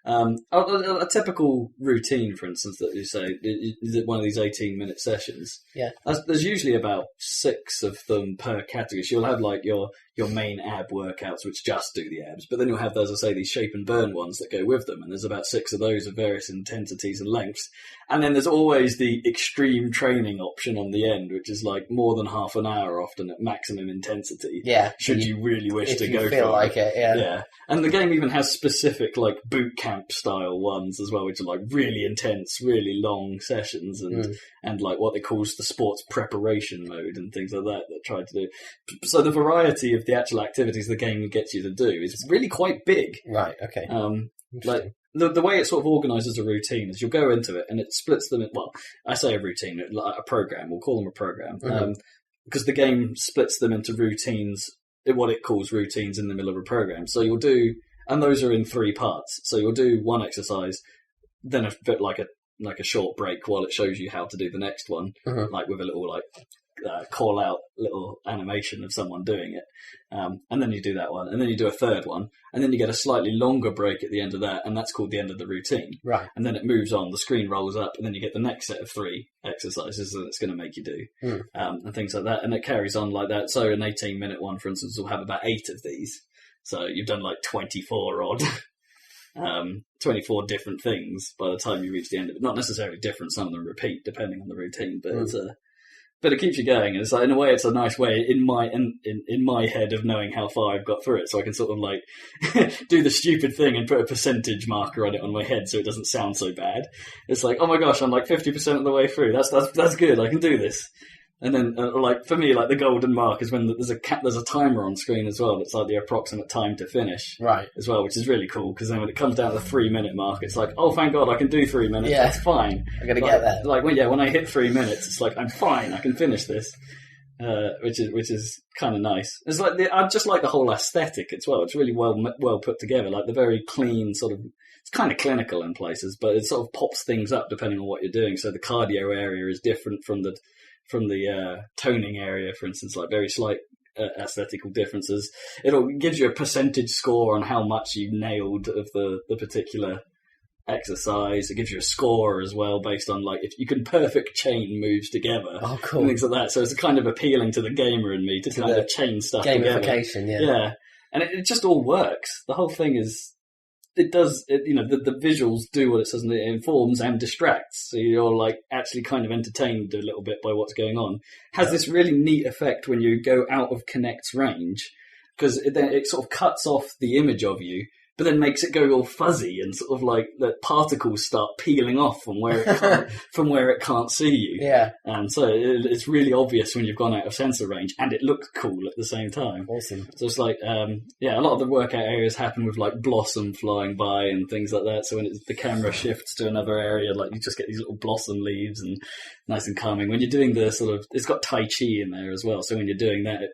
a typical routine, for instance, that you say, is one of these 18-minute sessions. Yeah. There's usually about 6 of them per category. So you'll have like your main ab workouts, which just do the abs, but then you'll have, as I say, these shape and burn ones that go with them, and there's about 6 of those of various intensities and lengths. And then there's always the extreme training option on the end, which is like more than half an hour often at maximum intensity. Yeah. Should you really wish to go for it. If you feel like it, yeah. Yeah. And the game even has specific like boot camp style ones as well, which are like really intense, really long sessions, and like what they call the sports preparation mode and things like that try to do. So the variety of the actual activities the game gets you to do is really quite big. Right, okay. Like the way it sort of organises a routine is you'll go into it and it splits them in, well, I say a routine, a program, we'll call them a program, because the game splits them into routines, what it calls routines in the middle of a program. So you'll do and those are in 3 parts. So you'll do one exercise, then a bit like a short break while it shows you how to do the next one, like with a little call out little animation of someone doing it, and then you do that one, and then you do a third one, and then you get a slightly longer break at the end of that, and that's called the end of the routine. Right. And then it moves on, the screen rolls up, and then you get the next set of 3 exercises that it's going to make you do, and things like that, and it carries on like that. So an 18-minute one, for instance, will have about 8 of these. So you've done like 24 odd. 24 different things by the time you reach the end of it. Not necessarily different, some of them repeat depending on the routine, but but it keeps you going. And it's like, in a way, it's a nice way in my head of knowing how far I've got through it, so I can sort of like do the stupid thing and put a percentage marker on it on my head so it doesn't sound so bad. It's like, oh my gosh, I'm like 50% of the way through. That's good. I can do this. And then, like for me, like the golden mark is when there's a timer on screen as well. That's like the approximate time to finish, right? As well, which is really cool because then when it comes down to the 3-minute mark, it's like, oh, thank God, I can do 3 minutes. Yeah, that's fine. I'm gonna get there. Like when I hit 3 minutes, it's like I'm fine. I can finish this, which is kind of nice. It's like I just like the whole aesthetic as well. It's really well put together. Like the very clean sort of. It's kind of clinical in places, but it sort of pops things up depending on what you're doing. So the cardio area is different from the toning area, for instance, like very slight aesthetical differences. It gives you a percentage score on how much you nailed of the particular exercise. It gives you a score as well based on like if you can perfect chain moves together. Oh, cool. And things like that. So it's kind of appeling to the gamer in me to kind of chain stuff together. Gamification, Yeah. And it just all works. The whole thing is it does, the visuals do what it says, and it informs and distracts. So you're like actually kind of entertained a little bit by what's going on. Has this really neat effect when you go out of Kinect's range, because it sort of cuts off the image of you, but then makes it go all fuzzy and sort of like the particles start peeling off from where it can't see you. Yeah. And so it's really obvious when you've gone out of sensor range, and it looks cool at the same time. Awesome. So it's like, a lot of the workout areas happen with like blossom flying by and things like that. So when the camera shifts to another area, like you just get these little blossom leaves and nice and calming. When you're doing the sort of, it's got Tai Chi in there as well. So when you're doing that, it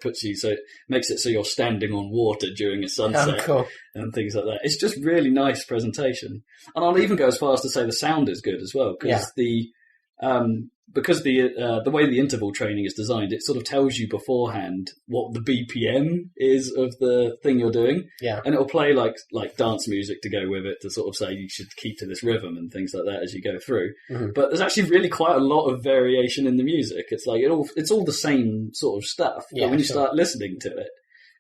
makes it so you're standing on water during a sunset. Oh, cool. And things like that. It's just really nice presentation. And I'll even go as far as to say the sound is good as well, because the way the interval training is designed, it sort of tells you beforehand what the BPM is of the thing you're doing. Yeah. And it'll play like dance music to go with it to sort of say you should keep to this rhythm and things like that as you go through. Mm-hmm. But there's actually really quite a lot of variation in the music. It's like it's all the same sort of stuff. But when you start listening to it,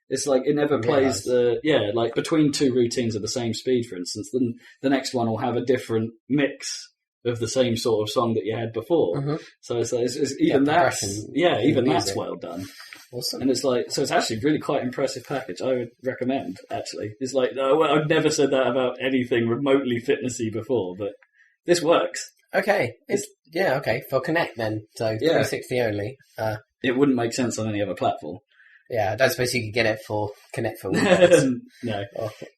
it's like it never plays like between 2 routines at the same speed, for instance, then the next one will have a different mix of the same sort of song that you had before. Mm-hmm. So it's even that's well done. Awesome. And it's like, so it's actually really quite an impressive package. I would recommend, actually. It's like, I've never said that about anything remotely fitnessy before, but this works. Okay. For Kinect then. So 360 only. It wouldn't make sense on any other platform. Yeah, I don't suppose you could get it for Kinect for Windows. No.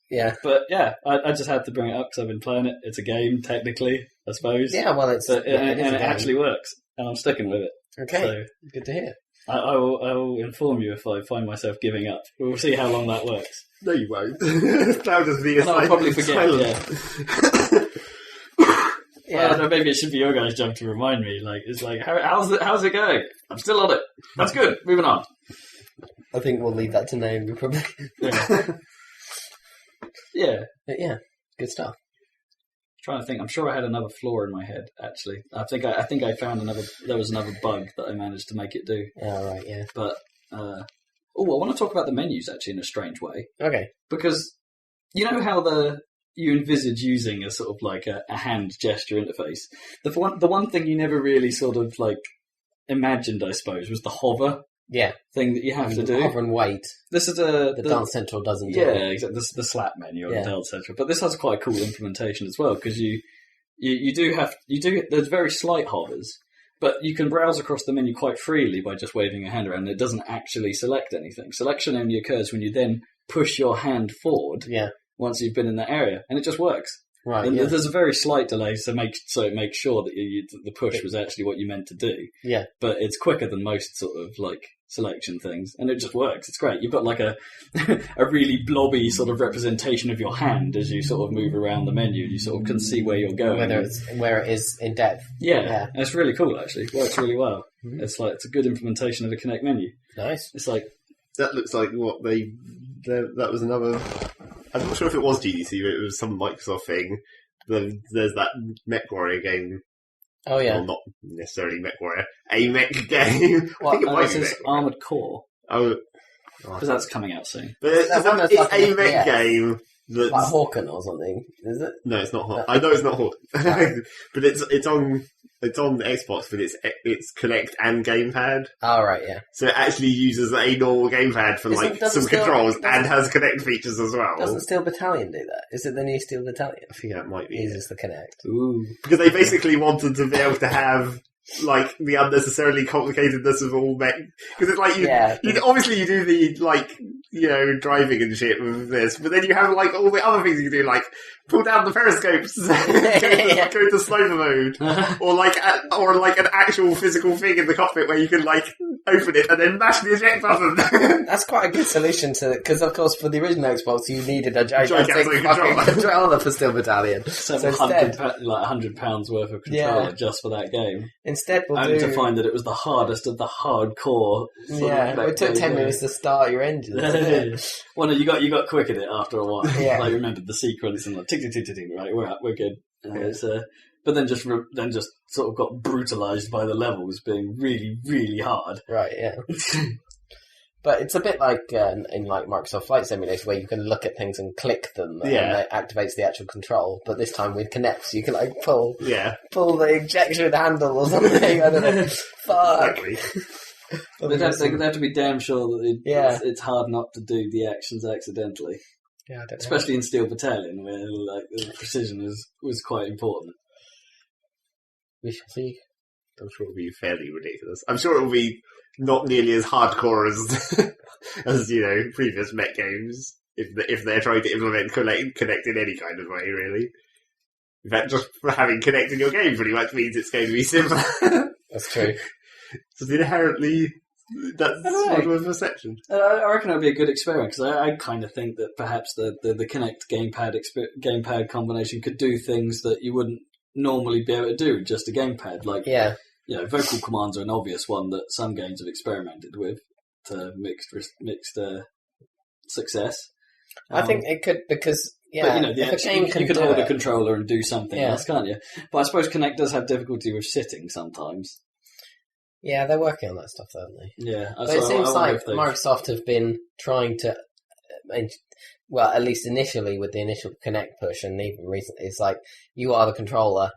Yeah. But yeah, I just had to bring it up because I've been playing it. It's a game, technically, I suppose. Yeah, well, it actually works, and I'm sticking with it. Okay, so good to hear. I will inform you if I find myself giving up. We'll see how long that works. No, you won't. That'll just be I'll probably forget, Yeah, maybe it should be your guys' job to remind me. Like, it's like, how's it going? I'm still on it. That's good. Moving on. I think we'll leave that to Naomi, probably. Yeah. But yeah, good stuff. Trying to think. I'm sure I had another flaw in my head. Actually, I think I found there was another bug that I managed to make it do. Oh, right, yeah. But I want to talk about the menus actually in a strange way. Okay. Because you know how you envisage using a sort of like a hand gesture interface. The one thing you never really sort of like imagined, I suppose, was the hover. Yeah, thing that you have to do. Hover and wait. This is the Dance Central doesn't do. Yeah, exactly. This is the slap menu on the Dance Central, but this has quite a cool implementation as well because you do. There's very slight hovers, but you can browse across the menu quite freely by just waving your hand around. And it doesn't actually select anything. Selection only occurs when you then push your hand forward. Yeah. Once you've been in that area, and it just works. Right. And there's a very slight delay, so it makes sure that the push was actually what you meant to do. Yeah. But it's quicker than most sort of like selection things, and it just works. It's great. You've got like a a really blobby sort of representation of your hand as you sort of move around the menu. You sort of can see where you're going, where it is in depth. Yeah, it's really cool. Actually, it works really well. Mm-hmm. It's a good implementation of a Kinect menu. Nice. It's like that looks like what that was another. I'm not sure if it was GDC, but it was some Microsoft thing. There's that MechWarrior game. Oh yeah, well, not necessarily MechWarrior, a mech game. I think it might be Armored Core. Oh, because that's coming out soon. But it's a mech game. That's like Hawken or something, is it? No, it's not Hawken. I know it's not Hawken, but it's on Xbox, but it's Kinect and gamepad. Oh right, yeah. So it actually uses a normal gamepad for some controls and has Kinect features as well. Doesn't Steel Battalion do that? Is it the new Steel Battalion? I think that might be. Uses the Kinect. Ooh, because they basically wanted to be able to have like the unnecessarily complicatedness of all mech. Because it's like obviously you do the driving and shit with this, but then you have like all the other things you can do, like pull down the periscopes, go to slow-mo mode, or like an actual physical thing in the cockpit where you can like open it and then mash the eject button. That's quite a good solution to it, because of course for the original Xbox you needed a gigantic controller for Steel Battalion. £100 worth of controller just for that game. Instead, only to find that it was the hardest of the hardcore. It took 10 minutes to start your engine. Well, no, you got quick at it after a while. Yeah, like remembered the sequence and like tick tick tick tick. Right, we're good. But then just sort of got brutalized by the levels being really really hard. Right. Yeah. But it's a bit like in like Microsoft Flight Simulator, where you can look at things and click them, and it activates the actual control. But this time with Kinect, so you can like pull the ejection handle or something. I don't know. Fuck. Exactly. They have to be damn sure that it's hard not to do the actions accidentally. Yeah, I don't know. Especially in Steel Battalion, where like the precision was quite important. We shall see. I'm sure it'll be fairly ridiculous. I'm sure it'll be not nearly as hardcore as previous mech games, if they're trying to implement Kinect in any kind of way, really. In fact, just for having Kinect in your game pretty much means it's going to be simpler. That's true. So inherently, that's sort of a perception. I reckon it would be a good experiment, because I kind of think that perhaps the Kinect gamepad combination could do things that you wouldn't normally be able to do with just a gamepad. Like, vocal commands are an obvious one that some games have experimented with to mixed success. I think it could, because but, you can hold a controller and do something else, can't you? But I suppose Kinect does have difficulty with sitting sometimes. Yeah, they're working on that stuff, aren't they? Yeah. But it seems like Microsoft have been trying to, well, at least initially with the initial Kinect push, and even recently, it's like, you are the controller,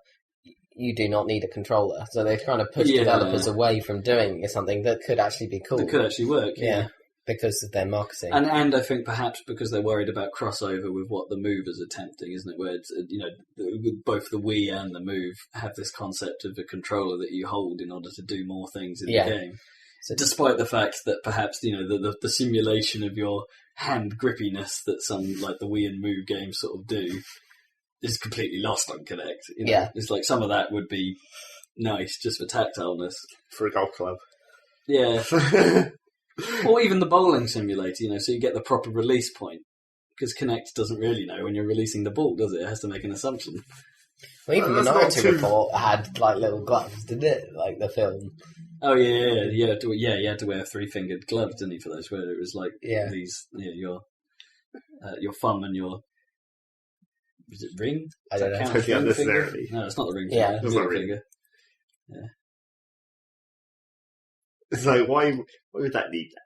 you do not need a controller. So they're trying to push developers away from doing something that could actually be cool. That could actually work, yeah. Because of their marketing. And I think perhaps because they're worried about crossover with what the Move is attempting, isn't it? Where it's, both the Wii and the Move have this concept of a controller that you hold in order to do more things in the game. So despite the fact that perhaps, the simulation of your hand grippiness that some, like the Wii and Move games sort of do, is completely lost on Kinect. It's like some of that would be nice just for tactileness. For a golf club. Yeah. Or even the bowling simulator, so you get the proper release point. Because Kinect doesn't really know when you're releasing the ball, does it? It has to make an assumption. Well, even the Minority Report had like little gloves, didn't it? Like the film. Oh yeah. You had to wear 3-fingered gloves, didn't you, for those? Where it was like these, your thumb and your. Was it ring? I don't know. Totally unnecessarily. No, it's not the ring. Yeah, it's not a ring. Finger. Yeah. It's like, why would that need that?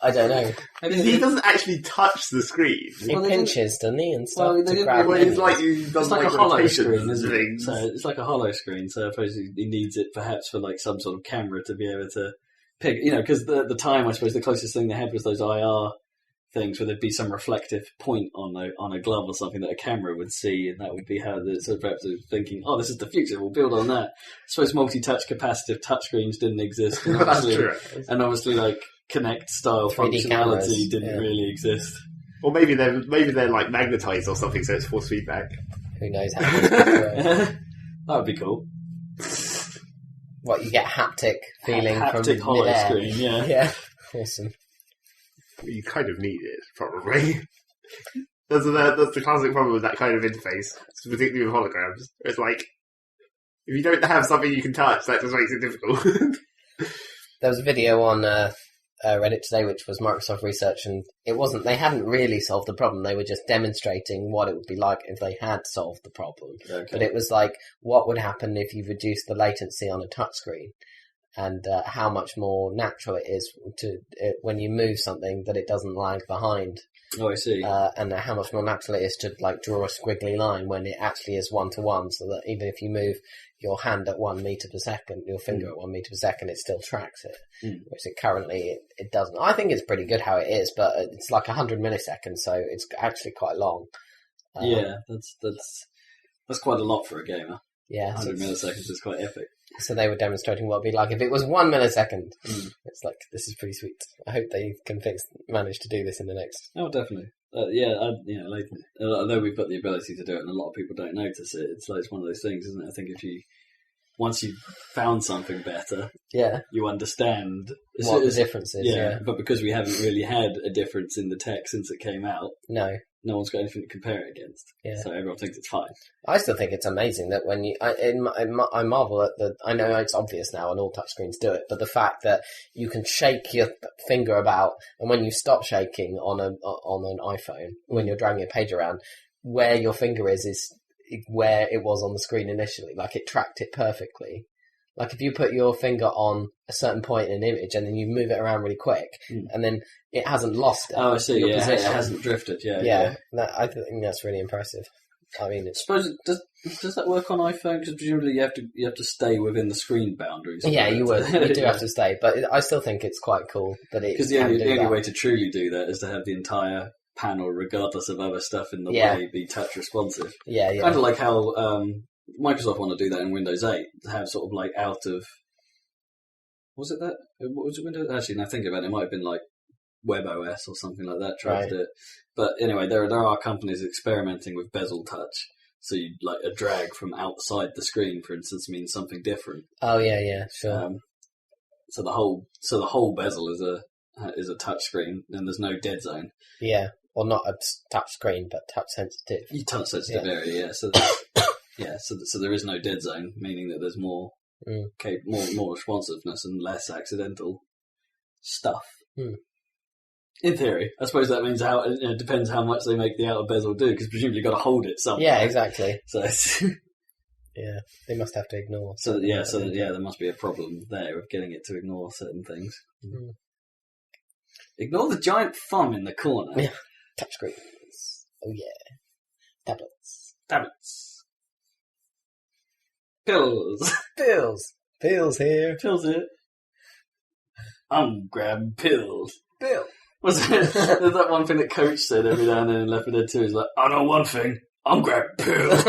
I don't know. He doesn't actually touch the screen. He pinches, doesn't he, and stuff to grab it's like a hollow screen, isn't it? So it's like a hollow screen, so I suppose he needs it perhaps for like some sort of camera to be able to pick, because the time, I suppose, the closest thing they had was those IR things where there'd be some reflective point on a glove or something that a camera would see, and that would be how perhaps they're thinking, this is the future, we'll build on that. I suppose multi-touch capacitive touchscreens didn't exist, and obviously like Kinect style functionality didn't really exist. Or maybe they're like magnetized or something, so it's force feedback. Who knows how that would be cool. What, you get haptic feeling haptic from hollow mid-air. screen, yeah. Yeah, awesome. You kind of need it, probably. That's the classic problem with that kind of interface, particularly with holograms. It's like, if you don't have something you can touch, that just makes it difficult. There was a video on Reddit today, which was Microsoft research, and they hadn't really solved the problem. They were just demonstrating what it would be like if they had solved the problem. Okay. But it was like, what would happen if you reduced the latency on a touchscreen, and how much more natural it is when you move something that it doesn't lag behind. Oh, I see. And how much more natural it is to like draw a squiggly line when it actually is 1-to-1, so that even if you move your hand at 1 meter per second, your finger at 1 meter per second, it still tracks it. Whereas currently it doesn't. I think it's pretty good how it is, but it's like 100 milliseconds, so it's actually quite long. Yeah, that's quite a lot for a gamer. Yeah, 100 milliseconds is quite epic. So they were demonstrating what it'd be like if it was 1 millisecond. It's like, this is pretty sweet. I hope they can manage to do this in the next. Oh, definitely. Although we've got the ability to do it, and a lot of people don't notice it, it's one of those things, isn't it? I think once you've found something better, you understand what the difference is. Yeah, but because we haven't really had a difference in the tech since it came out, no one's got anything to compare it against. Yeah. So everyone thinks it's fine. I still think it's amazing that when I marvel at I know it's obvious now and all touchscreens do it, but the fact that you can shake your finger about, and when you stop shaking on an iPhone, when you're dragging a page around, where your finger is where it was on the screen initially. Like, it tracked it perfectly. Like, if you put your finger on a certain point in an image and then you move it around really quick, and then it hasn't lost it. Oh, I see. Yeah, it hasn't drifted. Yeah. I think that's really impressive. I mean, I suppose does that work on iPhone? Because presumably you have to stay within the screen boundaries. Yeah, you would. You do have to stay, but I still think it's quite cool that it. Because the only way to truly do that is to have the entire panel, regardless of other stuff in the way, be touch responsive. Yeah. Kind of like how Microsoft want to do that in Windows 8, to have sort of like out of... Was it that? Was it Windows? Actually, now think about it, it might have been like WebOS or something like that tried to do it. But anyway, there are companies experimenting with bezel touch. So you like a drag from outside the screen, for instance, means something different. Oh yeah, sure. So the whole bezel is a touch screen, and there's no dead zone. Yeah, or not a touch screen, but touch sensitive. Touch sensitive area, yeah. So so there is no dead zone, meaning that there's more more responsiveness and less accidental stuff. In theory, I suppose that means it depends how much they make the outer bezel do, because presumably you've got to hold it somewhere. Yeah, exactly. So it's yeah, they must have to ignore. There must be a problem there of getting it to ignore certain things. Ignore the giant thumb in the corner. Yeah, touchscreens. Oh yeah, tablets. Pills. Pills here. I'm grabbing pills. Bill. Was it? There's that one thing that Coach said every now and then in Left 4 Dead 2. He's like, I know one thing. I'm grabbing pills.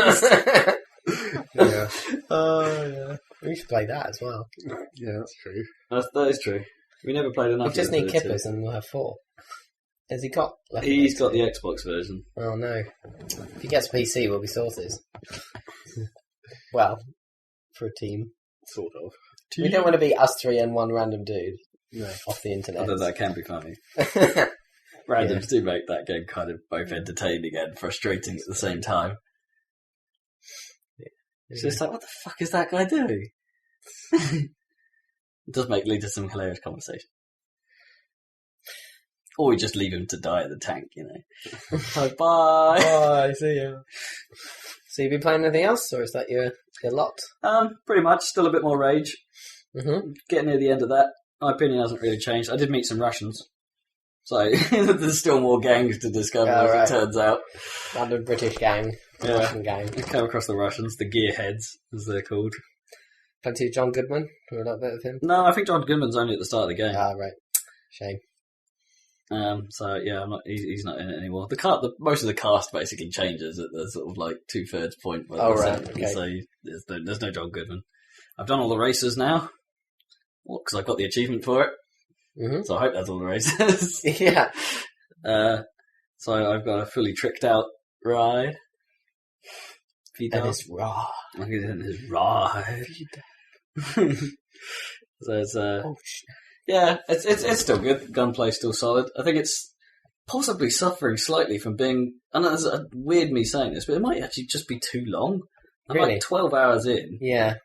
Yeah. Oh, yeah. We should play that as well. Yeah, that's true. That is true. We never played enough. We just need kippers and we'll have 4. Has he got? He's got the Xbox version. Oh no! If he gets PC, we'll be sorted. Well, for a team, sort of. We don't want to be us 3 and one random dude. No, off the internet. Although that can be funny. Randoms do make that game kind of both entertaining and frustrating at the same time. It's just like, what the fuck is that guy doing? It does lead to some hilarious conversation. Or we just leave him to die at the tank, you know. Like, bye! Bye, see ya. So you been playing anything else, or is that your lot? Pretty much. Still a bit more Rage. Mm-hmm. Getting near the end of that. My opinion hasn't really changed. I did meet some Russians. So, there's still more gangs to discover, as it turns out. Random British gang. Russian gang. You come across the Russians, the Gearheads, as they're called. Plenty of John Goodman, or a little bit of him? No, I think John Goodman's only at the start of the game. Ah, right. Shame. So yeah, he's not in it anymore. Most of the cast basically changes at the sort of like 2/3 point. Okay. So there's no John Goodman. I've done all the races now. Well, because I've got the achievement for it. Mm-hmm. So I hope that's all the races. Yeah. So I've got a fully tricked out ride. And it's raw. It's ride. So it's yeah, it's still good. Gunplay's still solid. I think it's possibly suffering slightly from being. I know it's weird me saying this, but it might actually just be too long. I'm Really? like 12 hours in. Yeah.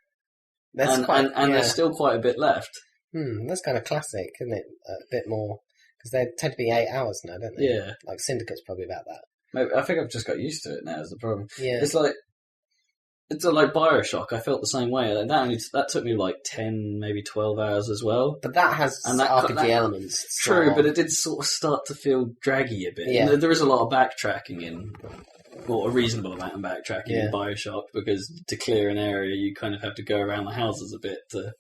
And there's still quite a bit left. That's kind of classic, isn't it? A bit more, because they tend to be 8 hours now, don't they? Yeah. Like Syndicate's probably about that. Maybe, I think I've just got used to it now. Is the problem? Yeah. It's like Bioshock. I felt the same way. That took me like 10, maybe 12 hours as well. But that has RPG elements. True, but it did sort of start to feel draggy a bit. Yeah. And there is a lot of backtracking in. Or a reasonable amount of backtracking in Bioshock, because to clear an area you kind of have to go around the houses a bit to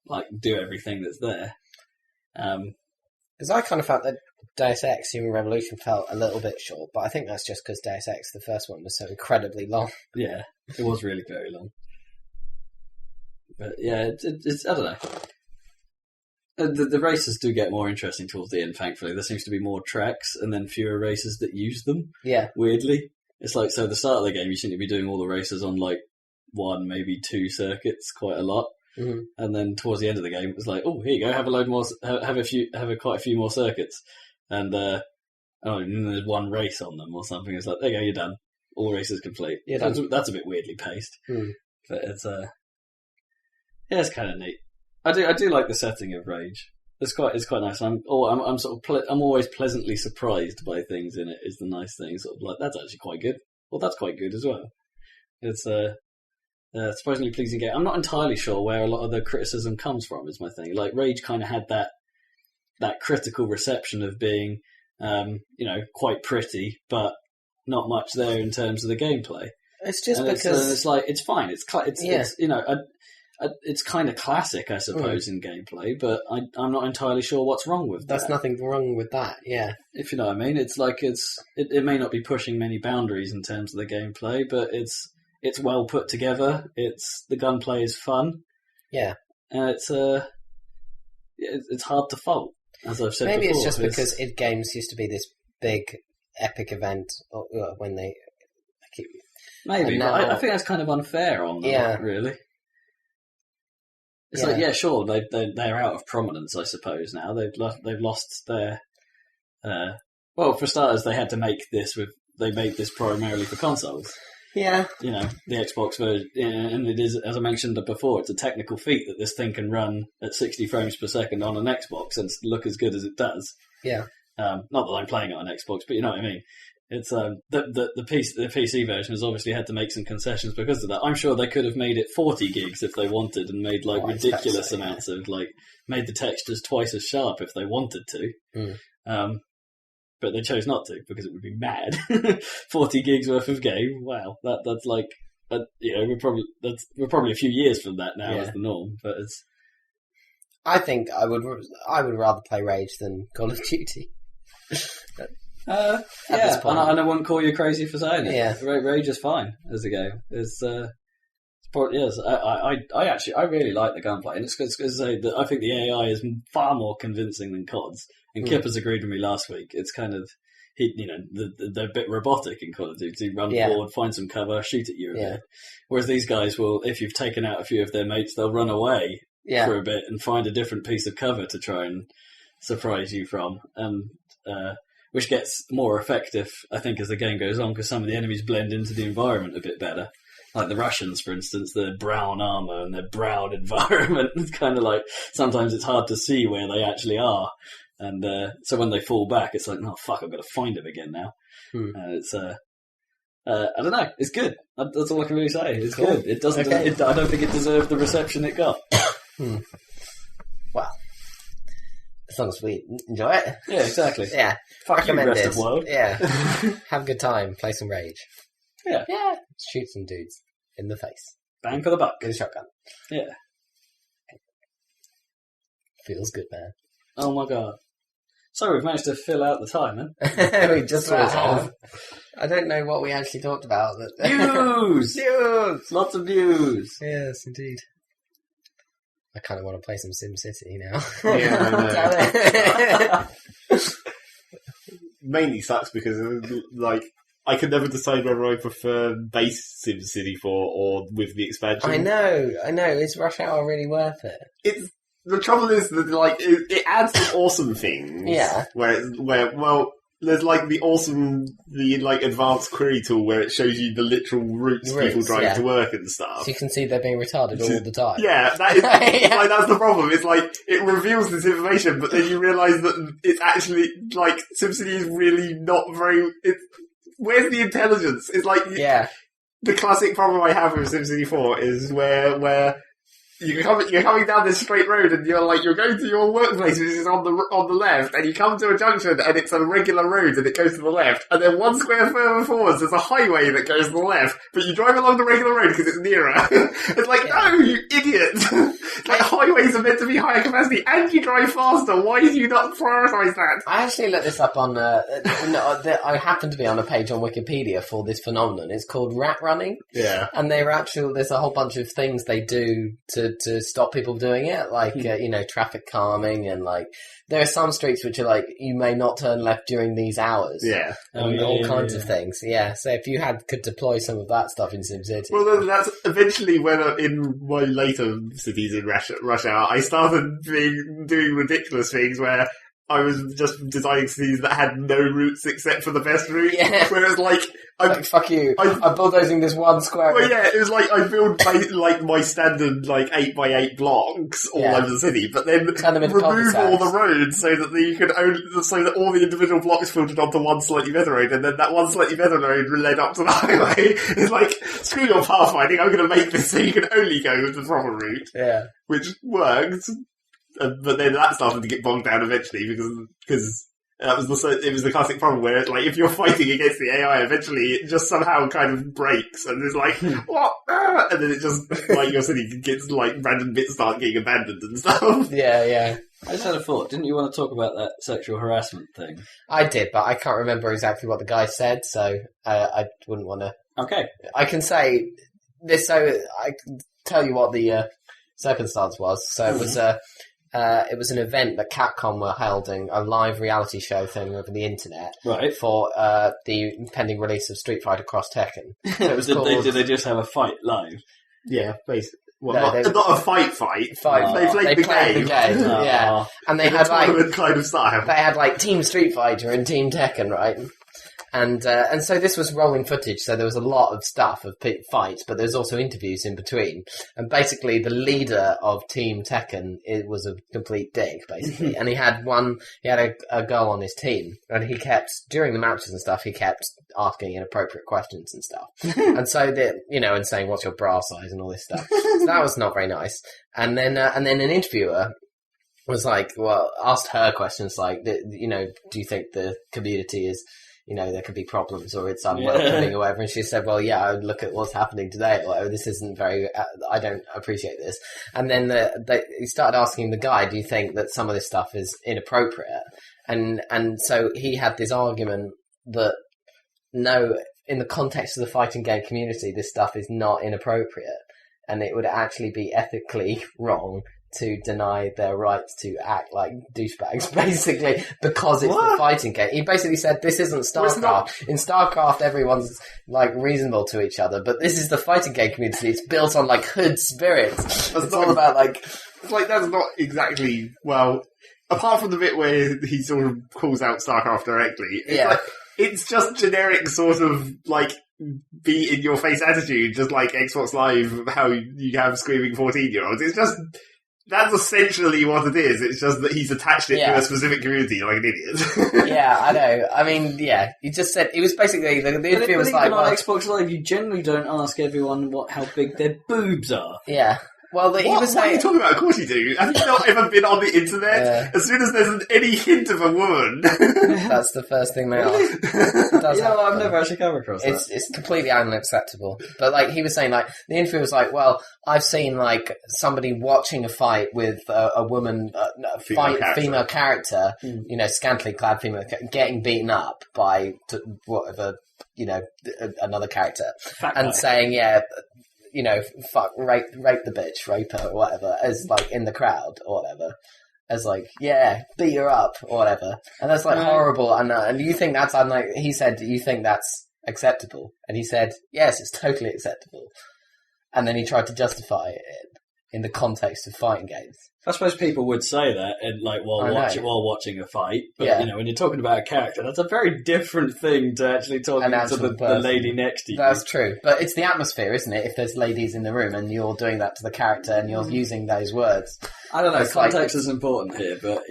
like do everything that's there. Because I kind of felt that Deus Ex Human Revolution felt a little bit short, but I think that's just because Deus Ex, the first one, was so incredibly long. Yeah, it was really very long. But yeah, it's I don't know. The races do get more interesting towards the end, thankfully. There seems to be more tracks and then fewer races that use them. Yeah. Weirdly. It's like, so at the start of the game, you seem to be doing all the races on like 1, maybe 2 circuits quite a lot. Mm-hmm. And then towards the end of the game, it was like, oh, here you go, have a load more, have quite a few more circuits. And, and there's one race on them or something. It's like, there you go, you're done. All races complete. Yeah, that's a bit weirdly paced. Mm. But it's, yeah, it's kind of neat. I do like the setting of Rage. It's quite nice. I'm always pleasantly surprised by things in it. Is the nice thing. Sort of like, that's actually quite good. Well, that's quite good as well. It's a surprisingly pleasing game. I'm not entirely sure where a lot of the criticism comes from. Is my thing. Like Rage kind of had that critical reception of being, quite pretty, but not much there in terms of the gameplay. It's just because it's like it's fine. It's it's kind of classic, I suppose, in gameplay, but I'm not entirely sure what's wrong with that. There's nothing wrong with that, yeah. If you know what I mean. It's like it may not be pushing many boundaries in terms of the gameplay, but it's well put together. The gunplay is fun. Yeah. And it's hard to fault, as I've said Maybe before. it's just because id Games used to be this big, epic event when they... Maybe, now, but I think that's kind of unfair on them, really. It's like, yeah, sure, they're out of prominence, I suppose, now. They've lost their... well, for starters, they had to make this they made this primarily for consoles. Yeah. The Xbox version, and it is, as I mentioned before, it's a technical feat that this thing can run at 60 frames per second on an Xbox and look as good as it does. Yeah. Not that I'm playing it on Xbox, but you know what I mean. It's the PC version has obviously had to make some concessions because of that. I'm sure they could have made it 40 gigs if they wanted, and made ridiculous amounts of made the textures twice as sharp if they wanted to. But they chose not to because it would be mad. 40 gigs worth of game. Wow, that's like we're probably a few years from that now as the norm. But it's. I think I would rather play Rage than Call of Duty. And I wouldn't call you crazy for saying it. Yeah. Rage is fine as a game. I really like the gunplay, and it's because I think the AI is far more convincing than COD's. And Kip has agreed with me last week. It's kind of they're a bit robotic in Call of Duty. Run forward, find some cover, shoot at you a bit. Whereas these guys will, if you've taken out a few of their mates, they'll run away for a bit and find a different piece of cover to try and surprise you from. And which gets more effective, I think, as the game goes on, because some of the enemies blend into the environment a bit better. Like the Russians, for instance, their brown armour and their brown environment. It's kind of like, sometimes it's hard to see where they actually are. And so when they fall back, it's like, oh, fuck, I've got to find them again now. It's, I don't know, it's good. That's all I can really say. It's cool. Good. It doesn't. Okay. I don't think it deserved the reception it got. Well, as long as we enjoy it. Yeah, exactly. Yeah. Fuck you, rest of the world. Yeah. Have a good time. Play some Rage. Yeah. Yeah. Shoot some dudes in the face. Bang for the buck. With a shotgun. Yeah. Feels good, man. Oh my god. So we've managed to fill out the time, man. We just have. I don't know what we actually talked about. Views! Views! Lots of views. Yes, indeed. I kind of want to play some SimCity now. Yeah, I know. Mainly sucks because, like, I can never decide whether I prefer base SimCity 4 or with the expansion. I know. Is Rush Hour really worth it? The trouble is that like it adds some awesome things. Yeah. Where there's like the like advanced query tool where it shows you the literal routes people drive to work and stuff. So you can see they're being retarded all the time. Yeah, that is like that's the problem. It's like it reveals this information, but then you realise that it's actually like SimCity is really not very. Where's the intelligence? It's like the classic problem I have with SimCity 4 is where you're coming down this straight road and you're going to your workplace, which is on the left, and you come to a junction and it's a regular road and it goes to the left, and then one square further forwards there's a highway that goes to the left, but you drive along the regular road because it's nearer. It's like, no, you idiot! Like highways are meant to be higher capacity, and you drive faster. Why did you not prioritise that? I actually looked this up on. I happened to be on a page on Wikipedia for this phenomenon. It's called rat running. Yeah, and there's a whole bunch of things they do to stop people doing it, like traffic calming, and like there are some streets which are like you may not turn left during these hours. Yeah, and all kinds of things. Yeah, so if you could deploy some of that stuff in SimCity. Well, then that's eventually when in my later cities in Rush Hour, I started doing ridiculous things where I was just designing cities that had no routes except for the best route. Yeah. Where it's like, fuck you. I'm bulldozing this one square. Well, yeah, it was like I build like my standard like 8x8 blocks all over the city, but then remove all the roads so that you could so that all the individual blocks filtered onto one slightly better road, and then that one slightly better road led up to the highway. It's like, screw your pathfinding, I'm going to make this so you can only go with the proper route. Yeah, which worked. But then that started to get bogged down eventually because it was the classic problem where like if you're fighting against the AI, eventually it just somehow kind of breaks and it's like what, and then it just like your city gets like random bits start getting abandoned and stuff. Yeah. I just had a thought. Didn't you want to talk about that sexual harassment thing? I did, but I can't remember exactly what the guy said, so I wouldn't want to. Okay, I can say this. So I can tell you what the circumstance was. So it was an event that Capcom were holding, a live reality show thing over the internet, right, for the pending release of Street Fighter Cross Tekken. So it was did they just have a fight live? Yeah, basically. Well, No, not a fight. They played the game. Yeah, and they had like kind of style. They had like Team Street Fighter and Team Tekken, right? And so this was rolling footage, so there was a lot of stuff of fights, but there's also interviews in between. And basically, the leader of Team Tekken was a complete dick, basically. And he had a girl on his team, and he kept, during the matches and stuff, he kept asking inappropriate questions and stuff. And so and saying, "What's your bra size?" and all this stuff. So that was not very nice. And then an interviewer was like, asked her questions like, do you think the community is, there could be problems or it's unwelcoming or whatever. And she said, I would look at what's happening today. Or, this isn't very, I don't appreciate this. And then he started asking the guy, do you think that some of this stuff is inappropriate? And so he had this argument that, no, in the context of the fighting game community, this stuff is not inappropriate. And it would actually be ethically wrong to deny their rights to act like douchebags, basically, because it's the fighting game. He basically said, this isn't StarCraft. In StarCraft, everyone's, like, reasonable to each other, but this is the fighting game community. It's built on, like, hood spirits. It's all about, like... It's like, that's not exactly, apart from the bit where he sort of calls out StarCraft directly, it's just generic sort of, like, be in your face attitude, just like Xbox Live, how you have screaming 14-year-olds. It's just... That's essentially what it is. It's just that he's attached it to a specific community like an idiot. Yeah, I know. I mean, he just said... It was basically... The interview was like... on Xbox Live, you generally don't ask everyone how big their boobs are. Yeah. Well, he was what are you talking about? Of course you do. Have you not ever been on the internet? As soon as there's any hint of a woman... That's the first thing they ask. I've never actually come across that. It's completely unacceptable. But, like, he was saying, like, the interview was like, I've seen, like, somebody watching a fight with a woman, female character, scantily clad female getting beaten up by whatever, another character. And saying, fuck, rape the bitch, rape her, or whatever, as, like, in the crowd, or whatever. As, like, beat her up, or whatever. And that's, like, horrible. And you think that's, he said, you think that's acceptable? And he said, yes, it's totally acceptable. And then he tried to justify it in the context of fighting games. I suppose people would say that, while watching a fight. But when you're talking about a character, that's a very different thing to actually talking to the lady next to you. That's true, but it's the atmosphere, isn't it? If there's ladies in the room and you're doing that to the character and you're using those words, I don't know. Context is important here, but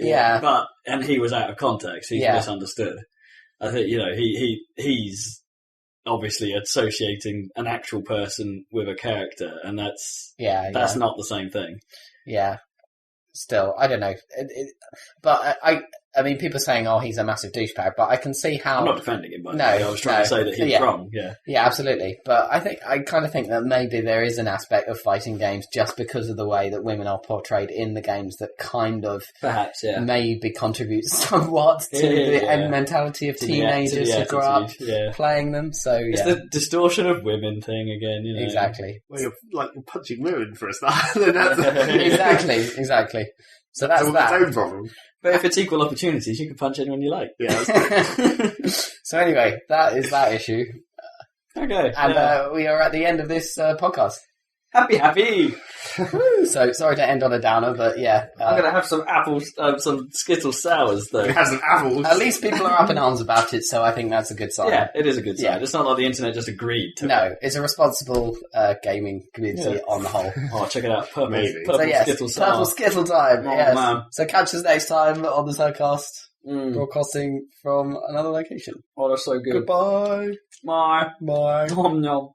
and he was out of context. He's misunderstood. I think he's obviously associating an actual person with a character, and that's not the same thing. Yeah. Still, I don't know. But I mean, people are saying, "Oh, he's a massive douchebag," but I can see how. I'm not defending him, but I was trying to say that he's wrong. Yeah, absolutely. But I kind of think that maybe there is an aspect of fighting games just because of the way that women are portrayed in the games that kind of perhaps maybe contributes somewhat to the mentality of teenagers who grow up playing them. So it's the distortion of women thing again. Exactly. Well, you're punching women for a start. Exactly. So that's its own problem. But if it's equal opportunities, you can punch anyone you like. Yeah. That's So anyway, that is that issue. Okay. And we are at the end of this podcast. Happy! So sorry to end on a downer, but I'm going to have some apples, some Skittles sours though. You have some apples. At least people are up in arms about it, so I think that's a good sign. Yeah, it is a good sign. It's not like the internet just agreed to it. No, it's a responsible gaming community on the whole. Oh, check it out. Purple Skittle sour. Purple Skittle time, yes. Man. So catch us next time on the Saladcast, broadcasting from another location. Oh, that's so good. Goodbye. Bye. Bye. Nom nom.